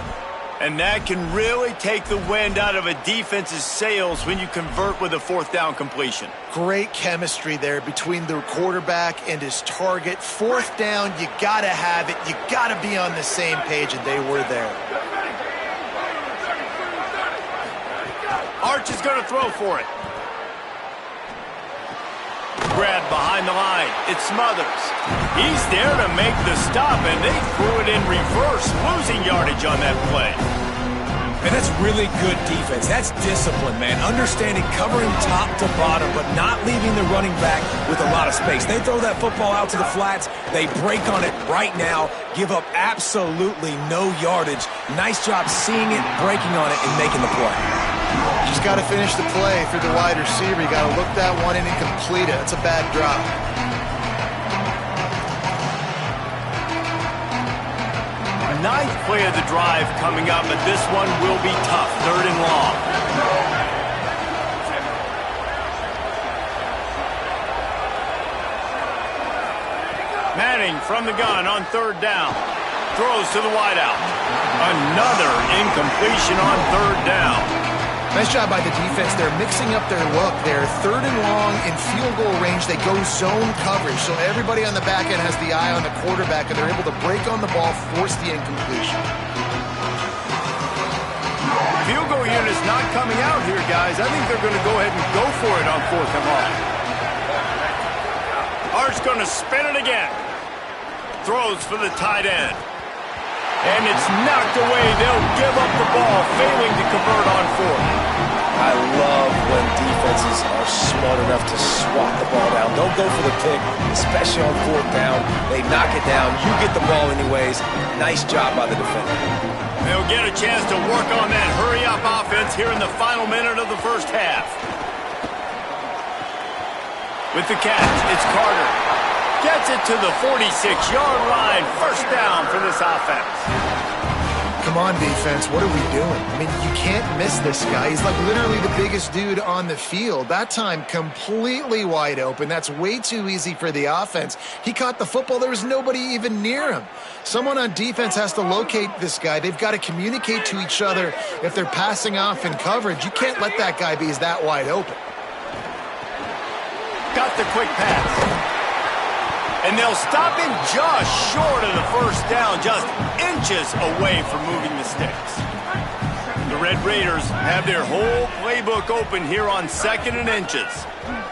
And that can really take the wind out of a defense's sails when you convert with a fourth down completion. Great chemistry there between the quarterback and his target. Fourth down, you gotta have it. You gotta be on the same page, and they were there. Arch is going to throw for it. Grabbed behind the line. It's Smothers. He's there to make the stop, and they threw it in reverse, losing yardage on that play. And that's really good defense. That's discipline, man. Understanding covering top to bottom, but not leaving the running back with a lot of space. They throw that football out to the flats. They break on it right now, give up absolutely no yardage. Nice job seeing it, breaking on it, and making the play. Just got to finish the play for the wide receiver. You got to look that one in and complete it. It's a bad drop. Ninth play of the drive coming up, but this one will be tough. Third and long. Manning from the gun on third down. Throws to the wideout. Another incompletion on third down. Nice job by the defense. They're mixing up their look. They're third and long in field goal range. They go zone coverage, so everybody on the back end has the eye on the quarterback, and they're able to break on the ball, force the incompletion. Field goal unit's not coming out here, guys. I think they're going to go ahead and go for it on fourth and long. Art's going to spin it again. Throws for the tight end. And it's knocked away. They'll give up the ball, failing to convert on fourth. I love when defenses are smart enough to swat the ball down. Don't go for the pick, especially on fourth down. They knock it down. You get the ball anyways. Nice job by the defender. They'll get a chance to work on that hurry-up offense here in the final minute of the first half. With the catch, it's Carter. Gets it to the 46-yard line. First down for this offense. Come on, defense. What are we doing? I mean, you can't miss this guy. He's like literally the biggest dude on the field. That time, completely wide open. That's way too easy for the offense. He caught the football. There was nobody even near him. Someone on defense has to locate this guy. They've got to communicate to each other if they're passing off in coverage. You can't let that guy be that wide open. Got the quick pass. And they'll stop him just short of the first down, just inches away from moving the sticks. The Red Raiders have their whole playbook open here on second and inches.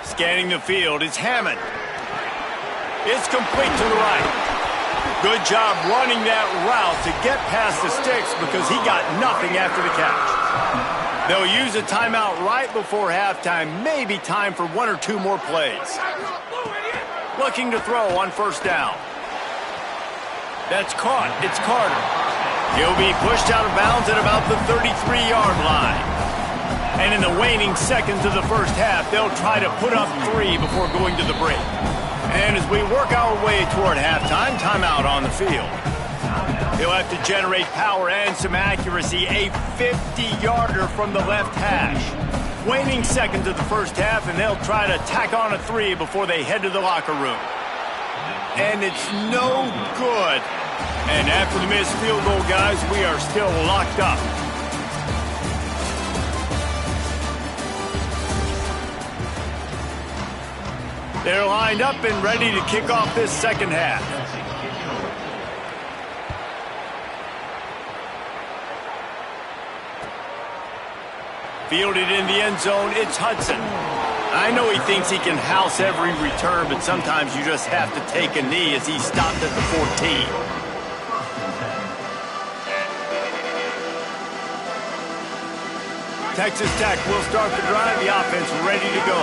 Scanning the field, it's Hammond. It's complete to the right. Good job running that route to get past the sticks because he got nothing after the catch. They'll use a timeout right before halftime, maybe time for one or two more plays. Looking to throw on first down. That's caught. It's Carter. He'll be pushed out of bounds at about the 33-yard line. And in the waning seconds of the first half, they'll try to put up 3 before going to the break. And as we work our way toward halftime, timeout on the field. He'll have to generate power and some accuracy. A 50-yarder from the left hash. Waning seconds of the first half, and they'll try to tack on a 3 before they head to the locker room. And it's no good. And after the missed field goal, guys, we are still locked up. They're lined up and ready to kick off this second half. Fielded in the end zone, it's Hudson. I know he thinks he can house every return, but sometimes you just have to take a knee as he stopped at the 14. Texas Tech will start the drive. The offense ready to go.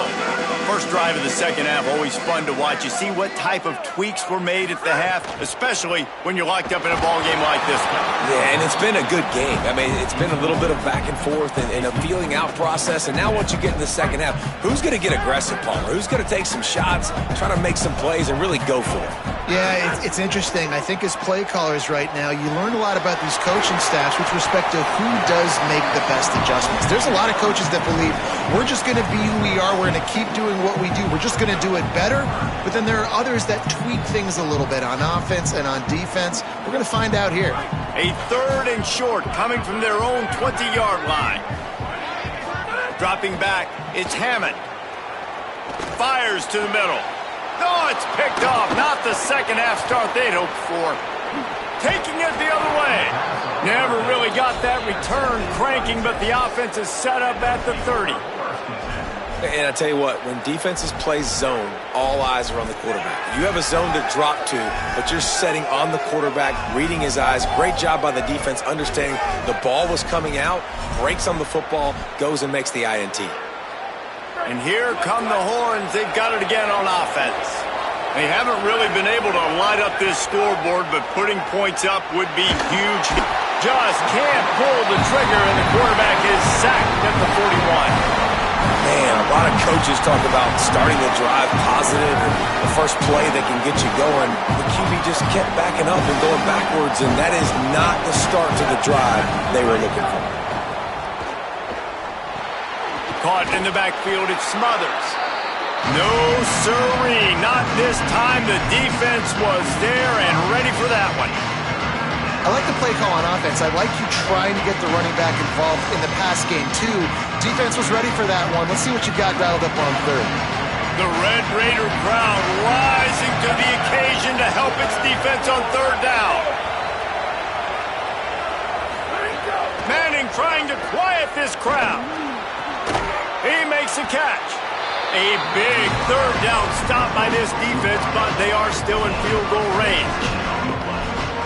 First drive of the second half, always fun to watch. You see what type of tweaks were made at the half, especially when you're locked up in a ball game like this one. Yeah, and it's been a good game. I mean, it's been a little bit of back and forth and a feeling out process. And now once you get in the second half, who's going to get aggressive, Palmer? Who's going to take some shots, try to make some plays, and really go for it? Yeah, it's interesting. I think as play callers right now, you learn a lot about these coaching staffs with respect to who does make the best adjustments. There's a lot of coaches that believe we're just going to be who we are. We're going to keep doing what we do. We're just going to do it better. But then there are others that tweak things a little bit on offense and on defense. We're going to find out here. A 3rd and short coming from their own 20-yard line. Dropping back, it's Hammond. Fires to the middle. No, it's picked off. Not the second half start they'd hoped for. Taking it the other way. Never really got that return cranking, but the offense is set up at the 30. And I tell you what, when defenses play zone, all eyes are on the quarterback. You have a zone to drop to, but you're setting on the quarterback, reading his eyes. Great job by the defense, understanding the ball was coming out, breaks on the football, goes and makes the INT. And here come the horns. They've got it again on offense. They haven't really been able to light up this scoreboard, but putting points up would be huge. Just can't pull the trigger, and the quarterback is sacked at the 41. Man, a lot of coaches talk about starting the drive positive and the first play that can get you going. The QB just kept backing up and going backwards, and that is not the start to the drive they were looking for. Caught in the backfield, it's Smothers. No sirree, not this time. The defense was there and ready for that one. I like the play call on offense. I like you trying to get the running back involved in the pass game, too. Defense was ready for that one. Let's see what you got dialed up on 3rd. The Red Raider crowd rising to the occasion to help its defense on 3rd down. Manning trying to quiet this crowd. He makes a catch. A big 3rd down stop by this defense, but they are still in field goal range.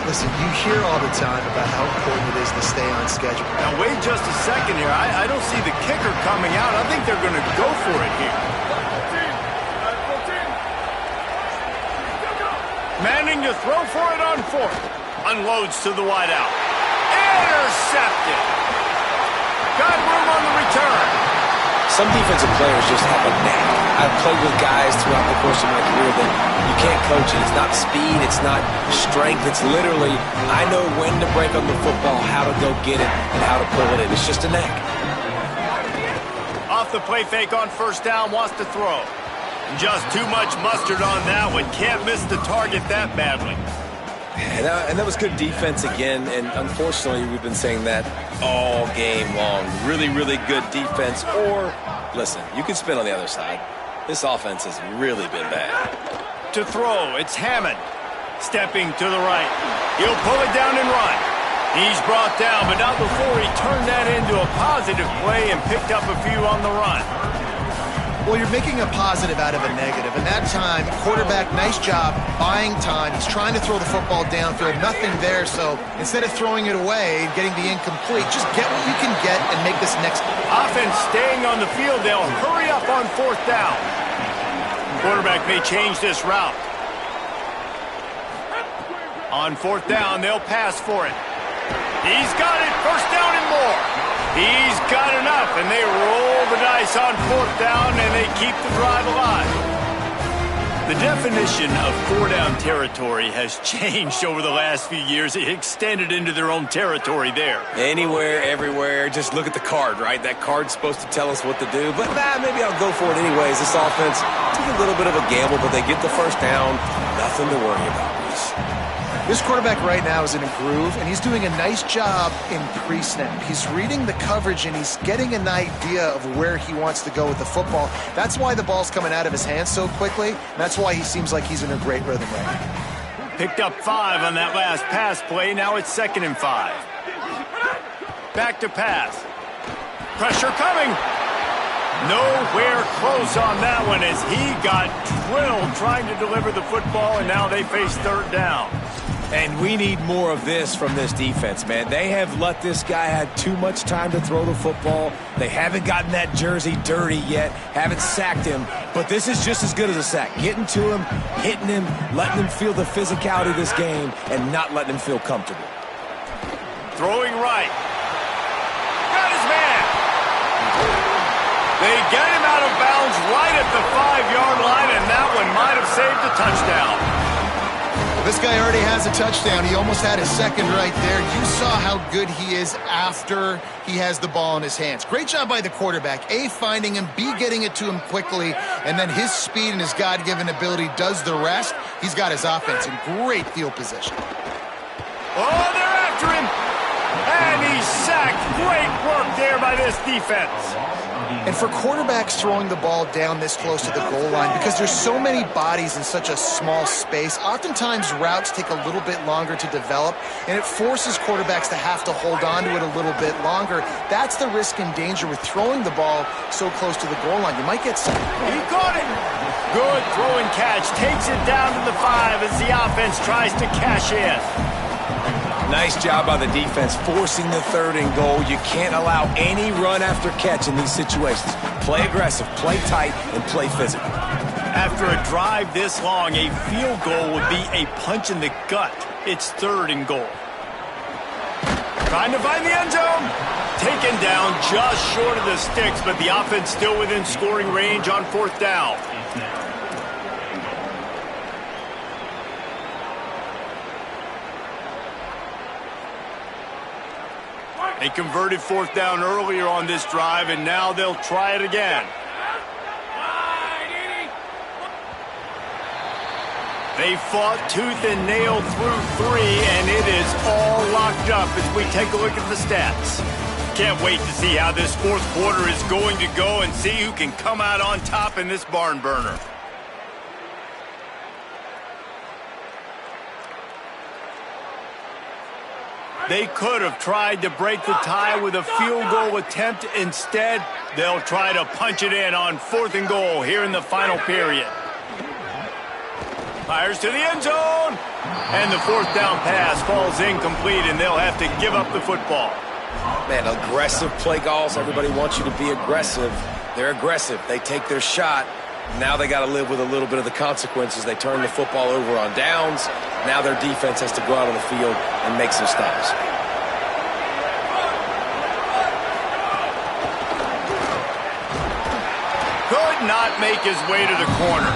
Listen, you hear all the time about how important it is to stay on schedule. Now, wait just a second here. I don't see the kicker coming out. I think they're going to go for it here. Manning to throw for it on 4th. Unloads to the wideout. Intercepted. Got room on the return. Some defensive players just have a knack. I've played with guys throughout the course of my career that you can't coach it. It's not speed, it's not strength. It's literally, I know when to break on the football, how to go get it, and how to pull it in. It's just a knack. Off the play fake on 1st down, wants to throw. Just too much mustard on that one. Can't miss the target that badly. And that was good defense again, and unfortunately we've been saying that all game long. Really, really good defense. Or, listen, you can spin on the other side. This offense has really been bad. To throw, it's Hammond. Stepping to the right. He'll pull it down and run. He's brought down, but not before he turned that into a positive play and picked up a few on the run. Well, you're making a positive out of a negative. And that time, quarterback, nice job, buying time. He's trying to throw the football downfield. Nothing there, so instead of throwing it away and getting the incomplete, just get what you can get and make this next. Offense staying on the field. They'll hurry up on 4th down. Quarterback may change this route. On 4th down, they'll pass for it. He's got it. 1st down and more. He's got enough, and they roll the dice on 4th down, and they keep the drive alive. The definition of 4-down territory has changed over the last few years. It extended into their own territory there. Anywhere, everywhere, just look at the card, right? That card's supposed to tell us what to do, but maybe I'll go for it anyways. This offense took a little bit of a gamble, but they get the 1st down. Nothing to worry about, Reese. This quarterback right now is in a groove, and he's doing a nice job in pre-snap. He's reading the coverage, and he's getting an idea of where he wants to go with the football. That's why the ball's coming out of his hands so quickly, and that's why he seems like he's in a great rhythm right now. Picked up 5 on that last pass play. Now it's 2nd and 5. Back to pass. Pressure coming. Nowhere close on that one as he got drilled trying to deliver the football, and now they face 3rd down. And we need more of this from this defense, man. They have let this guy have too much time to throw the football. They haven't gotten that jersey dirty yet, haven't sacked him. But this is just as good as a sack. Getting to him, hitting him, letting him feel the physicality of this game, and not letting him feel comfortable. Throwing right. Got his man. They get him out of bounds right at the 5-yard line, and that one might have saved a touchdown. This guy already has a touchdown. He almost had his second right there. You saw how good he is after he has the ball in his hands. Great job by the quarterback. A, finding him, B, getting it to him quickly, and then his speed and his God-given ability does the rest. He's got his offense in great field position. Oh, they're after him. And he's sacked. Great work there by this defense. And for quarterbacks throwing the ball down this close to the goal line, because there's so many bodies in such a small space, oftentimes routes take a little bit longer to develop, and it forces quarterbacks to have to hold on to it a little bit longer. That's the risk and danger with throwing the ball so close to the goal line. You might get sacked. He caught it. Good throw and catch. Takes it down to the 5 as the offense tries to cash in. Nice job by the defense forcing the 3rd and goal. You can't allow any run after catch in these situations. Play aggressive, play tight, and play physical. After a drive this long, a field goal would be a punch in the gut. It's 3rd and goal. Trying to find the end zone. Taken down just short of the sticks, but the offense still within scoring range on 4th down. They converted 4th down earlier on this drive, and now they'll try it again. They fought tooth and nail through 3, and it is all locked up as we take a look at the stats. Can't wait to see how this 4th quarter is going to go and see who can come out on top in this barn burner. They could have tried to break the tie with a field goal attempt. Instead, they'll try to punch it in on 4th and goal here in the final period. Fires to the end zone. And the 4th down pass falls incomplete, and they'll have to give up the football. Man, aggressive play calls. Everybody wants you to be aggressive. They're aggressive. They take their shot. Now they got to live with a little bit of the consequences. They turn the football over on downs. Now their defense has to go out on the field and make some stops. Could not make his way to the corner.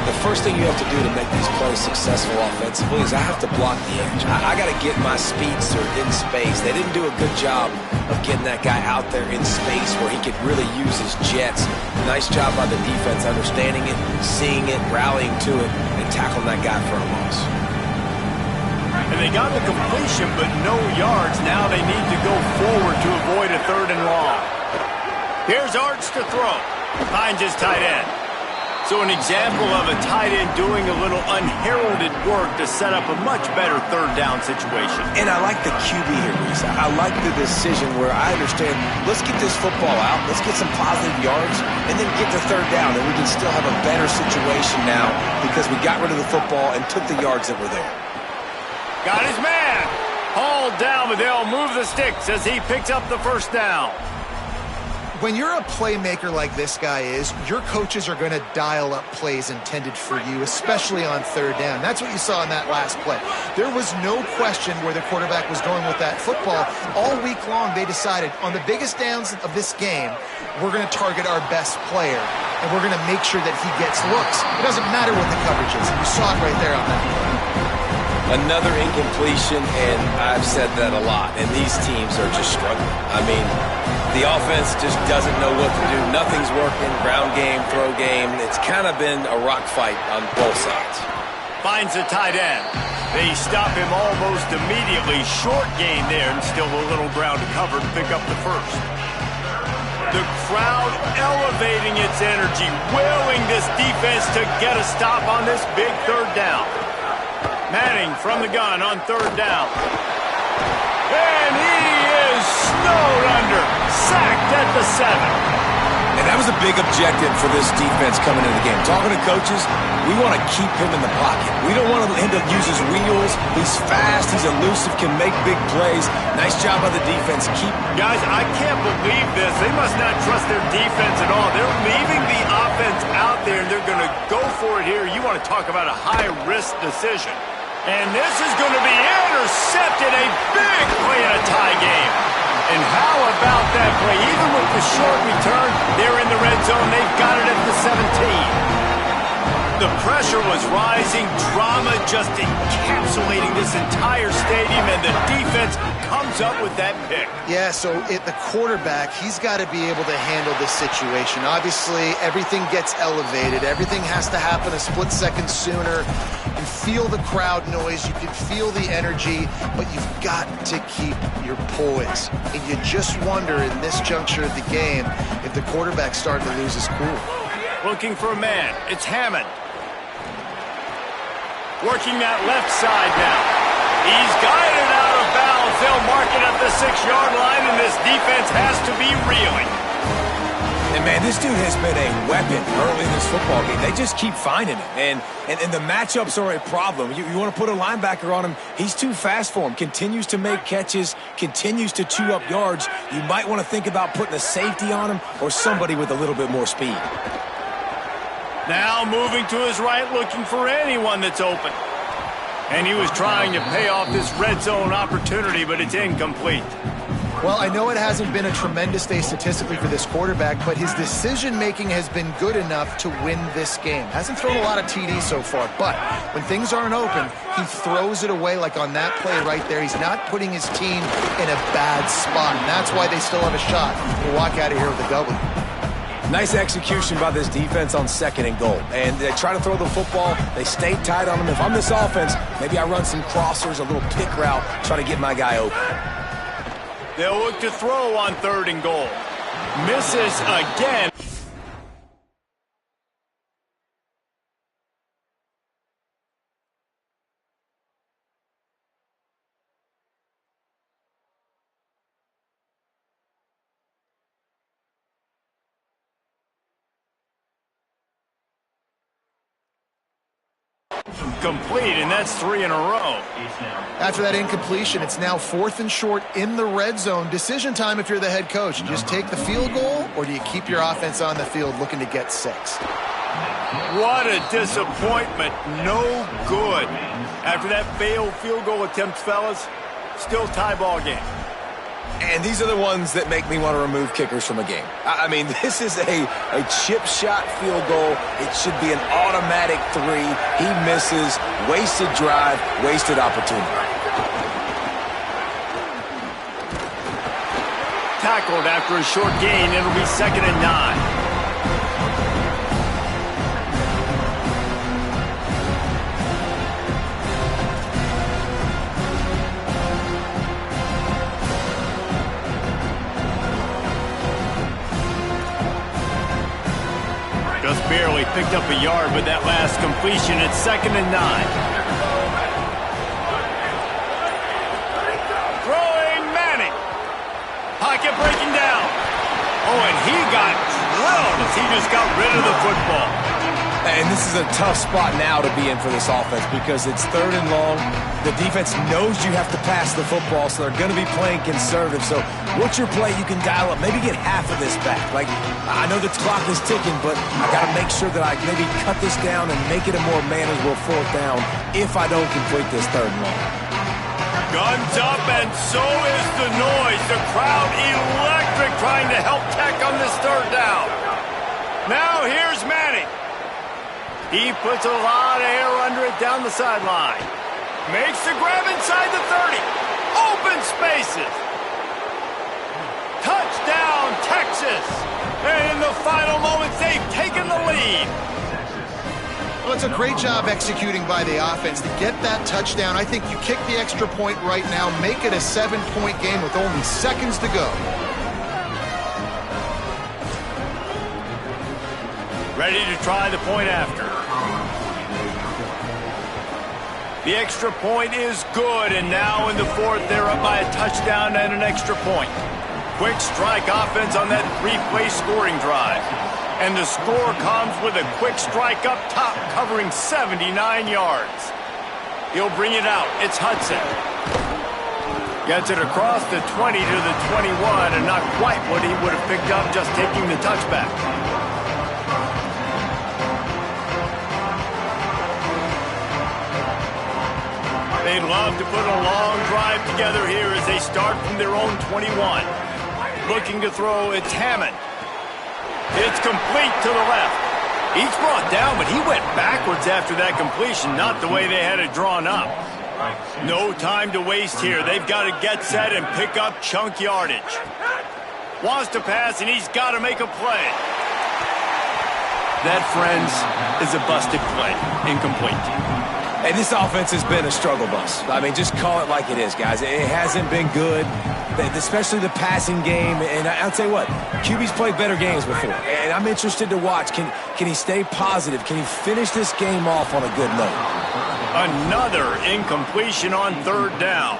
The first thing you have to do to make these plays successful offensively is I have to block the edge. I got to get my speedster in space. They didn't do a good job of getting that guy out there in space where he could really use his jets. Nice job by the defense understanding it, seeing it, rallying to it, and tackling that guy for a loss. And they got the completion, but no yards. Now they need to go forward to avoid a 3rd and long. Here's Arch to throw. Finds his tight end. So an example of a tight end doing a little unheralded work to set up a much better 3rd down situation. And I like the QB here, Reese. I like the decision where I understand, let's get this football out, let's get some positive yards, and then get to 3rd down, and we can still have a better situation now because we got rid of the football and took the yards that were there. Got his man. Hauled down, but they'll move the sticks as he picks up the 1st down. When you're a playmaker like this guy is, your coaches are going to dial up plays intended for you, especially on 3rd down. That's what you saw in that last play. There was no question where the quarterback was going with that football. All week long, they decided on the biggest downs of this game, we're going to target our best player, and we're going to make sure that he gets looks. It doesn't matter what the coverage is. You saw it right there on that play. Another incompletion, and I've said that a lot, and these teams are just struggling. I mean, the offense just doesn't know what to do. Nothing's working. Ground game, throw game. It's kind of been a rock fight on both sides. Finds the tight end. They stop him almost immediately. Short gain there, and still a little ground to cover to pick up the 1st. The crowd elevating its energy, willing this defense to get a stop on this big 3rd down. Manning from the gun on 3rd down. And he is snowed under. Sacked at the 7. And that was a big objective for this defense coming into the game. Talking to coaches, we want to keep him in the pocket. We don't want him to use his wheels. He's fast, he's elusive, can make big plays. Nice job by the defense. Guys, I can't believe this. They must not trust their defense at all. They're leaving the offense out there, and they're going to go for it here. You want to talk about a high-risk decision. And this is going to be intercepted. A big play in a tie game. And how about that play? Even with the short return, they're in the red zone. They've got it at the 17. The pressure was rising. Drama just encapsulating this entire stadium, and the defense comes up with that pick. Yeah, so the quarterback, he's got to be able to handle this situation. Obviously, everything gets elevated. Everything has to happen a split second sooner. You can feel the crowd noise. You can feel the energy, but you've got to keep your poise. And you just wonder in this juncture of the game if the quarterback's starting to lose his cool. Looking for a man. It's Hammond. Working that left side now. He's guided out of bounds. They'll mark it at the 6-yard line, and this defense has to be reeling. And, man, this dude has been a weapon early in this football game. They just keep finding him. And the matchups are a problem. You want to put a linebacker on him, he's too fast for him. Continues to make catches, continues to chew up yards. You might want to think about putting a safety on him or somebody with a little bit more speed. Now moving to his right, looking for anyone that's open. And he was trying to pay off this red zone opportunity, but it's incomplete. Well, I know it hasn't been a tremendous day statistically for this quarterback, but his decision-making has been good enough to win this game. Hasn't thrown a lot of TDs so far, but when things aren't open, he throws it away like on that play right there. He's not putting his team in a bad spot, and that's why they still have a shot to walk out of here with a W. Nice execution by this defense on 2nd and goal. And they try to throw the football. They stay tight on him. If I'm this offense, maybe I run some crossers, a little pick route, try to get my guy open. They'll look to throw on 3rd and goal. Misses again. Complete, and that's 3 in a row. After that incompletion, it's now 4th and short in the red zone. Decision time if you're the head coach. You just take the field goal, or do you keep your offense on the field looking to get 6? What a disappointment. No good. After that failed field goal attempt, fellas, still tie ball game. And these are the ones that make me want to remove kickers from a game. I mean, this is a chip shot field goal. It should be an automatic 3. He misses. Wasted drive, wasted opportunity. Tackled after a short gain. It'll be 2nd and 9. Just barely picked up a yard with that last completion. It's 2nd and 9. Throwing Manning. Pocket breaking down. Oh, and he got drilled as he just got rid of the football. And this is a tough spot now to be in for this offense because it's 3rd and long. The defense knows you have to pass the football, so they're going to be playing conservative. So what's your play? You can dial up. Maybe get half of this back. Like, I know the clock is ticking, but I got to make sure that I maybe cut this down and make it a more manageable 4th down if I don't complete this 3rd and long. Guns up, and so is the noise. The crowd electric trying to help Tech on this 3rd down. Now here's Manning. He puts a lot of air under it down the sideline. Makes the grab inside the 30. Open spaces. Touchdown, Texas. And in the final moments, they've taken the lead. Well, it's a great job executing by the offense to get that touchdown. I think you kick the extra point right now, make it a 7-point game with only seconds to go. Ready to try the point after. The extra point is good, and now in the 4th, they're up by a touchdown and an extra point. Quick strike offense on that 3-play scoring drive. And the score comes with a quick strike up top, covering 79 yards. He'll bring it out. It's Hudson. Gets it across the 20 to the 21, and not quite what he would have picked up just taking the touchback. They'd love to put a long drive together here as they start from their own 21. Looking to throw, it's Hammond. It's complete to the left. He's brought down, but he went backwards after that completion, not the way they had it drawn up. No time to waste here. They've got to get set and pick up chunk yardage. Wants to pass, and he's got to make a play. That, friends, is a busted play. Incomplete. And this offense has been a struggle bus. I mean, just call it like it is, guys. It hasn't been good, especially the passing game. And I'll tell you what, QB's played better games before. And I'm interested to watch. Can he stay positive? Can he finish this game off on a good note? Another incompletion on third down.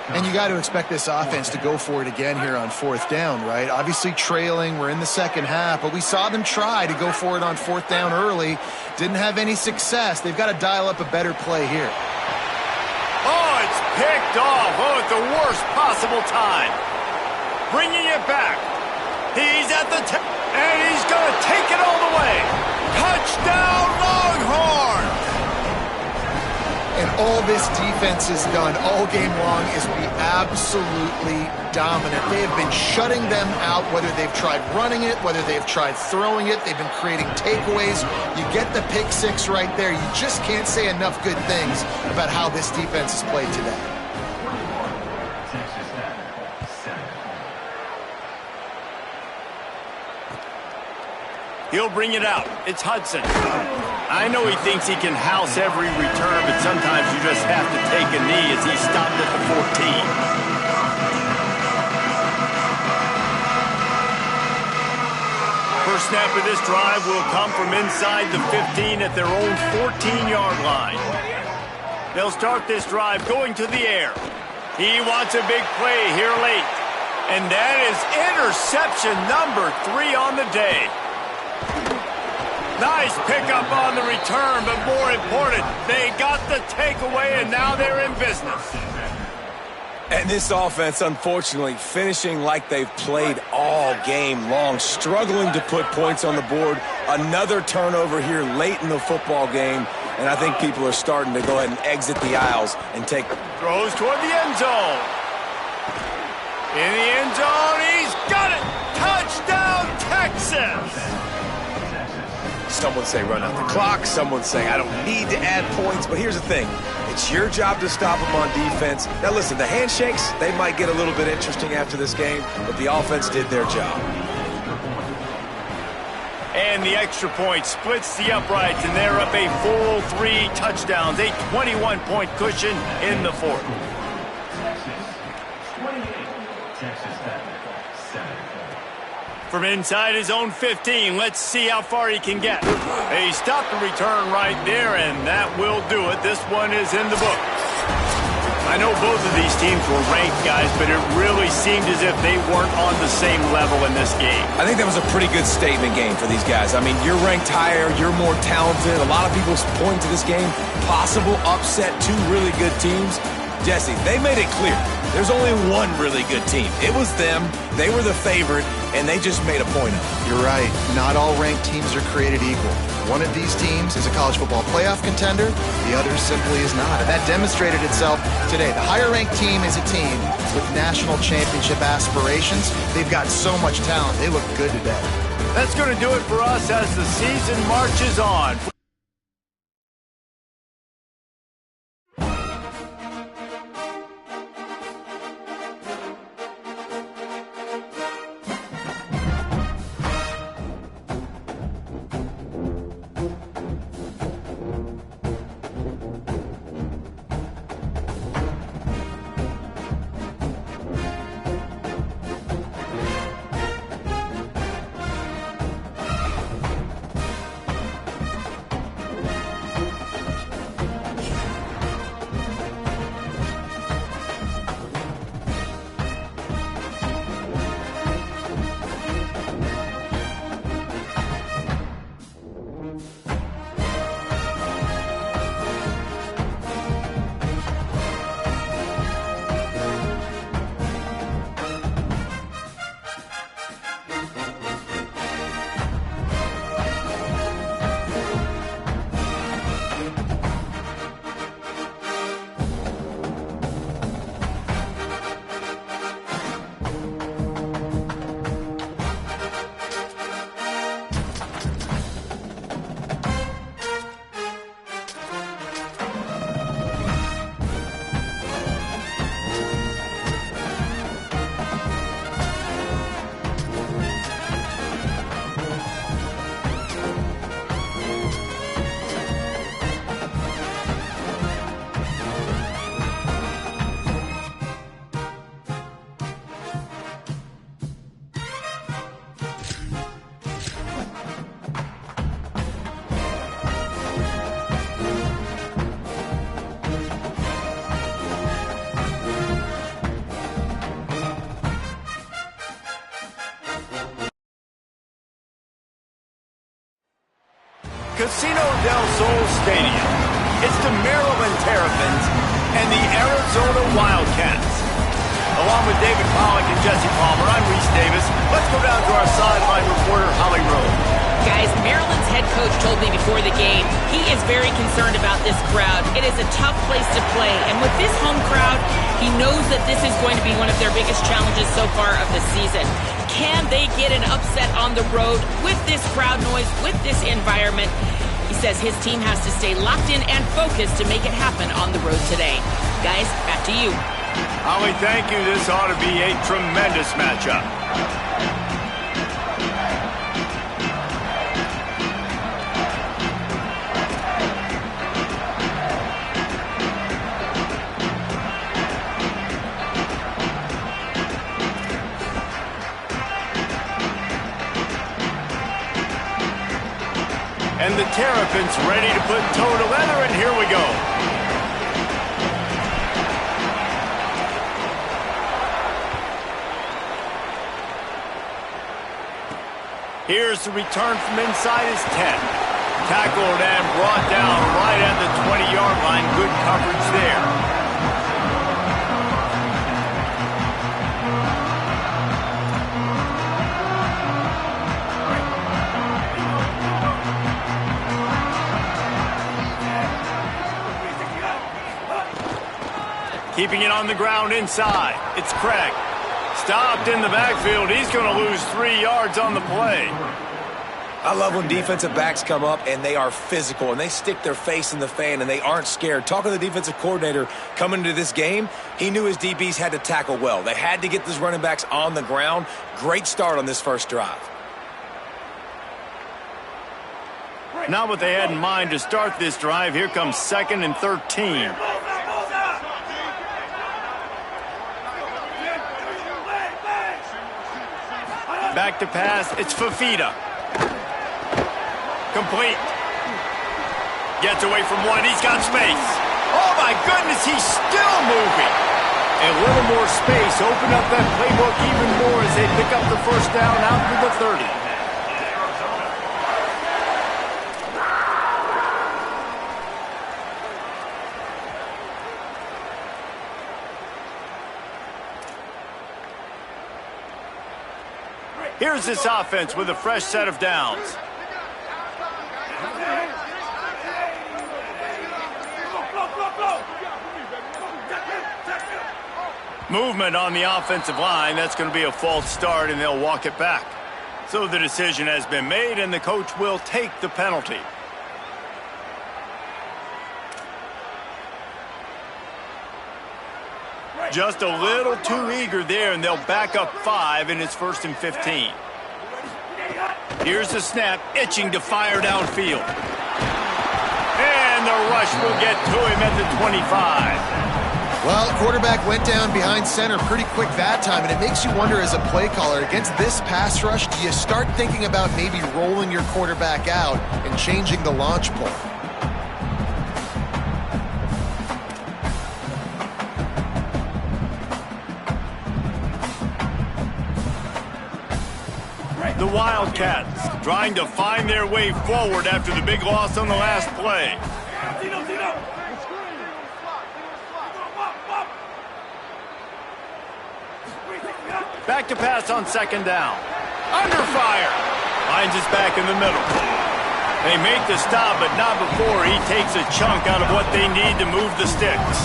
And you got to expect this offense to go for it again here on fourth down, right? Obviously trailing, we're in the second half, but we saw them try to go for it on fourth down early. Didn't have any success. They've got to dial up a better play here. Oh, it's picked off. Oh, at the worst possible time. Bringing it back. He's at the and he's going to take it all the way. Touchdown, Longhorns! And all this defense has done all game long is be absolutely dominant. They have been shutting them out, whether they've tried running it, whether they've tried throwing it. They've been creating takeaways. You get the pick six right there. You just can't say enough good things about how this defense has played today. He'll bring it out. It's Hudson. I know he thinks he can house every return, but sometimes you just have to take a knee as he stopped at the 14. First snap of this drive will come from inside the 15 at their own 14-yard line. They'll start this drive going to the air. He wants a big play here late. And that is interception number 3 on the day. Nice pickup on the return, but more important, they got the takeaway, and now they're in business. And this offense, unfortunately, finishing like they've played all game long, struggling to put points on the board. Another turnover here late in the football game, and I think people are starting to go ahead and exit the aisles and take. Throws toward the end zone. In the end zone, he's got it! Touchdown, Texas! Some would say run out the clock. Some would say I don't need to add points. But here's the thing. It's your job to stop them on defense. Now, listen, the handshakes, they might get a little bit interesting after this game, but the offense did their job. And the extra point splits the uprights, and they're up a full 3 touchdowns, a 21-point cushion in the fourth. From inside his own 15, let's see how far he can get. He stopped the return right there, and that will do it. This one is in the book. I know both of these teams were ranked, guys, but it really seemed as if they weren't on the same level in this game. I think that was a pretty good statement game for these guys. I mean, you're ranked higher, you're more talented. A lot of people point to this game, possible upset, 2 really good teams. Jesse, they made it clear. There's only one really good team. It was them. They were the favorite, and they just made a point of it. You're right. Not all ranked teams are created equal. One of these teams is a college football playoff contender. The other simply is not. And that demonstrated itself today. The higher-ranked team is a team with national championship aspirations. They've got so much talent. They look good today. That's going to do it for us as the season marches on. Casino del Sol Stadium. It's the Maryland Terrapins and the Arizona Wildcats. Along with David Pollack and Jesse Palmer, I'm Reese Davis. Let's go down to our sideline reporter, Holly Rowe. Guys, Maryland's head coach told me before the game he is very concerned about this crowd. It is a tough place to play, and with this home crowd, he knows that this is going to be one of their biggest challenges so far of the season. Can they get an upset on the road with this crowd noise, with this environment? He says his team has to stay locked in and focused to make it happen on the road today. Guys, back to you. Holly, thank you. This ought to be a tremendous matchup. And the Terrapins ready to put toe to leather, and here we go. Here's the return from inside his 10. Tackled and brought down right at the 20-yard line. Good coverage there. Keeping it on the ground inside. It's Craig. Stopped in the backfield. He's going to lose 3 yards on the play. I love when defensive backs come up and they are physical and they stick their face in the fan and they aren't scared. Talking to the defensive coordinator coming into this game, he knew his DBs had to tackle well. They had to get those running backs on the ground. Great start on this first drive. Not what they had in mind to start this drive. Here comes 2nd and 13. Back to pass. It's Fafita. Complete. Gets away from one. He's got space. Oh, my goodness. He's still moving. A little more space. Open up that playbook even more as they pick up the first down out to the 30. Here's this offense with a fresh set of downs. Movement on the offensive line. That's going to be a false start, and they'll walk it back. So the decision has been made, and the coach will take the penalty. Just a little too eager there, and they'll back up 5, and it's 1st and 15. Here's the snap, itching to fire downfield. And the rush will get to him at the 25. Well, quarterback went down behind center pretty quick that time, and it makes you wonder as a play caller, against this pass rush, do you start thinking about maybe rolling your quarterback out and changing the launch point? The Wildcats trying to find their way forward after the big loss on the last play. Back to pass on 2nd down. Under fire. Finds his back in the middle. They make the stop, but not before he takes a chunk out of what they need to move the sticks.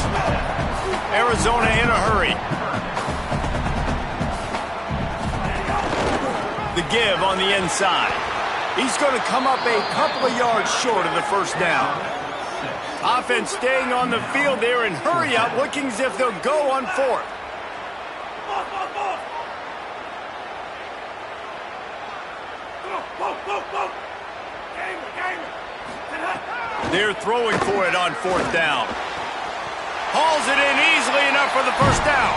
Arizona in a hurry. The give on the inside. He's going to come up a couple of yards short of the first down. Offense staying on the field there and hurry up, looking as if they'll go on 4th. They're throwing for it on 4th down. Hauls it in easily enough for the first down.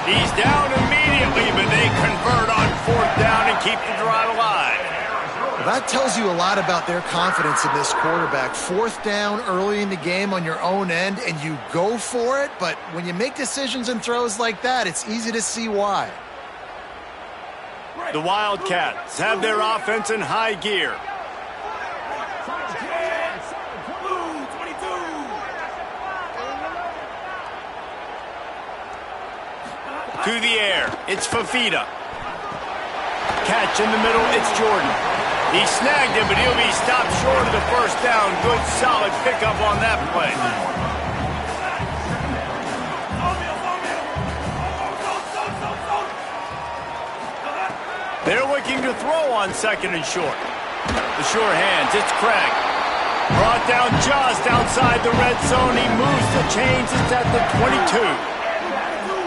He's down immediately, but they convert on 4th down and keep the drive alive. Well, that tells you a lot about their confidence in this quarterback. 4th down early in the game on your own end, and you go for it, but when you make decisions and throws like that, it's easy to see why. The Wildcats have their offense in high gear. To the air, it's Fafita. Catch in the middle, it's Jordan. He snagged him, but he'll be stopped short of the first down. Good, solid pickup on that play. They're looking to throw on second and short. The sure hands, it's Craig. Brought down just outside the red zone. He moves the chains. It's at the 22.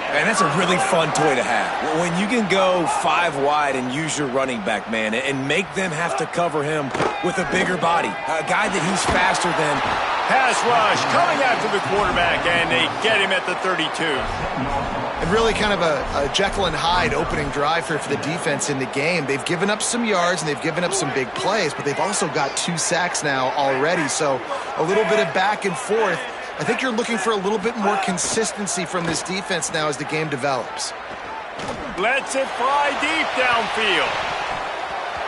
And that's a really fun toy to have. When you can go 5 wide and use your running back, man, and make them have to cover him with a bigger body. A guy that he's faster than. Pass rush coming after the quarterback, and they get him at the 32. And really kind of a Jekyll and Hyde opening drive for the defense in the game. They've given up some yards and they've given up some big plays, but they've also got 2 sacks now already. So a little bit of back and forth. I think you're looking for a little bit more consistency from this defense now as the game develops. Lets it fly deep downfield.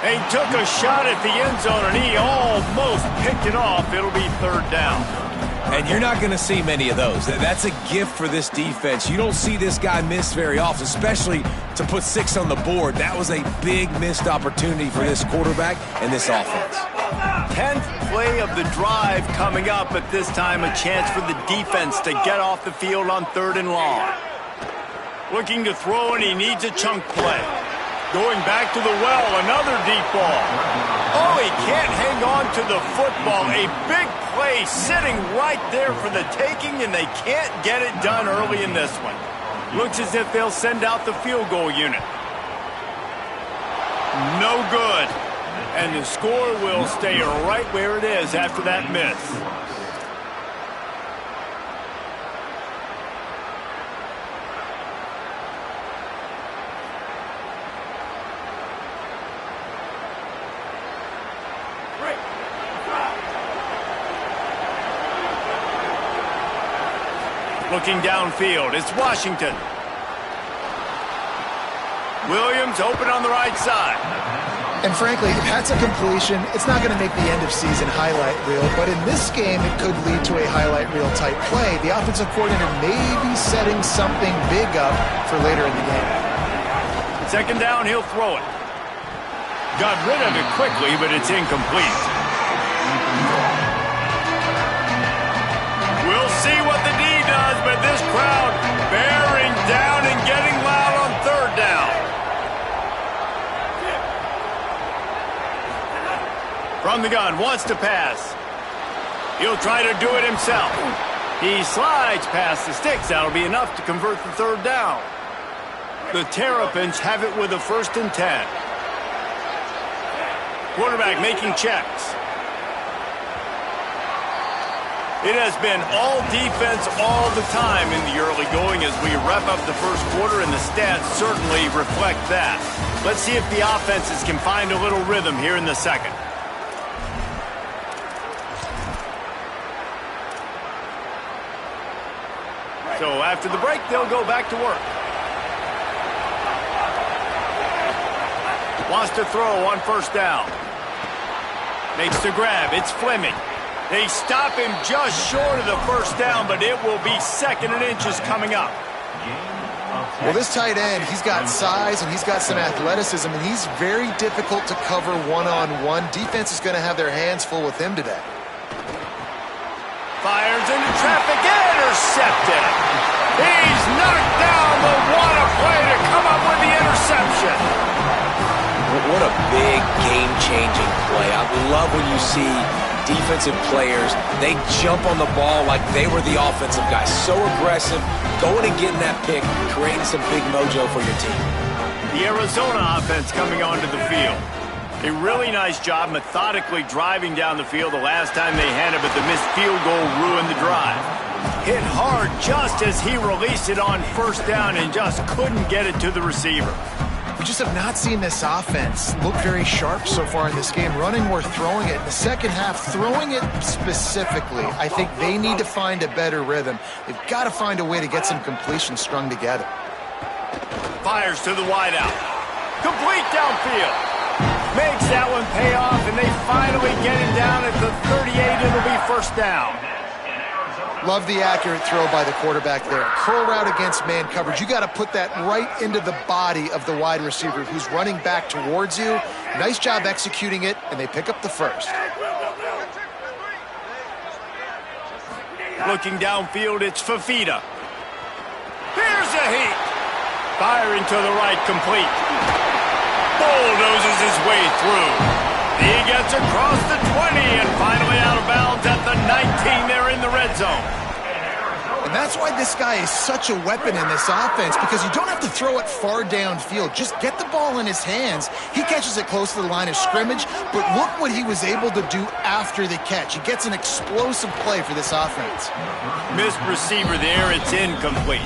They took a shot at the end zone, and he almost picked it off. It'll be 3rd down. And you're not going to see many of those. That's a gift for this defense. You don't see this guy miss very often, especially to put 6 on the board. That was a big missed opportunity for this quarterback and this offense. 10th play of the drive coming up, but this time a chance for the defense to get off the field on 3rd and long. Looking to throw, and he needs a chunk play. Going back to the well, another deep ball. Oh, he can't hang on to the football. A big play sitting right there for the taking, and they can't get it done early in this one. Looks as if they'll send out the field goal unit. No good. And the score will stay right where it is after that miss. Looking downfield, it's Washington. Williams open on the right side. And frankly, if that's a completion, it's not going to make the end-of-season highlight reel, but in this game, it could lead to a highlight reel type play. The offensive coordinator may be setting something big up for later in the game. 2nd down, he'll throw it. Got rid of it quickly, but it's incomplete. We'll see what the D does, but this crowd bearing down and getting loud on 3rd down. From the gun, wants to pass. He'll try to do it himself. He slides past the sticks. That'll be enough to convert the 3rd down. The Terrapins have it with a 1st and 10. Quarterback making checks. It has been all defense all the time in the early going as we wrap up the 1st quarter, and the stats certainly reflect that. Let's see if the offenses can find a little rhythm here in the 2nd. So after the break, they'll go back to work. Wants to throw on 1st down. Makes the grab. It's Fleming. They stop him just short of the 1st down, but it will be 2nd and inches coming up. Well, this tight end, he's got size and he's got some athleticism, and he's very difficult to cover one-on-one. Defense is going to have their hands full with him today. Fires into traffic, intercepted. He's knocked down, but what a play to come up with the interception. What a big game-changing play. I love when you see defensive players, they jump on the ball like they were the offensive guys. So aggressive, going and getting that pick, creating some big mojo for your team. The Arizona offense coming onto the field. A really nice job methodically driving down the field the last time they had it, but the missed field goal ruined the drive. Hit hard just as he released it on 1st down and just couldn't get it to the receiver. We just have not seen this offense look very sharp so far in this game, running or throwing it. In the 2nd half, throwing it specifically, I think they need to find a better rhythm. They've got to find a way to get some completions strung together. Fires to the wideout. Complete downfield. Makes that one pay off, and they finally get him down at the 38. It'll be 1st down. Love the accurate throw by the quarterback there. Curl route against man coverage. You got to put that right into the body of the wide receiver who's running back towards you. Nice job executing it, and they pick up the first. Looking downfield, it's Fafita. Here's a heat. Firing to the right, complete. Bulldozes his way through. He gets across the 20 and finally out of bounds at the 19 there in the red zone. And that's why this guy is such a weapon in this offense, because you don't have to throw it far downfield. Just get the ball in his hands. He catches it close to the line of scrimmage, but look what he was able to do after the catch. He gets an explosive play for this offense. Missed receiver there. It's incomplete.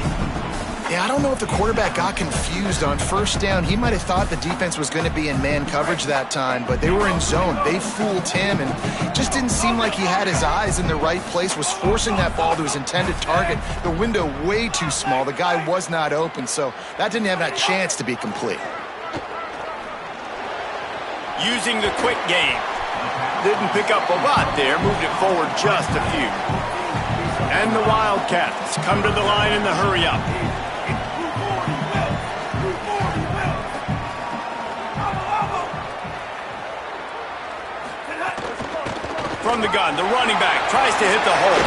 Yeah, I don't know if the quarterback got confused on first down. He might have thought the defense was going to be in man coverage that time, but they were in zone. They fooled him, and just didn't seem like he had his eyes in the right place, was forcing that ball to his intended target. The window way too small. The guy was not open, so that didn't have that chance to be complete. Using the quick game. Didn't pick up a lot there, moved it forward just a few. And the Wildcats come to the line in the hurry-up. From the gun, the running back tries to hit the hole.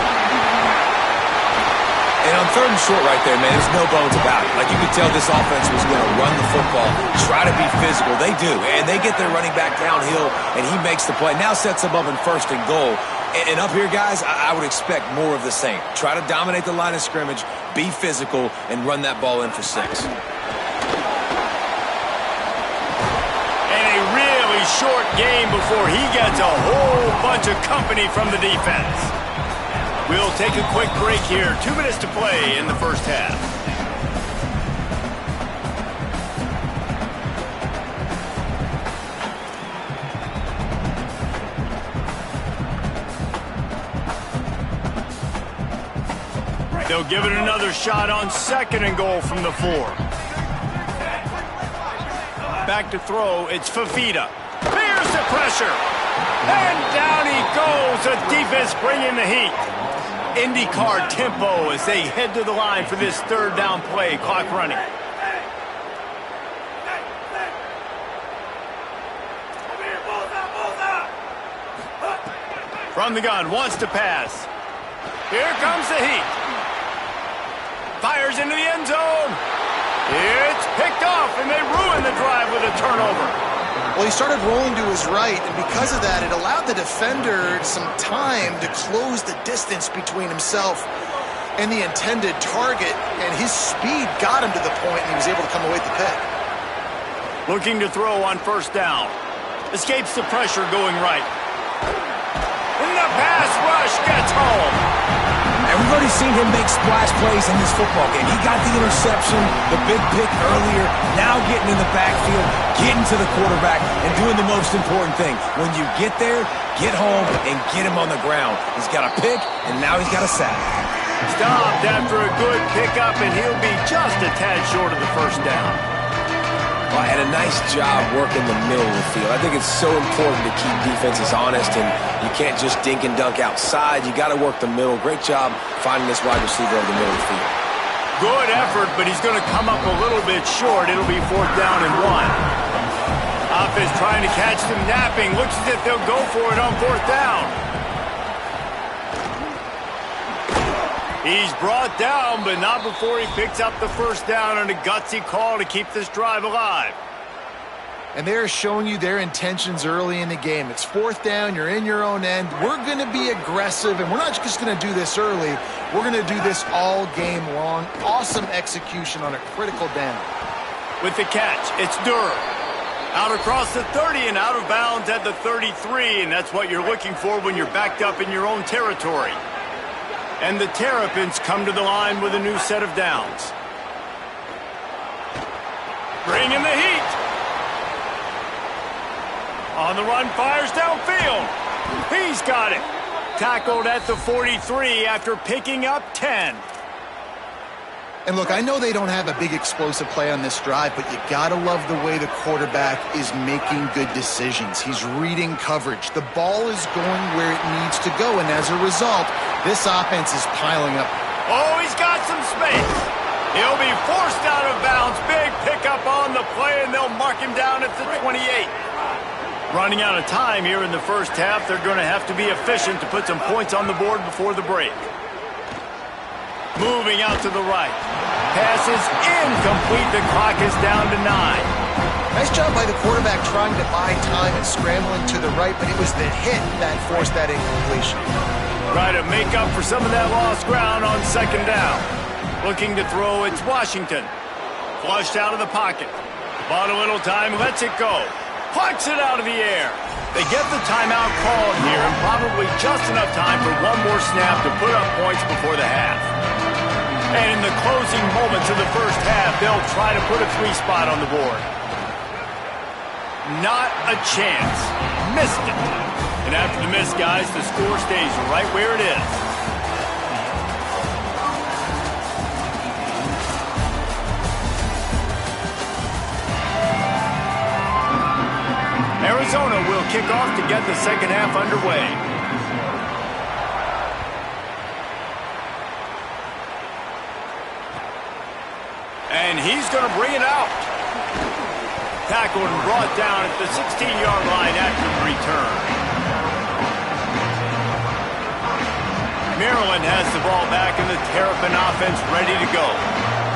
And on 3rd and short right there, man, there's no bones about it. Like, you could tell this offense was going to run the football, try to be physical. They do, and they get their running back downhill, and he makes the play. Now sets them up in 1st and goal. And up here, guys, I would expect more of the same. Try to dominate the line of scrimmage, be physical, and run that ball in for 6. Short game before he gets a whole bunch of company from the defense. We'll take a quick break here. 2 minutes to play in the first half. They'll give it another shot on 2nd and goal from the 4. Back to throw, it's Fafita. Fears the pressure. And down he goes. The defense bringing the heat. IndyCar tempo as they head to the line for this 3rd down play. Clock running. From the gun, wants to pass. Here comes the heat. Fires into the end zone. It's picked off, and they ruin the drive with a turnover. Well, he started rolling to his right, and because of that, it allowed the defender some time to close the distance between himself and the intended target, and his speed got him to the point, and he was able to come away with the pick. Looking to throw on 1st down. Escapes the pressure going right. And the pass rush gets home. And we've already seen him make splash plays in this football game. He got the interception, the big pick earlier, now getting in the backfield, getting to the quarterback, and doing the most important thing. When you get there, get home and get him on the ground. He's got a pick, and now he's got a sack. Stopped after a good pickup, and he'll be just a tad short of the 1st down. Well, and a nice job working the middle of the field. I think it's so important to keep defenses honest, and you can't just dink and dunk outside. You got to work the middle. Great job finding this wide receiver over the middle of the field. Good effort, but he's going to come up a little bit short. It'll be 4th down and 1. Offense trying to catch them napping. Looks as if they'll go for it on 4th down. He's brought down, but not before he picks up the 1st down on a gutsy call to keep this drive alive. And they're showing you their intentions early in the game. It's 4th down, you're in your own end. We're going to be aggressive, and we're not just going to do this early. We're going to do this all game long. Awesome execution on a critical down. With the catch, it's Durham. Out across the 30 and out of bounds at the 33, and that's what you're looking for when you're backed up in your own territory. And the Terrapins come to the line with a new set of downs. Bringing the heat. On the run, fires downfield. He's got it. Tackled at the 43 after picking up 10. And look, I know they don't have a big explosive play on this drive, but you gotta love the way the quarterback is making good decisions. He's reading coverage. The ball is going where it needs to go, and as a result, this offense is piling up. Oh, he's got some space. He'll be forced out of bounds. Big pickup on the play, and they'll mark him down at the 28. Running out of time here in the first half, they're going to have to be efficient to put some points on the board before the break. Moving out to the right. Pass is incomplete. The clock is down to 9. Nice job by the quarterback trying to buy time and scrambling to the right, but it was the hit that forced that incompletion. Try to make up for some of that lost ground on second down. Looking to throw, it's Washington. Flushed out of the pocket. Bought a little time, lets it go. Punts it out of the air. They get the timeout called here, and probably just enough time for one more snap to put up points before the half. And in the closing moments of the first half, they'll try to put a 3 spot on the board. Not a chance. Missed it. And after the miss, guys, the score stays right where it is. Arizona will kick off to get the second half underway. And he's going to bring it out. Tackled and brought down at the 16-yard line after the return. Maryland has the ball back in the Terrapin offense ready to go.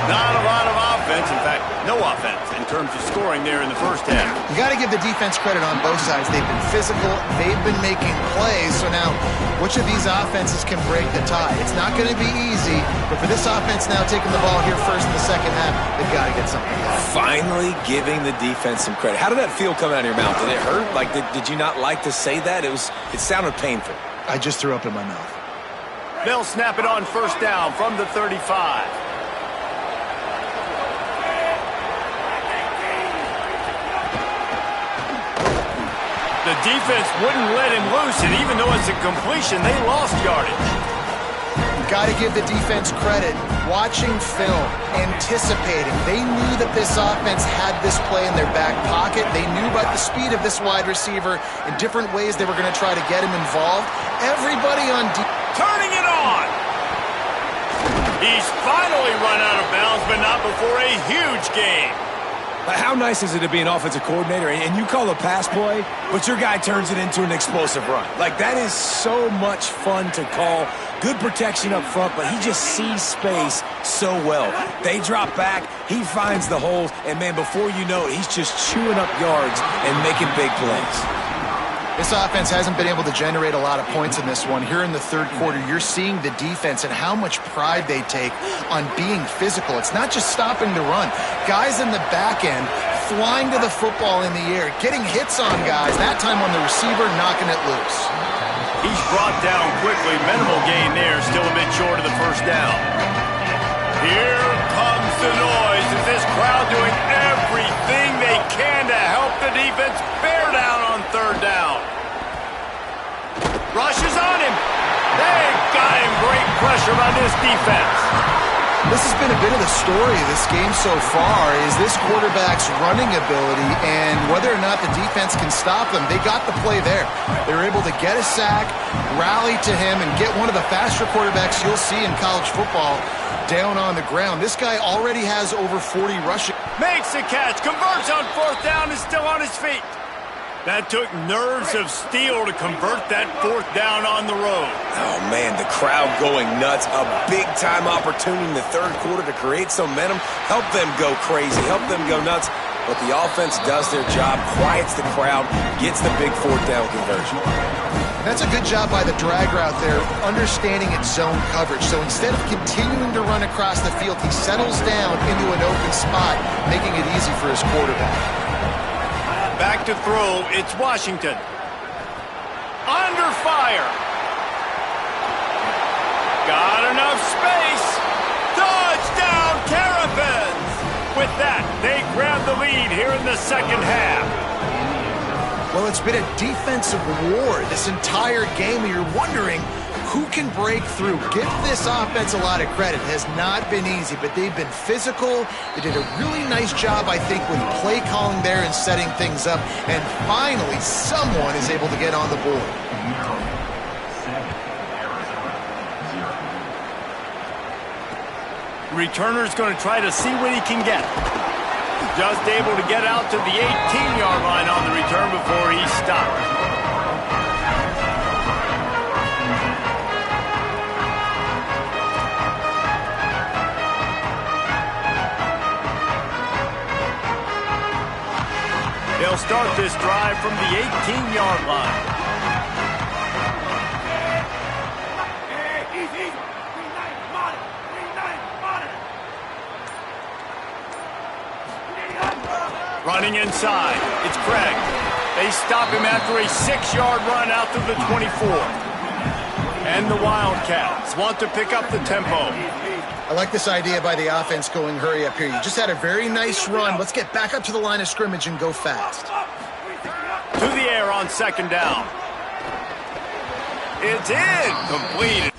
Not a lot of offense, in fact, no offense in terms of scoring there in the first half. You got to give the defense credit on both sides. They've been physical. They've been making plays. So now, which of these offenses can break the tie? It's not going to be easy, but for this offense now taking the ball here first in the second half, they've got to get something going. Finally giving the defense some credit. How did that feel coming out of your mouth? Did it hurt? Like, did you not like to say that? It sounded painful. I just threw up in my mouth. They'll snap it on first down from the 35. The defense wouldn't let him loose, and even though it's a completion, they lost yardage. Got to give the defense credit. Watching film, anticipating. They knew that this offense had this play in their back pocket. They knew about the speed of this wide receiver in different ways they were going to try to get him involved. Everybody on turning it on. He's finally run out of bounds, but not before a huge gain. How nice is it to be an offensive coordinator and you call a pass play, but your guy turns it into an explosive run? Like, that is so much fun to call. Good protection up front, but he just sees space so well. They drop back, he finds the holes, and, man, before you know it, he's just chewing up yards and making big plays. This offense hasn't been able to generate a lot of points in this one. Here in the third quarter, you're seeing the defense and how much pride they take on being physical. It's not just stopping the run. Guys in the back end flying to the football in the air, getting hits on guys, that time on the receiver, knocking it loose. He's brought down quickly. Minimal gain there, still a bit short of the first down. Here comes the noise. Is this crowd doing everything they can to help the defense bear down on third down? Rushes on him. They got him. Great pressure by this defense. This has been a bit of the story of this game so far, is this quarterback's running ability and whether or not the defense can stop them. They got the play there. They were able to get a sack, rally to him, and get one of the faster quarterbacks you'll see in college football down on the ground. This guy already has over 40 rushing. Makes the catch, converts on fourth down, is still on his feet. That took nerves of steel to convert that fourth down on the road. Oh, man, the crowd going nuts. A big-time opportunity in the third quarter to create some momentum, help them go crazy, help them go nuts. But the offense does their job, quiets the crowd, gets the big fourth down conversion. That's a good job by the drag route there, understanding its zone coverage. So instead of continuing to run across the field, he settles down into an open spot, making it easy for his quarterback. Back to throw, it's Washington. Under fire. Got enough space. Touchdown, Terrapins! With that, they grab the lead here in the second half. Well, it's been a defensive war this entire game, and you're wondering who can break through. Give this offense a lot of credit. It has not been easy, but they've been physical. They did a really nice job, I think, with play calling there and setting things up. And finally, someone is able to get on the board. Returner's going to try to see what he can get. Just able to get out to the 18-yard line on the return before he stopped. They'll start this drive from the 18-yard line. Running inside, it's Craig. They stop him after a 6-yard run out to the 24. And the Wildcats want to pick up the tempo. I like this idea by the offense going hurry up here. You just had a very nice run. Let's get back up to the line of scrimmage and go fast. To the air on second down. It's in, completed.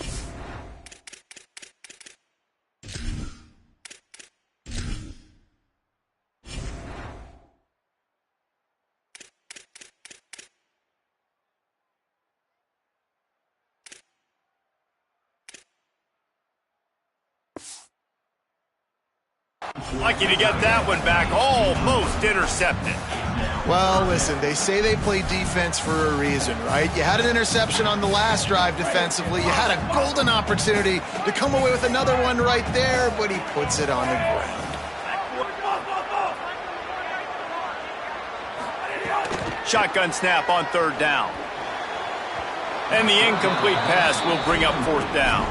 Lucky to get that one back, almost intercepted. Well, listen, they say they play defense for a reason, right? You had an interception on the last drive defensively. You had a golden opportunity to come away with another one right there, but he puts it on the ground. Shotgun snap on third down. And the incomplete pass will bring up fourth down.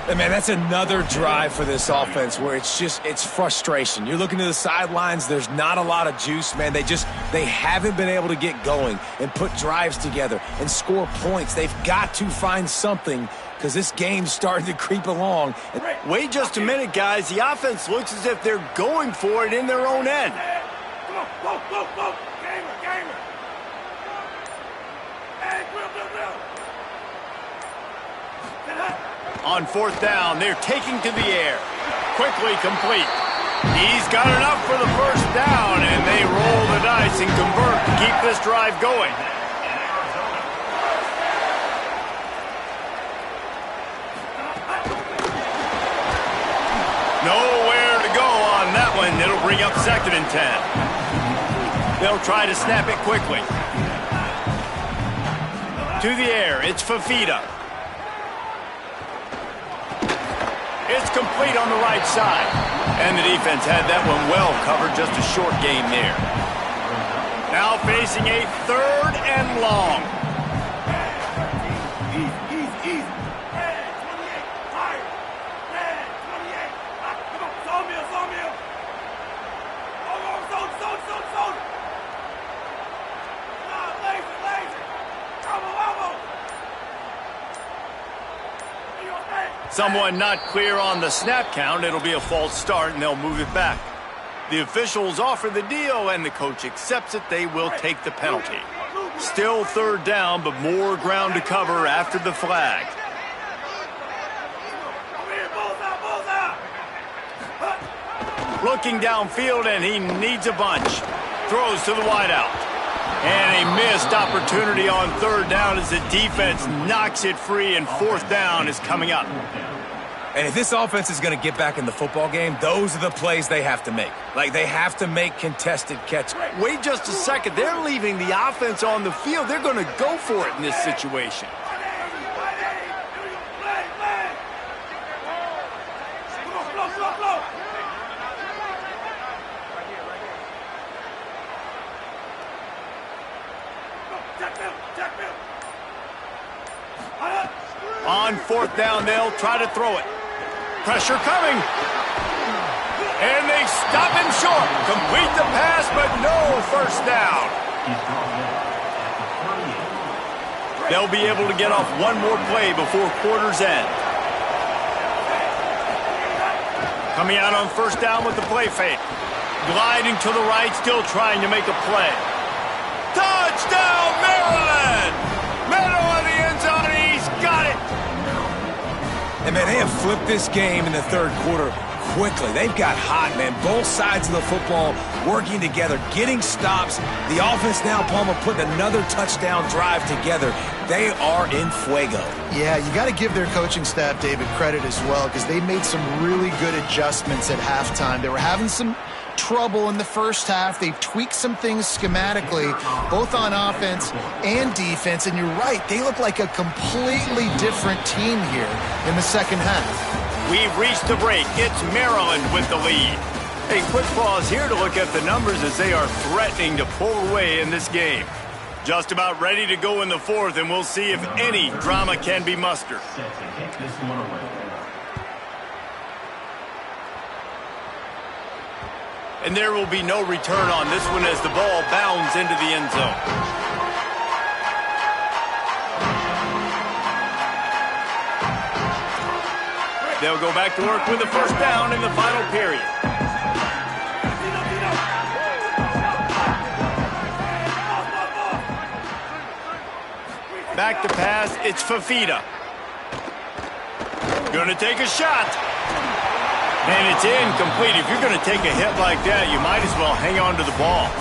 And man, that's another drive for this offense where it's frustration. You're looking to the sidelines, there's not a lot of juice, man. They haven't been able to get going and put drives together and score points. They've got to find something because this game's starting to creep along. Wait just a minute, guys. The offense looks as if they're going for it in their own end. Come on, go. Gamer. Hey, drill. On fourth down, they're taking to the air. Quickly complete. He's got enough for the first down, and they roll the dice and convert to keep this drive going. Nowhere to go on that one. It'll bring up second and 10. They'll try to snap it quickly. To the air, it's Fafita. It's complete on the right side. And the defense had that one well covered, just a short game there. Now facing a third and long. Easy. Red 28, higher. Red 28. Come on, sawmill. Zone. Laser. Elbow. Someone not clear on the snap count. It'll be a false start, and they'll move it back. The officials offer the deal, and the coach accepts it. They will take the penalty. Still third down, but more ground to cover after the flag. Looking downfield, and he needs a bunch. Throws to the wideout. And a missed opportunity on third down as the defense knocks it free, and fourth down is coming up. And if this offense is going to get back in the football game, those are the plays they have to make. Like, they have to make contested catches. Wait just a second. They're leaving the offense on the field. They're going to go for it in this situation. On fourth down, they'll try to throw it. Pressure coming. And they stop him short. Complete the pass, but no first down. They'll be able to get off one more play before quarter's end. Coming out on first down with the play fake. Gliding to the right, still trying to make a play. Touchdown, Maryland! Middle of the end zone, he's got it. And, man, they have flipped this game in the third quarter quickly. They've got hot, man. Both sides of the football working together, getting stops. The offense now, Palmer, putting another touchdown drive together. They are in fuego. Yeah, you got to give their coaching staff, David, credit as well, because they made some really good adjustments at halftime. They were having some trouble in the first half. They've tweaked some things schematically, both on offense and defense. And you're right, they look like a completely different team here in the second half. We've reached the break. It's Maryland with the lead. A quick pause here to look at the numbers as they are threatening to pull away in this game. Just about ready to go in the fourth, and we'll see if any drama can be mustered. And there will be no return on this one as the ball bounds into the end zone. They'll go back to work with the first down in the final period. Back to pass, it's Fafita. Gonna take a shot. And it's incomplete. If you're gonna take a hit like that, you might as well hang on to the ball.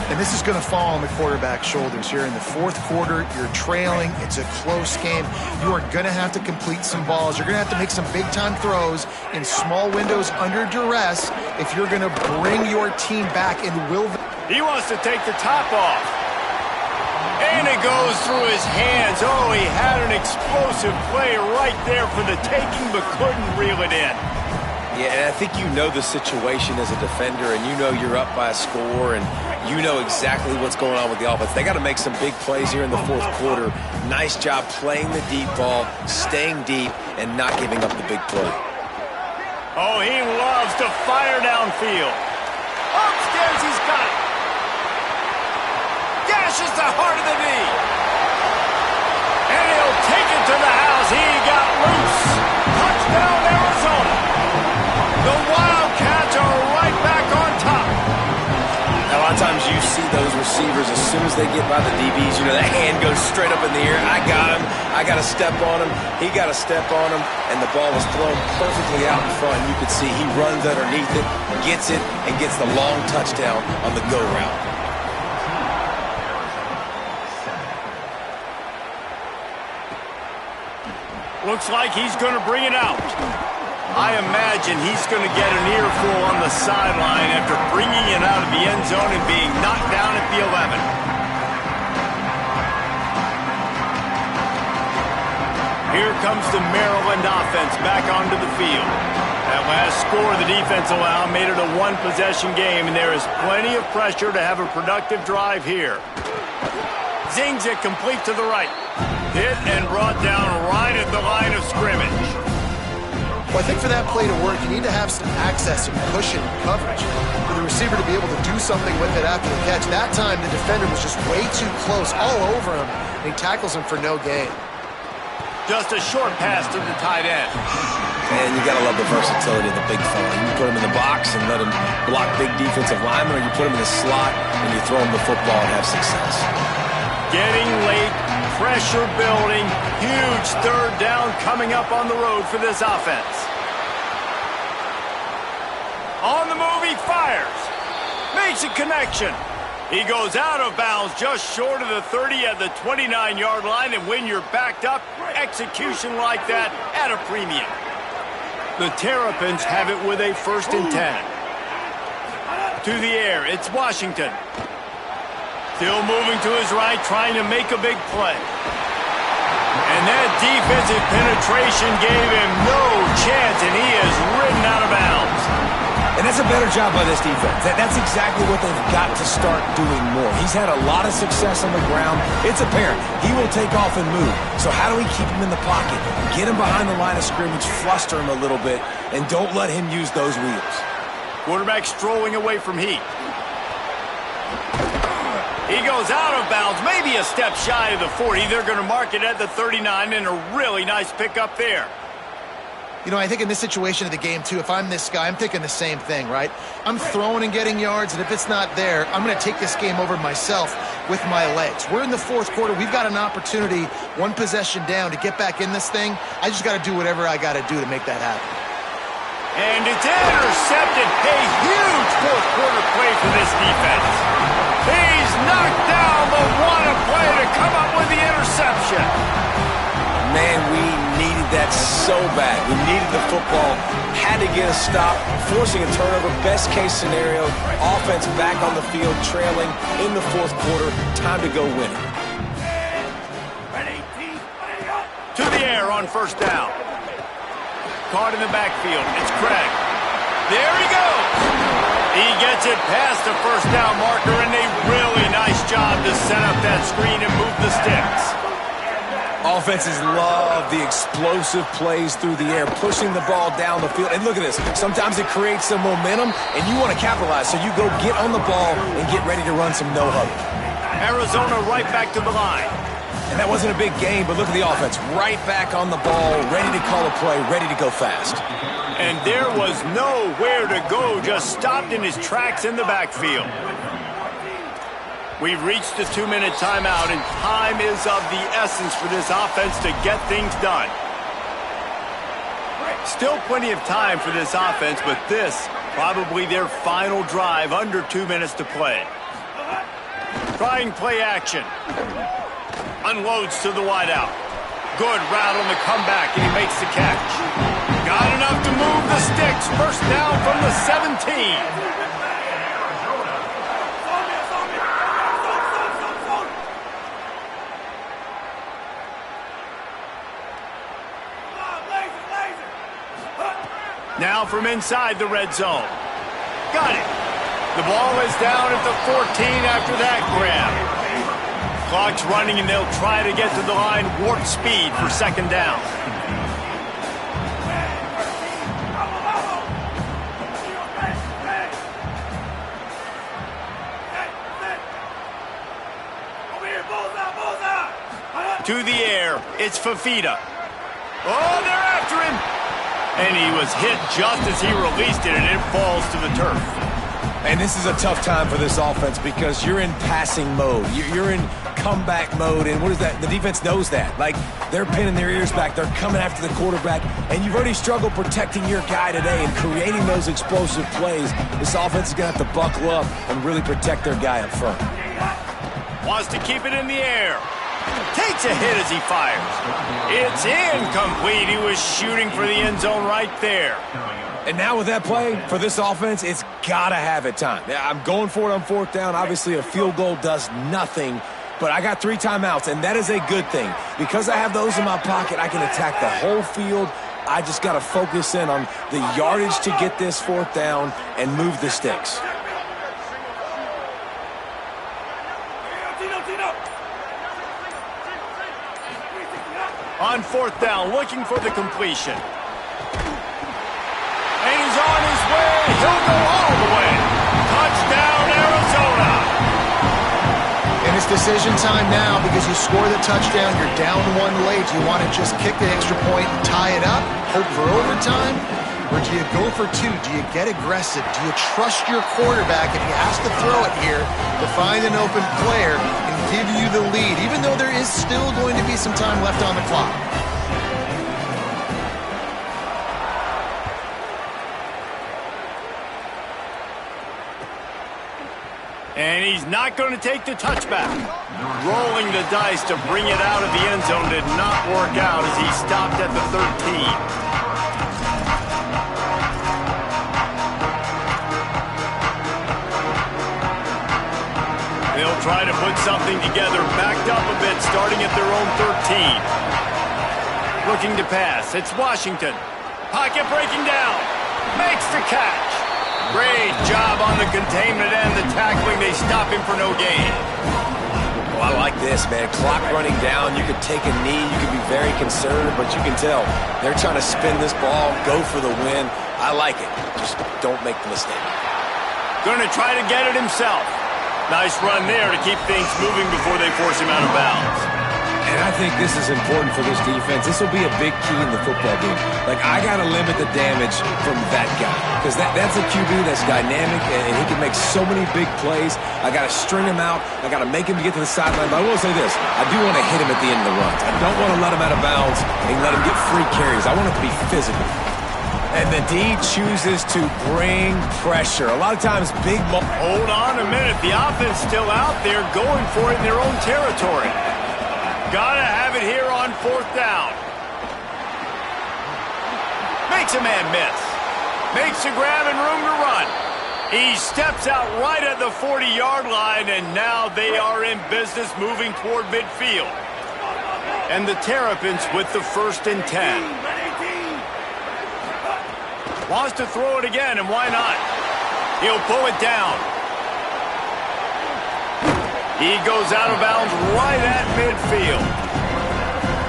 And this is going to fall on the quarterback's shoulders here in the fourth quarter. You're trailing. It's a close game. You are going to have to complete some balls. You're going to have to make some big-time throws in small windows under duress if you're going to bring your team back and will. He wants to take the top off. And it goes through his hands. Oh, he had an explosive play right there for the taking, but couldn't reel it in. Yeah, and I think you know the situation as a defender, and you know you're up by a score, and you know exactly what's going on with the offense. They got to make some big plays here in the fourth quarter. Nice job playing the deep ball, staying deep, and not giving up the big play. Oh, he loves to fire downfield. Upstairs, he's got it. Dashes the heart of the knee. And he'll take it to the house. He got loose. Touchdown, Arizona. The Wildcats are right back on top. A lot of times you see those receivers, as soon as they get by the DBs, you know, that hand goes straight up in the air. I got him. I got to step on him. He got to step on him. And the ball was thrown perfectly out in front. You could see he runs underneath it, gets it, and gets the long touchdown on the go route. Looks like he's going to bring it out. I imagine he's going to get an earful on the sideline after bringing it out of the end zone and being knocked down at the 11. Here comes the Maryland offense back onto the field. That last score the defense allowed made it a one-possession game, and there is plenty of pressure to have a productive drive here. Zings it complete to the right. Hit and brought down right at the line of scrimmage. Well, I think for that play to work, you need to have some access and cushion coverage for the receiver to be able to do something with it after the catch. That time, the defender was just way too close, all over him, and he tackles him for no gain. Just a short pass to the tight end. And you got to love the versatility of the big fella. You can put him in the box and let him block big defensive linemen, or you put him in the slot and you throw him the football and have success. Getting late, pressure building, huge third down coming up on the road for this offense. On the move, he fires. Makes a connection. He goes out of bounds just short of the 30 at the 29-yard line, and when you're backed up, execution like that at a premium. The Terrapins have it with a 1st and 10. To the air, it's Washington. Still moving to his right, trying to make a big play. And that defensive penetration gave him no chance, and he is ridden out of bounds. And that's a better job by this defense. That's exactly what they've got to start doing more. He's had a lot of success on the ground. It's apparent. He will take off and move. So how do we keep him in the pocket? Get him behind the line of scrimmage, fluster him a little bit, and don't let him use those wheels. Quarterback strolling away from Heat. He goes out of bounds, maybe a step shy of the 40. They're going to mark it at the 39, and a really nice pickup there. You know, I think in this situation of the game, too, if I'm this guy, I'm thinking the same thing, right? I'm throwing and getting yards, and if it's not there, I'm going to take this game over myself with my legs. We're in the fourth quarter. We've got an opportunity, one possession down, to get back in this thing. I just got to do whatever I got to do to make that happen. And it's intercepted. A huge fourth quarter play for this defense. He's knocked down the one play to come up with the interception. Man, we needed that so bad. We needed the football, had to get a stop, forcing a turnover. Best case scenario, offense back on the field, trailing in the fourth quarter. Time to go win it. To the air on first down. Caught in the backfield. It's Craig. There he goes. He gets it past the first down marker, and a really nice job to set up that screen and move the sticks. Offenses love the explosive plays through the air, pushing the ball down the field. And look at this. Sometimes it creates some momentum, and you want to capitalize. So you go get on the ball and get ready to run some no-huddle. Arizona right back to the line. And that wasn't a big game, but look at the offense. Right back on the ball, ready to call a play, ready to go fast. And there was nowhere to go, just stopped in his tracks in the backfield. We've reached the 2-minute timeout, and time is of the essence for this offense to get things done. Still plenty of time for this offense, but this probably their final drive, under 2 minutes to play. Trying play action. Unloads to the wideout. Good route on the comeback, and he makes the catch. Got enough to move the sticks. First down from the 17. Now from inside the red zone. Got it. The ball is down at the 14 after that grab. Clock's running, and they'll try to get to the line warp speed for second down. To the air, it's Fafita. Oh, they're after him. And he was hit just as he released it, and it falls to the turf. And this is a tough time for this offense because you're in passing mode. You're in comeback mode, and what is that? The defense knows that. Like, they're pinning their ears back. They're coming after the quarterback, and you've already struggled protecting your guy today and creating those explosive plays. This offense is going to have to buckle up and really protect their guy up front. Wants to keep it in the air. Takes a hit as he fires. It's incomplete. He was shooting for the end zone right there. And now with that play, for this offense, it's got to have it time. I'm going for it on fourth down. Obviously, a field goal does nothing, but I got 3 timeouts, and that is a good thing. Because I have those in my pocket, I can attack the whole field. I just got to focus in on the yardage to get this fourth down and move the sticks. On fourth down, looking for the completion. And he's on his way. He'll go all the way. Touchdown, Arizona. And it's decision time now because you score the touchdown. You're down 1 late. You want to just kick the extra point and tie it up, hope for overtime? Or do you go for 2? Do you get aggressive? Do you trust your quarterback if he has to throw it here to find an open player and give you the lead, even though there is still going to be some time left on the clock? And he's not going to take the touchback. Rolling the dice to bring it out of the end zone did not work out as he stopped at the 13. They'll try to put something together, backed up a bit, starting at their own 13. Looking to pass. It's Washington. Pocket breaking down. Makes the catch. Great job on the containment and the tackling. They stop him for no gain. Well, I like this, man. Clock running down. You could take a knee. You could be very conservative, but you can tell they're trying to spin this ball, go for the win. I like it. Just don't make the mistake. Going to try to get it himself. Nice run there to keep things moving before they force him out of bounds. And I think this is important for this defense. This will be a big key in the football game. Like, I got to limit the damage from that guy because that's a QB that's dynamic and he can make so many big plays. I got to string him out. I got to make him get to the sideline. But I will say this. I do want to hit him at the end of the runs. I don't want to let him out of bounds and let him get free carries. I want it to be physical. And the D chooses to bring pressure. A lot of times, Hold on a minute. The offense still out there going for it in their own territory. Gotta have it here on 4th down. Makes a man miss. Makes a grab and room to run. He steps out right at the 40-yard line, and now they are in business moving toward midfield. And the Terrapins with the 1st and 10. Wants to throw it again, and why not? He'll pull it down. He goes out of bounds right at midfield.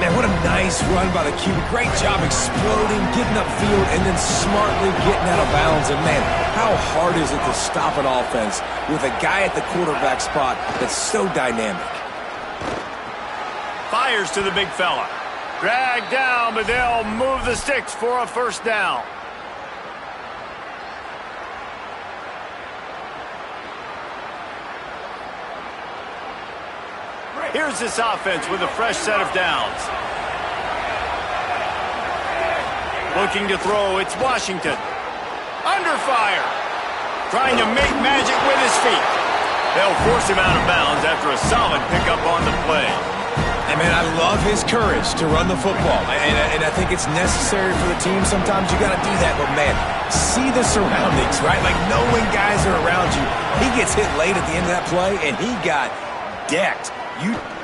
Man, what a nice run by the QB. Great job exploding, getting upfield, and then smartly getting out of bounds. And, man, how hard is it to stop an offense with a guy at the quarterback spot that's so dynamic? Fires to the big fella. Dragged down, but they'll move the sticks for a 1st down. Here's this offense with a fresh set of downs. Looking to throw, it's Washington. Under fire. Trying to make magic with his feet. They'll force him out of bounds after a solid pickup on the play. And, man, I love his courage to run the football. And I think it's necessary for the team. Sometimes you got to do that. But, man, see the surroundings, right? Like, knowing guys are around you. He gets hit late at the end of that play, and he got decked.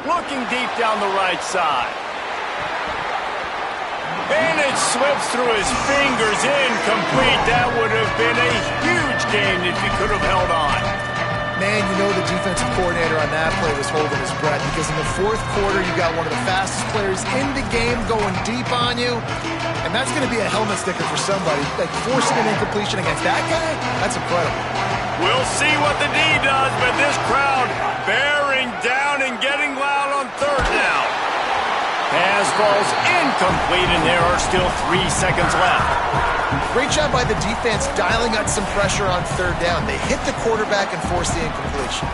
Looking deep down the right side. And it slips through his fingers, incomplete. That would have been a huge gain if he could have held on. Man, you know the defensive coordinator on that play was holding his breath because in the 4th quarter, you got one of the fastest players in the game going deep on you. And that's going to be a helmet sticker for somebody. Like, forcing an incompletion against that guy, that's incredible. We'll see what the D does, but this crowd bearing down and getting loud on 3rd down. Pass falls incomplete, and there are still 3 seconds left. Great job by the defense dialing out some pressure on 3rd down. They hit the quarterback and forced the incompletion.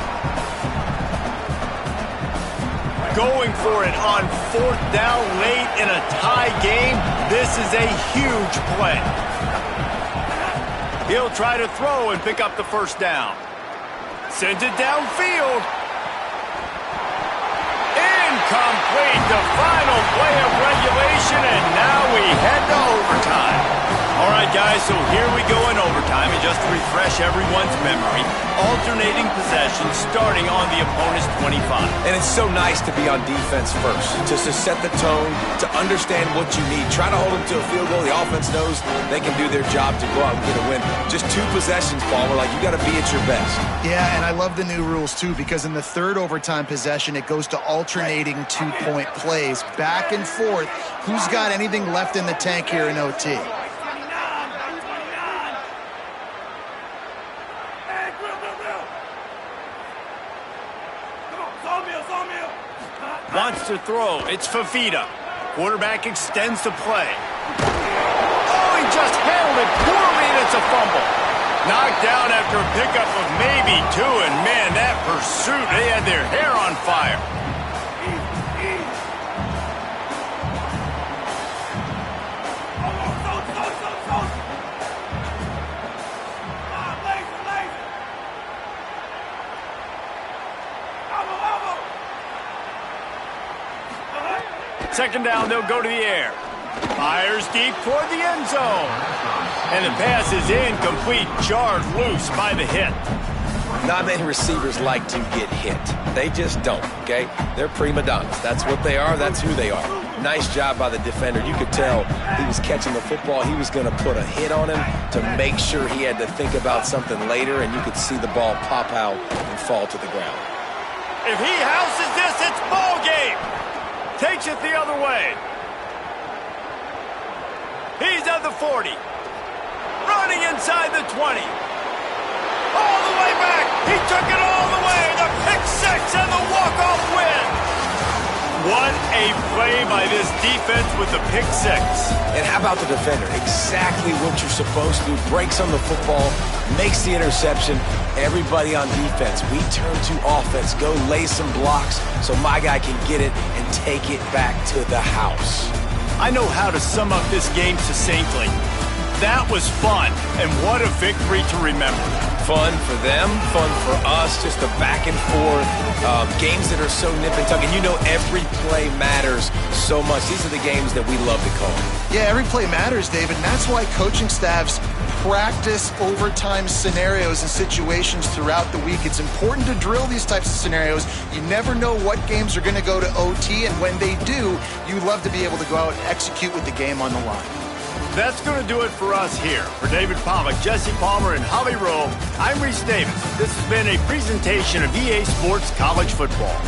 Going for it on 4th down late in a tie game. This is a huge play. He'll try to throw and pick up the 1st down. Sends it downfield. Incomplete, the final play of regulation, and now we head to overtime. All right, guys, so here we go in overtime, and just to refresh everyone's memory, alternating possessions starting on the opponent's 25. And it's so nice to be on defense first, just to set the tone, to understand what you need. Try to hold them to a field goal. The offense knows they can do their job to go out and get a win. Just 2 possessions, Paul. We're like, you got to be at your best. Yeah, and I love the new rules, too, because in the 3rd overtime possession, it goes to alternating 2-point plays, back and forth. Who's got anything left in the tank here in OT? Wants to throw. It's Fafita. Quarterback extends the play. Oh, he just handled it poorly, and it's a fumble. Knocked down after a pickup of maybe 2, and man, that pursuit, they had their hair on fire. Second down, they'll go to the air. Fires deep toward the end zone. And the pass is incomplete, jarred loose by the hit. Not many receivers like to get hit. They just don't, okay? They're prima donnas. That's what they are. That's who they are. Nice job by the defender. You could tell he was catching the football. He was going to put a hit on him to make sure he had to think about something later, and you could see the ball pop out and fall to the ground. If he houses this, it's ball game. Takes it the other way. He's at the 40. Running inside the 20. All the way back. He took it all the way. The pick six and the walk-off win. What a play by this defense with the pick six. And how about the defender? Exactly what you're supposed to do. Breaks on the football, makes the interception. Everybody on defense, we turn to offense. Go lay some blocks so my guy can get it and take it back to the house. I know how to sum up this game succinctly. That was fun, and what a victory to remember. Fun for them, fun for us, just the back and forth, games that are so nip and tuck. And you know every play matters so much. These are the games that we love to call. Yeah, every play matters, David, and that's why coaching staffs practice overtime scenarios and situations throughout the week. It's important to drill these types of scenarios. You never know what games are going to go to OT, and when they do, you love to be able to go out and execute with the game on the line. That's going to do it for us here. For David Pollack, Jesse Palmer, and Holly Rowe, I'm Reese Davis. This has been a presentation of EA Sports College Football.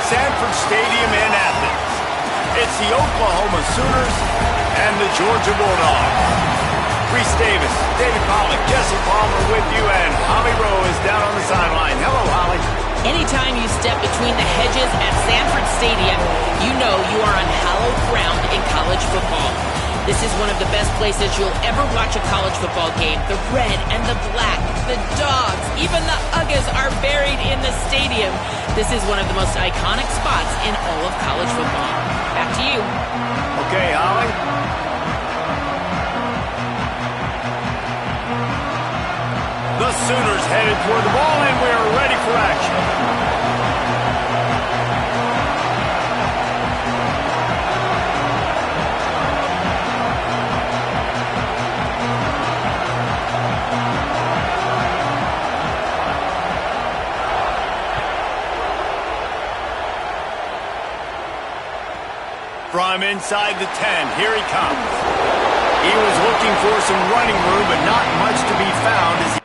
Sanford Stadium in Athens. It's the Oklahoma Sooners and the Georgia Bulldogs. Reese Davis, David Pollack, Jesse Palmer with you, and Holly Rowe is down on the sideline. Hello, Holly. Anytime you step between the hedges at Sanford Stadium, you know you are on hallowed ground in college football. This is one of the best places you'll ever watch a college football game. The red and the black, the dogs, even the Uggas are buried in the stadium. This is one of the most iconic spots in all of college football. Back to you. Okay, Holly. The Sooners headed toward the ball, and we are ready for action. From inside the 10, here he comes. He was looking for some running room, but not much to be found as he...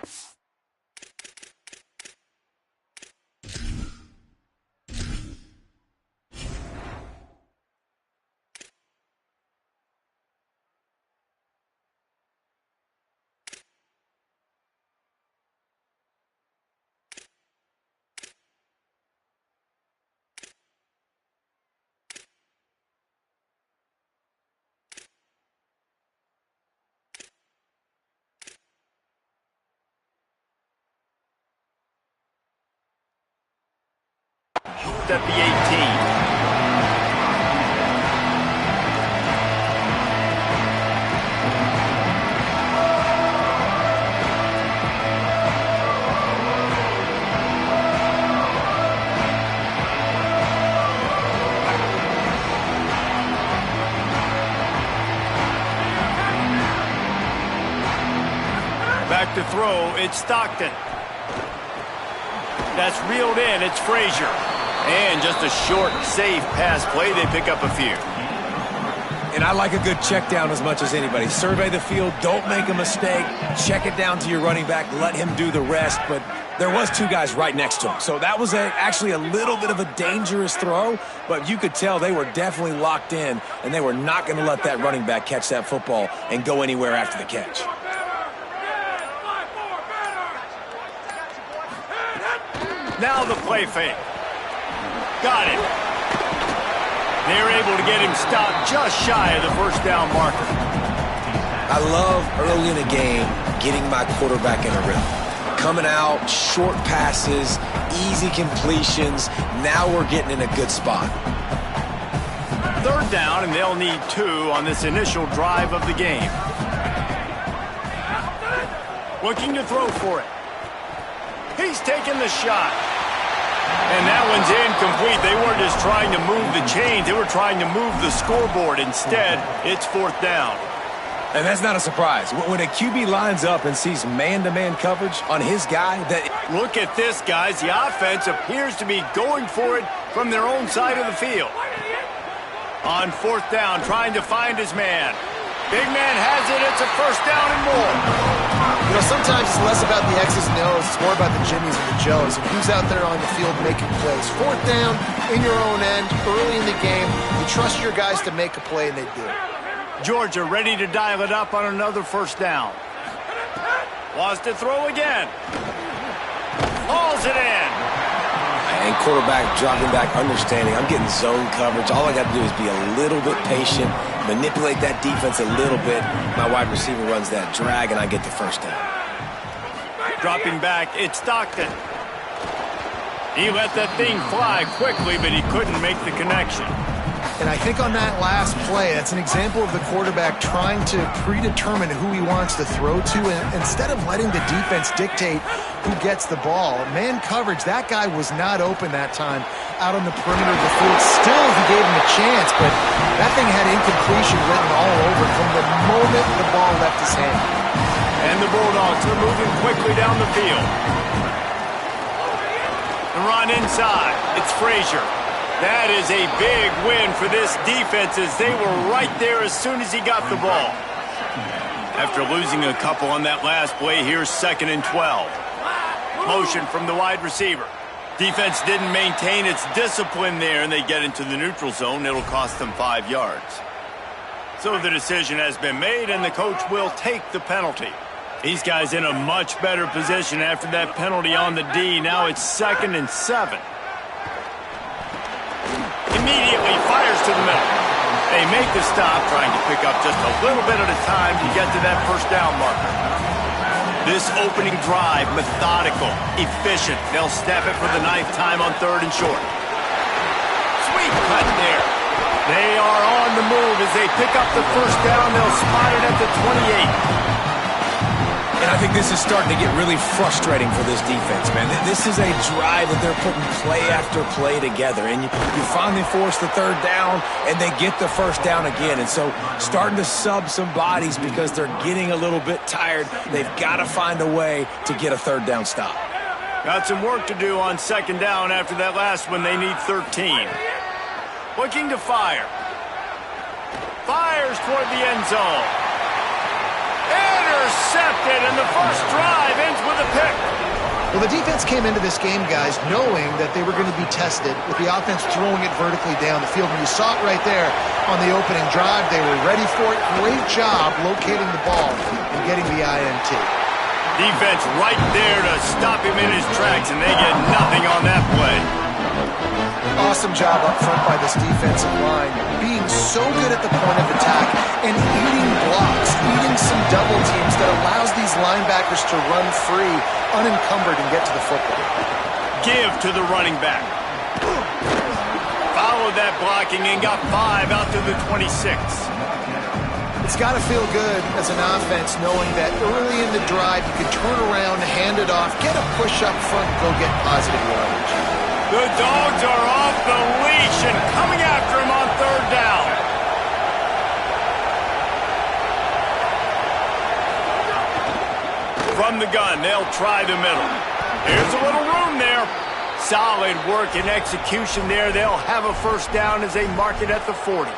at the 18. Back to throw, it's Stockton. That's reeled in, it's Frazier. And just a short, safe pass play, they pick up a few. And I like a good check down as much as anybody. Survey the field, don't make a mistake, check it down to your running back, let him do the rest. But there was two guys right next to him. So that was actually a little bit of a dangerous throw, but you could tell they were definitely locked in, and they were not going to let that running back catch that football and go anywhere after the catch. Now the play fake. Got it. They're able to get him stopped just shy of the first down marker. I love early in a game getting my quarterback in a rhythm. Coming out, short passes, easy completions. Now we're getting in a good spot. Third down, and they'll need 2 on this initial drive of the game. Looking to throw for it. He's taking the shot. And that one's incomplete. They weren't just trying to move the chains. They were trying to move the scoreboard. Instead, it's 4th down. And that's not a surprise. When a QB lines up and sees man-to-man coverage on his guy, Look at this, guys. The offense appears to be going for it from their own side of the field. On 4th down, trying to find his man. Big man has it. It's a 1st down and more. You know, sometimes it's less about the X's and O's. It's more about the Jimmies and the Joes and who's out there on the field making plays. 4th down, in your own end, early in the game. You trust your guys to make a play, and they do. Georgia ready to dial it up on another 1st down. Wants to throw again. Hauls it in. and quarterback dropping back, understanding I'm getting zone coverage. All I got to do is be a little bit patient, manipulate that defense a little bit. My wide receiver runs that drag, and I get the first down. Dropping back, it's Stockton. He let that thing fly quickly, but he couldn't make the connection. And I think on that last play, that's an example of the quarterback trying to predetermine who he wants to throw to, and instead of letting the defense dictate who gets the ball. Man coverage, that guy was not open that time out on the perimeter of the field. Still, he gave him a chance, but that thing had incompletion written all over it from the moment the ball left his hand. And the Bulldogs are moving quickly down the field. The run inside, it's Frazier. That is a big win for this defense as they were right there as soon as he got the ball. After losing a couple on that last play, here's 2nd and 12. Motion from the wide receiver. Defense didn't maintain its discipline there, and they get into the neutral zone. It'll cost them 5 yards. So the decision has been made, and the coach will take the penalty. These guys in a much better position after that penalty on the D. Now it's 2nd and 7. Immediately fires to the middle. They make the stop, trying to pick up just a little bit at a time to get to that first down marker. This opening drive, methodical, efficient. They'll snap it for the 9th time on 3rd and short. Sweet cut there. They are on the move as they pick up the first down. They'll spot it at the 28. And I think this is starting to get really frustrating for this defense, man. This is a drive that they're putting play after play together. And you finally force the 3rd down, and they get the first down again. And so starting to sub some bodies because they're getting a little bit tired. They've got to find a way to get a 3rd down stop. Got some work to do on 2nd down after that last one. They need 13. Looking to fire. Fires toward the end zone. Intercepted, and the first drive ends with a pick. Well, the defense came into this game, guys, knowing that they were going to be tested with the offense throwing it vertically down the field. And you saw it right there on the opening drive. They were ready for it. Great job locating the ball and getting the INT. Defense right there to stop him in his tracks, and they get nothing on that play. Awesome job up front by this defensive line, being so good at the point of attack and eating blocks, eating some double teams that allows these linebackers to run free, unencumbered, and get to the football. Give to the running back. Followed that blocking and got 5 out to the 26. It's got to feel good as an offense knowing that early in the drive you can turn around, hand it off, get a push up front, and go get positive yardage. The Dogs are off the leash and coming after him on third down. From the gun, they'll try the middle. Here's a little room there. Solid work and execution there. They'll have a first down as they mark it at the 40.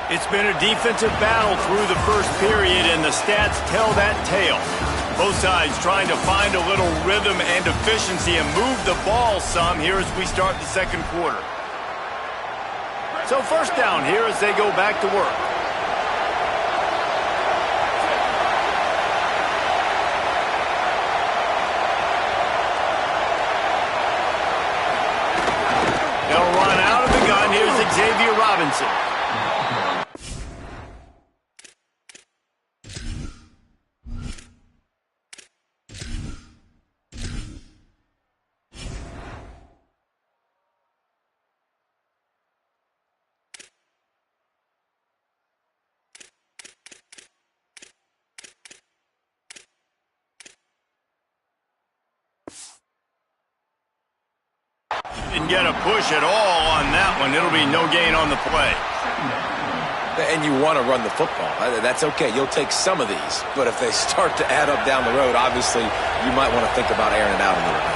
It's been a defensive battle through the first period, and the stats tell that tale. Both sides trying to find a little rhythm and efficiency and move the ball some here as we start the second quarter. So first down here as they go back to work. They'll run out of the gun. Here's Xavier Robinson. Didn't get a push at all on that one. It'll be no gain on the play. And you want to run the football. That's okay. You'll take some of these. But if they start to add up down the road, obviously you might want to think about airing it out a little bit.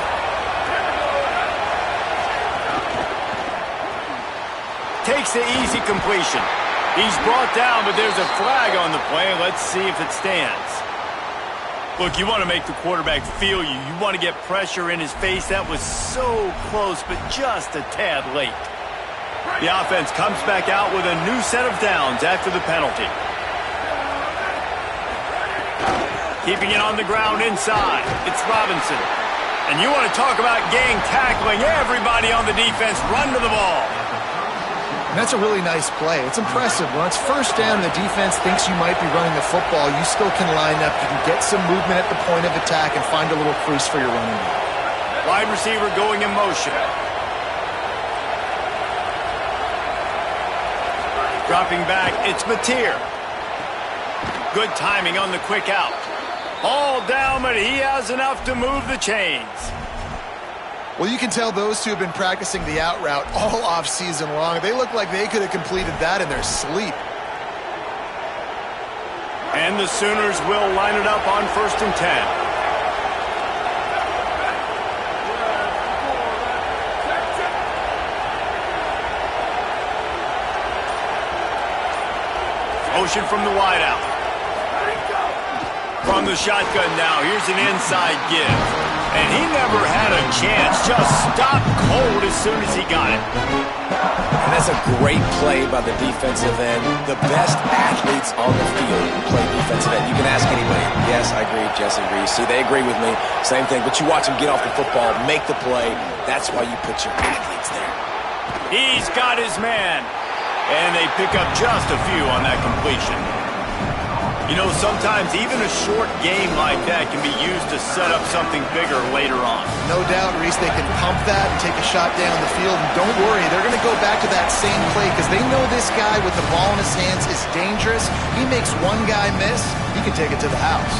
Takes the easy completion. He's brought down, but there's a flag on the play. Let's see if it stands. Look, you want to make the quarterback feel you. You want to get pressure in his face. That was so close, but just a tad late. The offense comes back out with a new set of downs after the penalty. Keeping it on the ground inside. It's Robinson. And you want to talk about gang tackling. Everybody on the defense run to the ball. And that's a really nice play. It's impressive. When it's first down, the defense thinks you might be running the football. You still can line up. You can get some movement at the point of attack and find a little crease for your running back. Wide receiver going in motion. Dropping back, it's Mateer. Good timing on the quick out. All down, but he has enough to move the chains. Well, you can tell those two have been practicing the out route all off season long. They look like they could have completed that in their sleep. And the Sooners will line it up on 1st and 10. Motion from the wide out. From the shotgun now, here's an inside give. And he never had a chance, just stopped cold as soon as he got it. And that's a great play by the defensive end. The best athletes on the field play defensive end. You can ask anybody. Yes, I agree. Jesse agrees. See, they agree with me. Same thing. But you watch them get off the football, make the play. That's why you put your athletes there. He's got his man. And they pick up just a few on that completion. You know, sometimes even a short game like that can be used to set up something bigger later on. No doubt, Reese, they can pump that and take a shot down the field. And don't worry, they're going to go back to that same play because they know this guy with the ball in his hands is dangerous. He makes one guy miss, he can take it to the house.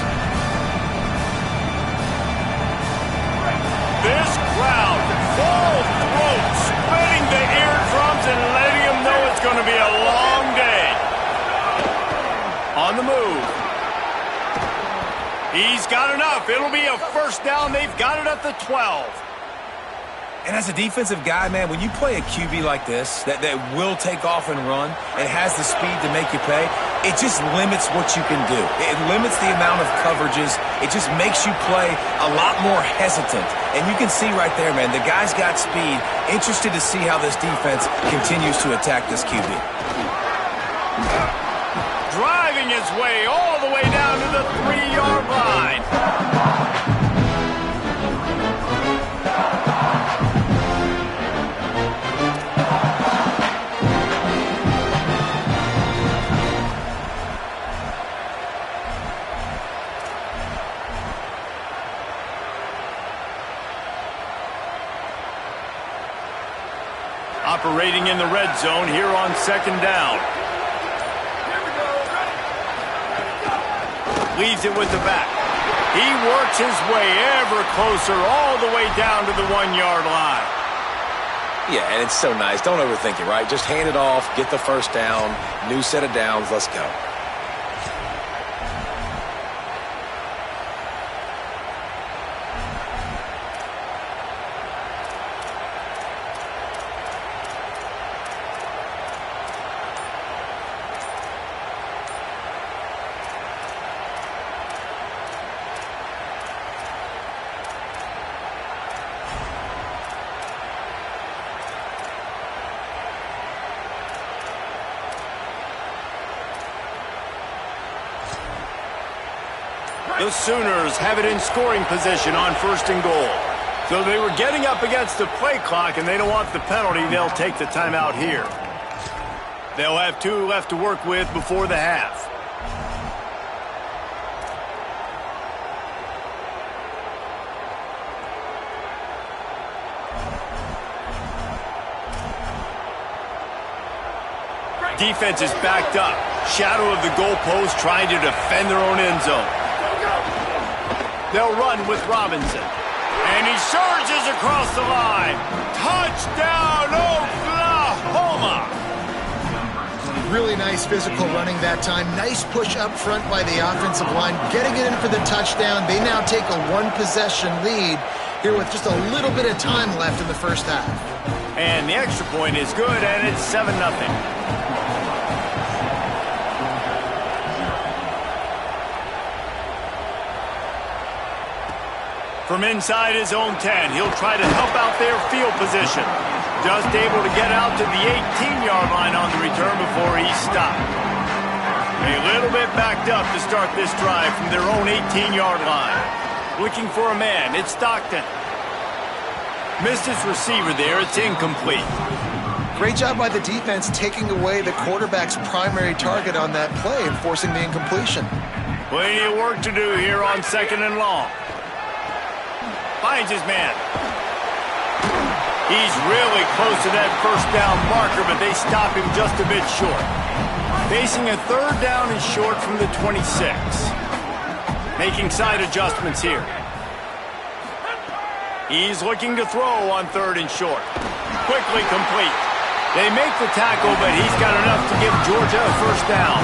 This crowd, full throat, splitting the eardrums and letting them know it's going to be a long day. On the move. He's got enough. It'll be a first down. They've got it at the 12. And as a defensive guy, man, when you play a QB like this that will take off and run and has the speed to make you pay, it just limits what you can do. It limits the amount of coverages. It just makes you play a lot more hesitant. And you can see right there, man, the guy's got speed. Interested to see how this defense continues to attack this QB. Driving his way all the way down to the 3-yard line. Operating in the red zone here on 2nd down. Leaves it with the back. He works his way ever closer all the way down to the 1-yard line. Yeah, and it's so nice. Don't overthink it, right? Just hand it off, get the first down, new set of downs, let's go. The Sooners have it in scoring position on 1st and goal. So they were getting up against the play clock, and they don't want the penalty. They'll take the timeout here. They'll have 2 left to work with before the half. Defense is backed up. Shadow of the goalpost trying to defend their own end zone. They'll run with Robinson. And he surges across the line. Touchdown, Oklahoma! Really nice physical running that time. Nice push up front by the offensive line. Getting it in for the touchdown. They now take a 1-possession lead here with just a little bit of time left in the first half. And the extra point is good, and it's 7-0. From inside his own 10, he'll try to help out their field position. Just able to get out to the 18-yard line on the return before he's stopped. A little bit backed up to start this drive from their own 18-yard line. Looking for a man, it's Stockton. Missed his receiver there, it's incomplete. Great job by the defense taking away the quarterback's primary target on that play and forcing the incompletion. Plenty of work to do here on 2nd and long. Finds his man. He's really close to that first down marker, but they stop him just a bit short. Facing a 3rd down and short from the 26. Making side adjustments here. He's looking to throw on 3rd and short. Quickly complete. They make the tackle, but he's got enough to give Georgia a first down.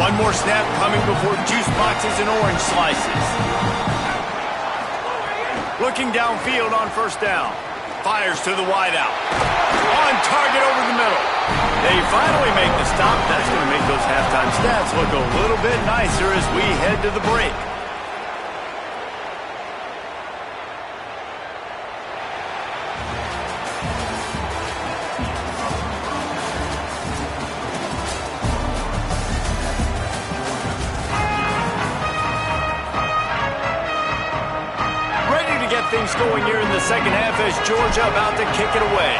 One more snap coming before juice boxes and orange slices. Looking downfield on 1st down. Fires to the wideout. On target over the middle. They finally make the stop. That's going to make those halftime stats look a little bit nicer as we head to the break. Things going here in the second half as Georgia about to kick it away.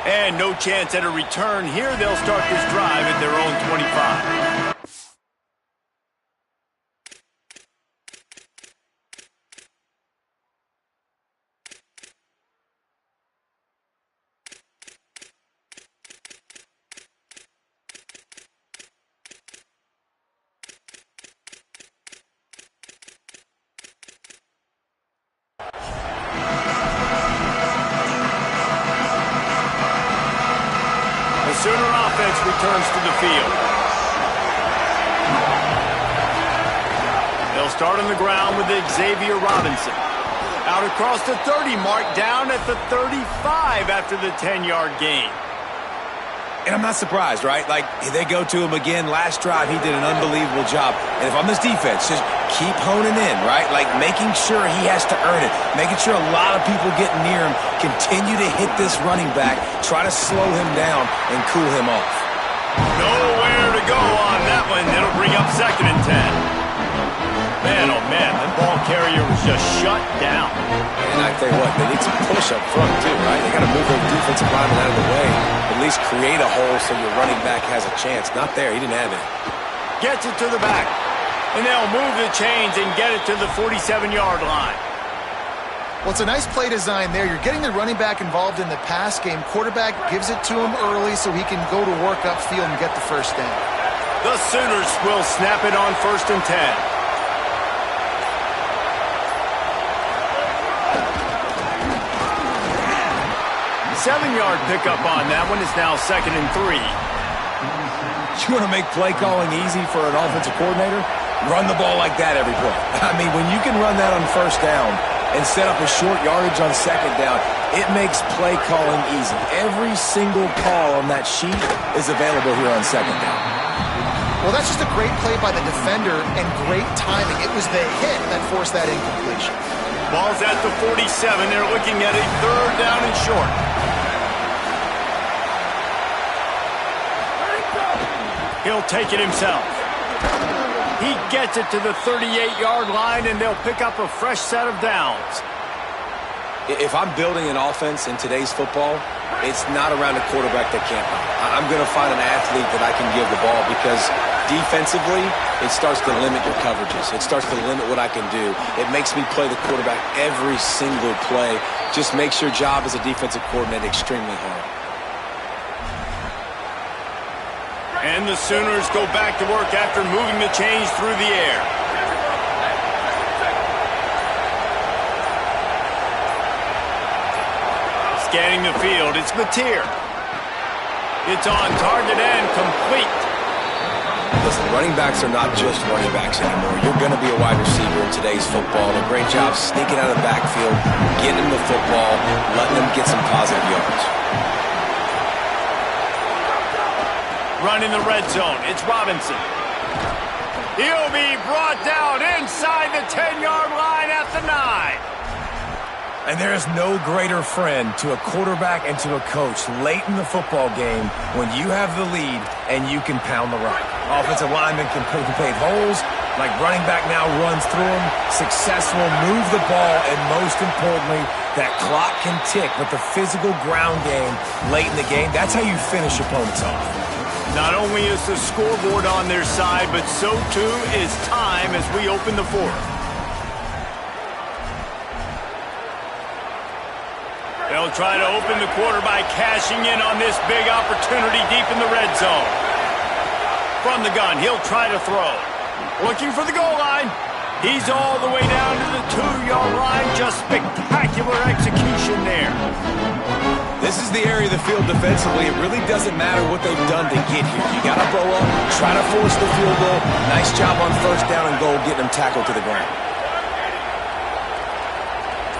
And no chance at a return here. They'll start this drive at their own 25. Sooner offense returns to the field. start on the ground with Xavier Robinson. Out across the 30 mark, down at the 35 after the 10-yard gain. And I'm not surprised, right? Like, they go to him again. Last drive, he did an unbelievable job. And if I'm this defense, just keep honing in, right? Like, making sure he has to earn it. Making sure a lot of people getting near him. Continue to hit this running back. Try to slow him down and cool him off. Nowhere to go on that one. It'll bring up 2nd and 10. Man, oh man, the ball carrier was just shut down. And I tell you what, they need some push up front too, right? They got to move their defensive lineman out of the way. At least create a hole so your running back has a chance. Not there, he didn't have it. Gets it to the back. And they'll move the chains and get it to the 47-yard line. Well, it's a nice play design there. You're getting the running back involved in the pass game. Quarterback gives it to him early so he can go to work upfield and get the first down. The Sooners will snap it on 1st and 10. 7-yard pickup on that one. Is now 2nd and 3. You want to make play calling easy for an offensive coordinator? Run the ball like that every play. I mean, when you can run that on 1st down and set up a short yardage on 2nd down, it makes play calling easy. Every single call on that sheet is available here on 2nd down. Well, that's just a great play by the defender and great timing. It was the hit that forced that incompletion. Ball's at the 47. They're looking at a 3rd down and short. He'll take it himself. He gets it to the 38-yard line, and they'll pick up a fresh set of downs. If I'm building an offense in today's football, it's not around a quarterback that can't run. I'm going to find an athlete that I can give the ball because defensively, it starts to limit your coverages. It starts to limit what I can do. It makes me play the quarterback every single play. Just makes your job as a defensive coordinator extremely hard. And the Sooners go back to work after moving the chains through the air. Scanning the field, it's Mateer. It's on target and complete. Listen, running backs are not just running backs anymore. You're going to be a wide receiver in today's football. A great job sneaking out of the backfield, getting him the football, letting him get some positive yards. Run in the red zone. It's Robinson. He'll be brought down inside the 10-yard line at the 9. And there is no greater friend to a quarterback and to a coach late in the football game when you have the lead and you can pound the rock. Offensive linemen can paint holes, like running back now runs through them, successful, move the ball, and most importantly, that clock can tick with the physical ground game late in the game. That's how you finish opponents off. Not only is the scoreboard on their side, but so too is time as we open the 4th. They'll try to open the quarter by cashing in on this big opportunity deep in the red zone. From the gun, he'll try to throw. Looking for the goal line. He's all the way down to the 2-yard line. Just spectacular execution there. This is the area of the field defensively. It really doesn't matter what they've done to get here. You got to blow up, try to force the field goal. Nice job on 1st down and goal, getting them tackled to the ground.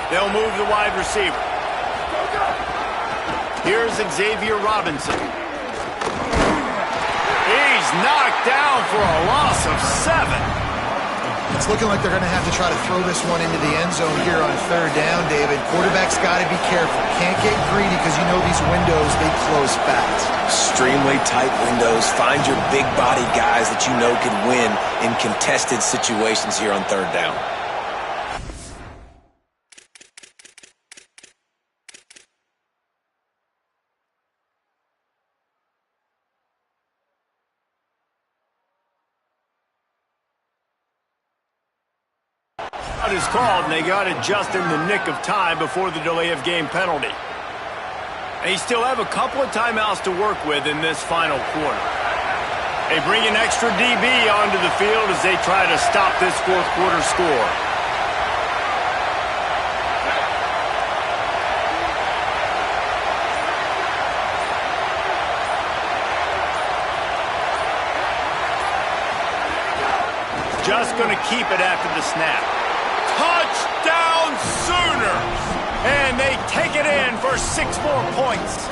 They'll move the wide receiver. Here's Xavier Robinson. He's knocked down for a loss of 7. It's looking like they're going to have to try to throw this one into the end zone here on 3rd down, David. Quarterback's got to be careful. Can't get greedy because you know these windows, they close fast. Extremely tight windows. Find your big body guys that you know can win in contested situations here on 3rd down. Is called, and they got it just in the nick of time before the delay of game penalty. They still have a couple of timeouts to work with in this final quarter. They bring an extra DB onto the field as they try to stop this 4th quarter score. just going to keep it after the snap. Touchdown Sooners! And they take it in for 6 more points.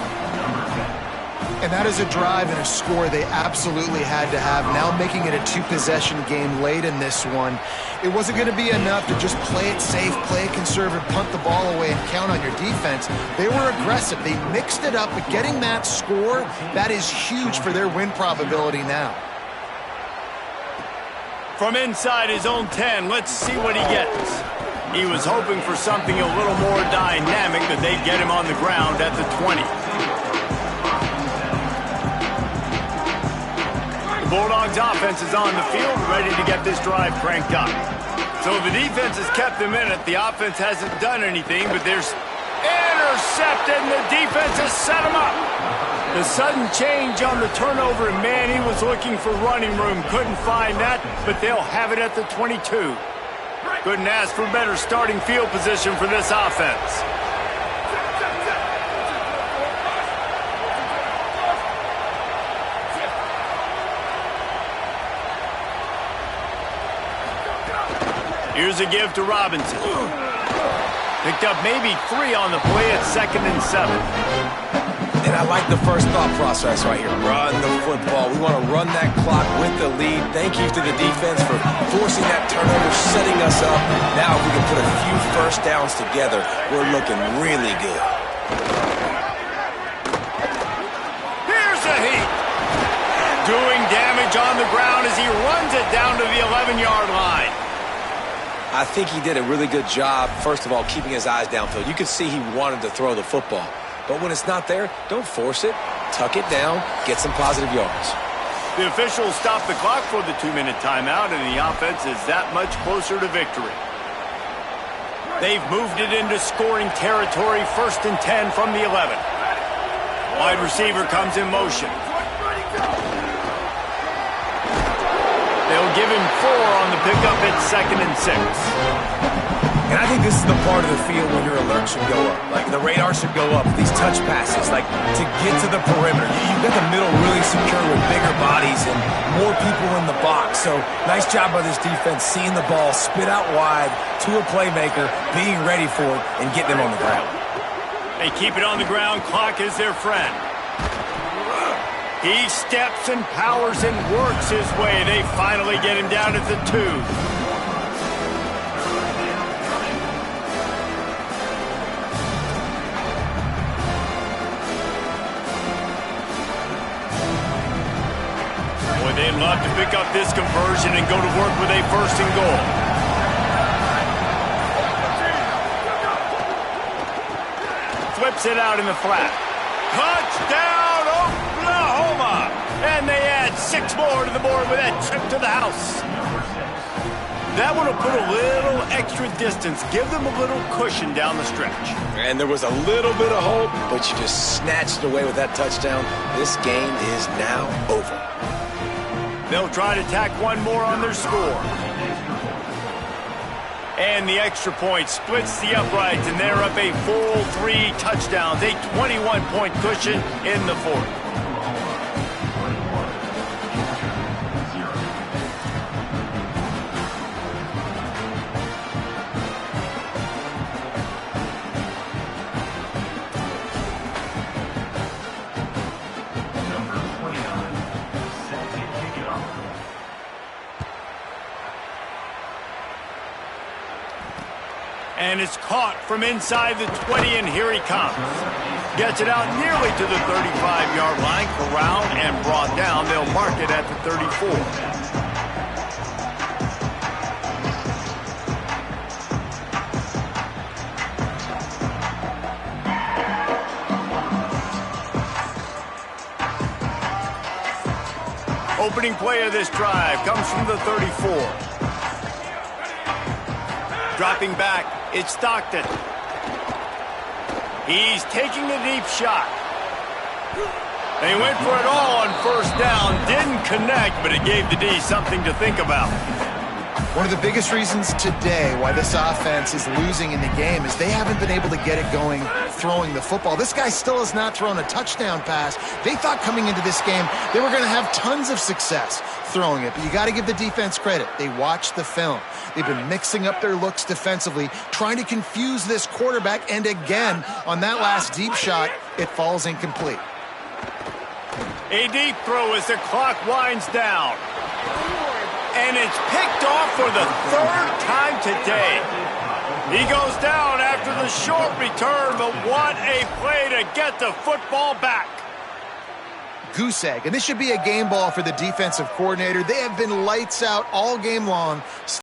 And that is a drive and a score they absolutely had to have. Now making it a 2-possession game late in this one. It wasn't going to be enough to just play it safe, play it conservative, punt the ball away, and count on your defense. They were aggressive. They mixed it up, but getting that score, that is huge for their win probability now. From inside his own 10, let's see what he gets. He was hoping for something a little more dynamic, but they get him on the ground at the 20. The Bulldogs offense is on the field, ready to get this drive cranked up. So the defense has kept them in it. The offense hasn't done anything, but there's intercepted, and the defense has set them up. The sudden change on the turnover, and man, he was looking for running room. Couldn't find that, but they'll have it at the 22. Couldn't ask for better starting field position for this offense. Here's a give to Robinson. Picked up maybe 3 on the play at 2nd and 7. And I like the first thought process right here. Run the football. We want to run that clock with the lead. Thank you to the defense for forcing that turnover, setting us up. Now if we can put a few first downs together, we're looking really good. Here's a heat. Doing damage on the ground as he runs it down to the 11-yard line. I think he did a really good job, first of all, keeping his eyes downfield. You could see he wanted to throw the football. But when it's not there, don't force it. Tuck it down, get some positive yards. The officials stop the clock for the 2-minute timeout, and the offense is that much closer to victory. They've moved it into scoring territory, 1st and 10 from the 11. Wide receiver comes in motion. They'll give him 4 on the pickup at 2nd and 6. And I think this is the part of the field when your alert should go up. Like, the radar should go up. These touch passes, like, to get to the perimeter. You've got the middle really secure with bigger bodies and more people in the box. So, nice job by this defense seeing the ball spit out wide to a playmaker, being ready for it, and getting them on the ground. They keep it on the ground. Clock is their friend. He steps and powers and works his way. They finally get him down at the 2. Boy, they'd love to pick up this conversion and go to work with a 1st and goal. Flips it out in the flat. Touchdown, Oklahoma! And they add 6 more to the board with that trip to the house. That one will put a little extra distance, give them a little cushion down the stretch. And there was a little bit of hope, but you just snatched it away with that touchdown. This game is now over. They'll try to tack 1 more on their score. And the extra point splits the uprights, and they're up a full 3 touchdowns, a 21-point cushion in the 4th. And it's caught from inside the 20, and here he comes. Gets it out nearly to the 35-yard line, corralled and brought down. They'll mark it at the 34. Opening play of this drive comes from the 34. Dropping back, it's Stockton. He's taking a deep shot. They went for it all on 1st down. Didn't connect, but it gave the D something to think about. One of the biggest reasons today why this offense is losing in the game is they haven't been able to get it going throwing the football. This guy still has not thrown a touchdown pass. They thought coming into this game they were going to have tons of success throwing it, but you got to give the defense credit. They watched the film. They've been mixing up their looks defensively, trying to confuse this quarterback, and again, on that last deep shot, it falls incomplete. A deep throw as the clock winds down. And it's picked off for the third time today. He goes down after the short return, but what a play to get the football back. Goose egg, and this should be a game ball for the defensive coordinator. They have been lights out all game long.